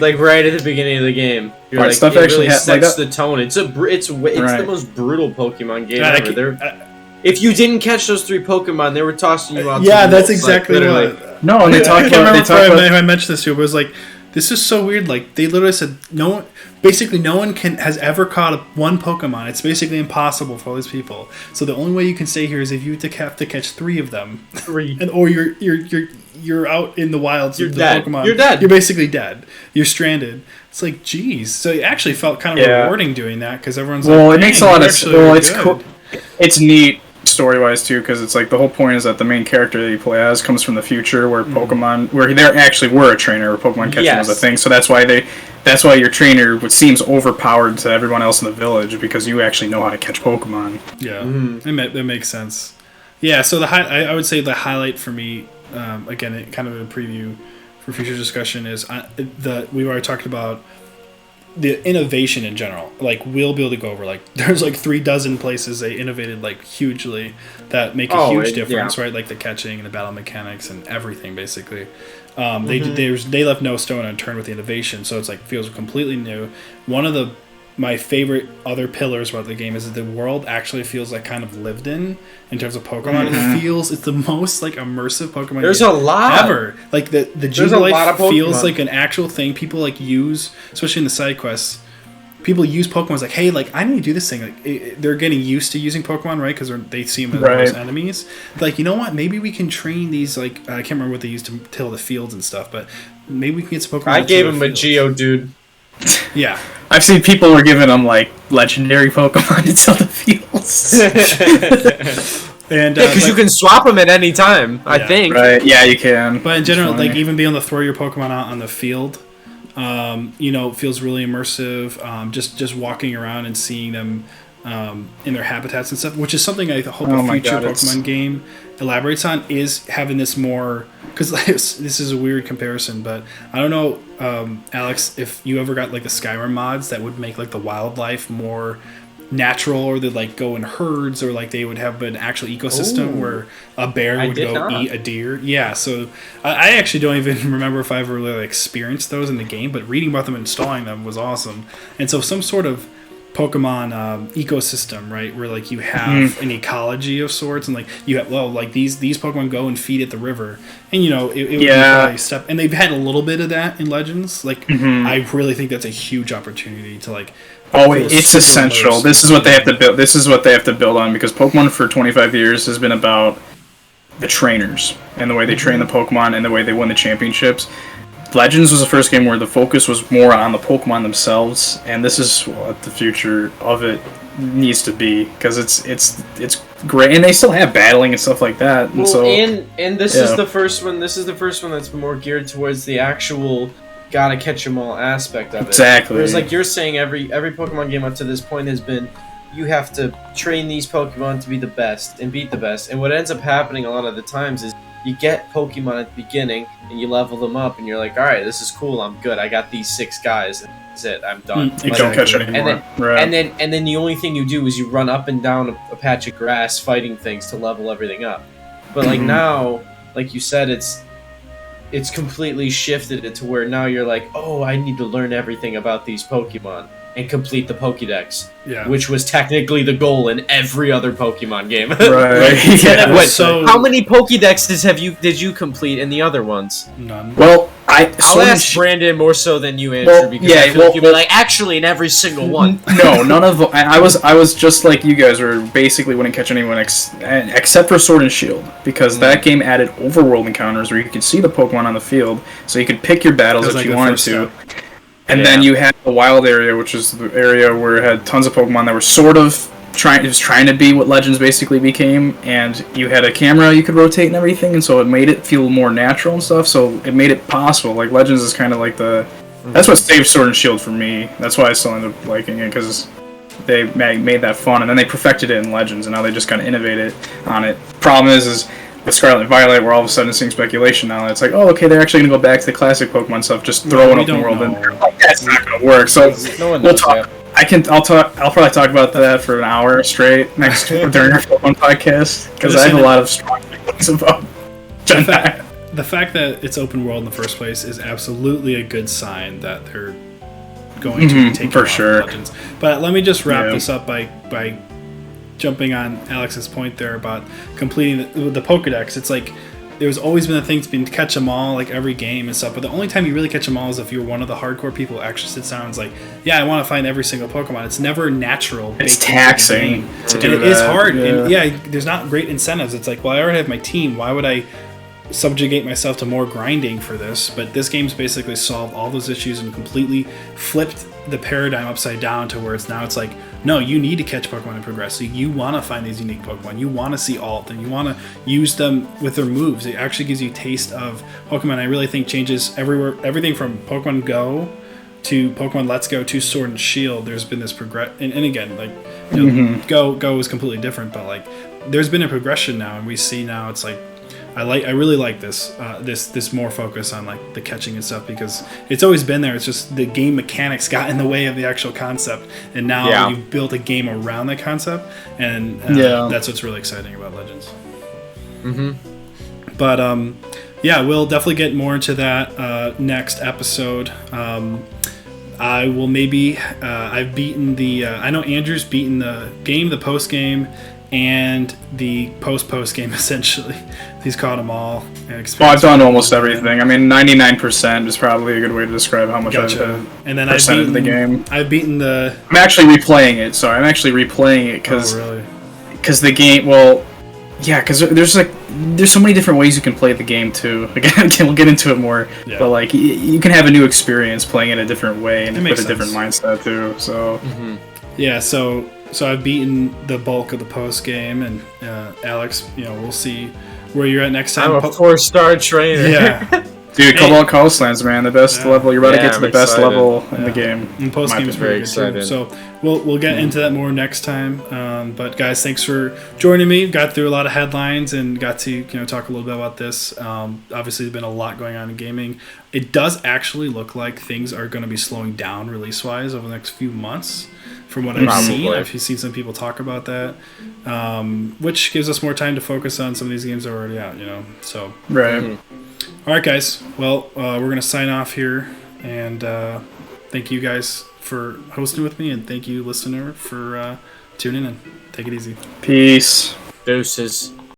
Like right at the beginning of the game, you're like, stuff actually really sets the tone. It's the most brutal Pokemon game ever. If you didn't catch those 3 Pokemon, they were tossing you out. Yeah, that's exactly what. No, and they talk about. I can't remember if I mentioned this too. But it was like, this is so weird. Like they literally said, no one has ever caught one Pokemon. It's basically impossible for all these people. So the only way you can stay here is if you have to catch 3 of them, or you're out in the wilds. You're of dead. Pokemon. You're dead. You're basically dead. You're stranded. It's like, geez. So it actually felt kind of rewarding doing that because everyone's it makes a lot of sense. Well, it's cool. It's neat. Story-wise too, because it's like the whole point is that the main character that you play as comes from the future, where Pokemon, where there actually were a trainer, where Pokemon catching was a thing. So that's why your trainer seems overpowered to everyone else in the village because you actually know how to catch Pokemon. Yeah, that makes sense. Yeah, so I would say the highlight for me, again, kind of a preview for future discussion, is we've already talked about the innovation in general. Like we'll be able to go over there's 36 places they innovated hugely that make a huge difference, right? Like the catching and the battle mechanics and everything basically. They left no stone unturned with the innovation, so it's feels completely new. One of my favorite other pillars about the game is that the world actually feels kind of lived in terms of Pokemon. It's the most immersive Pokemon There's game a lot ever. Like the Jubilife feels like an actual thing people use, especially in the side quests. People use Pokemon as hey, I need to do this thing. They're getting used to using Pokemon, right? Because they see them as enemies. You know what? Maybe we can train these. I can't remember what they used to till the fields and stuff, but and we can get some Pokemon. I gave him a Geodude. Yeah. I've seen people were giving them legendary Pokemon to till the fields. And because you can swap them at any time, I think. Right? Yeah, you can. But in general, even being able to throw your Pokemon out on the field, feels really immersive. Just walking around and seeing them in their habitats and stuff, which is something I hope a future Pokemon game elaborates on, is having this more, because this is a weird comparison, but I don't know, Alex, if you ever got the Skyrim mods that would make the wildlife more natural, or they'd go in herds, or they would have an actual ecosystem where a bear would go eat a deer. Yeah, so I actually don't even remember if I ever really experienced those in the game, but reading about them and installing them was awesome. And so some sort of Pokemon ecosystem, right, where you have an ecology of sorts, and you have these Pokemon go and feed at the river, and it would be a step, and they've had a little bit of that in Legends. I really think that's a huge opportunity to it's essential. This is what they have to build. This is what they have to build on, because Pokemon for 25 years has been about the trainers and the way they train the Pokemon and the way they win the championships. Legends was the first game where the focus was more on the Pokemon themselves, and this is what the future of it needs to be, because it's great, and they still have battling and stuff like that. And this is the first one. This is the first one that's more geared towards the actual gotta catch 'em all aspect of it. Exactly. Whereas you're saying, every Pokemon game up to this point has been, you have to train these Pokemon to be the best and beat the best, and what ends up happening a lot of the times is you get Pokemon at the beginning, and you level them up, and you're like, alright, this is cool, I'm good, I got these 6 guys, and that's it, I'm done. You don't catch it anymore. And then the only thing you do is you run up and down a patch of grass fighting things to level everything up. But now, like you said, it's completely shifted it to where now you're oh, I need to learn everything about these Pokemon and complete the Pokédex, which was technically the goal in every other Pokemon game. Right. So how many Pokédexes did you complete in the other ones? None. Well, I'll ask Brandon more so than you, Andrew, because I feel like you'd be actually in every single one. No, none of them. I was just like you guys, were basically wouldn't catch anyone except for Sword and Shield, because that game added overworld encounters where you could see the Pokemon on the field, so you could pick your battles if you wanted to. And then you had the wild area, which is the area where it had tons of Pokemon that were sort of trying to be what Legends basically became, and you had a camera you could rotate and everything, and so it made it feel more natural and stuff, so it made it possible. Like, Legends is kind of like that's what saved Sword and Shield for me. That's why I still ended up liking it, because they made that fun, and then they perfected it in Legends, and now they just kind of innovated on it. Problem is with Scarlet and Violet, we're all of a sudden seeing speculation now. It's like, oh, okay, they're actually going to go back to the classic Pokemon stuff, just throw an open world in there. Like, that's not going to work. So we'll talk. I'll probably talk about that for an hour straight next during our Pokemon podcast, because I have a lot of strong feelings about Gen 9. The fact that it's open world in the first place is absolutely a good sign that they're going to take for sure. Legends. But let me just wrap this up by jumping on Alex's point there about completing the Pokedex. It's like there's always been a thing to catch them all, like every game and stuff, but the only time you really catch them all is if you're one of the hardcore people who actually sits down and is like, yeah, I want to find every single Pokemon. It's never natural. It's taxing to do that. It is hard. Yeah. And there's not great incentives. It's like, well, I already have my team. Why would I subjugate myself to more grinding for this? But this game's basically solved all those issues and completely flipped the paradigm upside down to where it's like, no, you need to catch Pokemon and progress. So you want to find these unique Pokemon. You want to see all of them. You want to use them with their moves. It actually gives you a taste of Pokemon. I really think changes everything from Pokemon Go to Pokemon Let's Go to Sword and Shield. There's been this and again, like, you know, Go is completely different, but like there's been a progression now, and we see now it's like I really like this more focus on like the catching and stuff, because it's always been there. It's just the game mechanics got in the way of the actual concept, and now you've built a game around that concept, and that's what's really exciting about Legends. But we'll definitely get more into that next episode. I will maybe I've beaten I know Andrew's beaten the game, the post game, and the post game, essentially. He's caught them all. I've done almost everything. I mean, 99% is probably a good way to describe how much I've and then percented the game. I've beaten the... I'm actually replaying it. Sorry, I'm actually replaying it because the game... Well, yeah, because there's so many different ways you can play the game, too. Again, we'll get into it more. Yeah. But, like, you can have a new experience playing it a different way and with a different mindset, too. So... Yeah, so I've beaten the bulk of the post game, and Alex, we'll see where you're at next time. I'm a 4-star trainer. Yeah, dude, Cobalt Coastlands, man, the best level. You're about to get to the best level in the game. And post game is very excited too. So we'll get into that more next time. But guys, thanks for joining me. Got through a lot of headlines and got to talk a little bit about this. Obviously, there's been a lot going on in gaming. It does actually look like things are going to be slowing down release wise over the next few months. From what I've seen some people talk about that, which gives us more time to focus on some of these games that are already out, So, right. All right, guys. Well, we're gonna sign off here, and thank you guys for hosting with me, and thank you, listener, for tuning in. Take it easy. Peace. Deuces.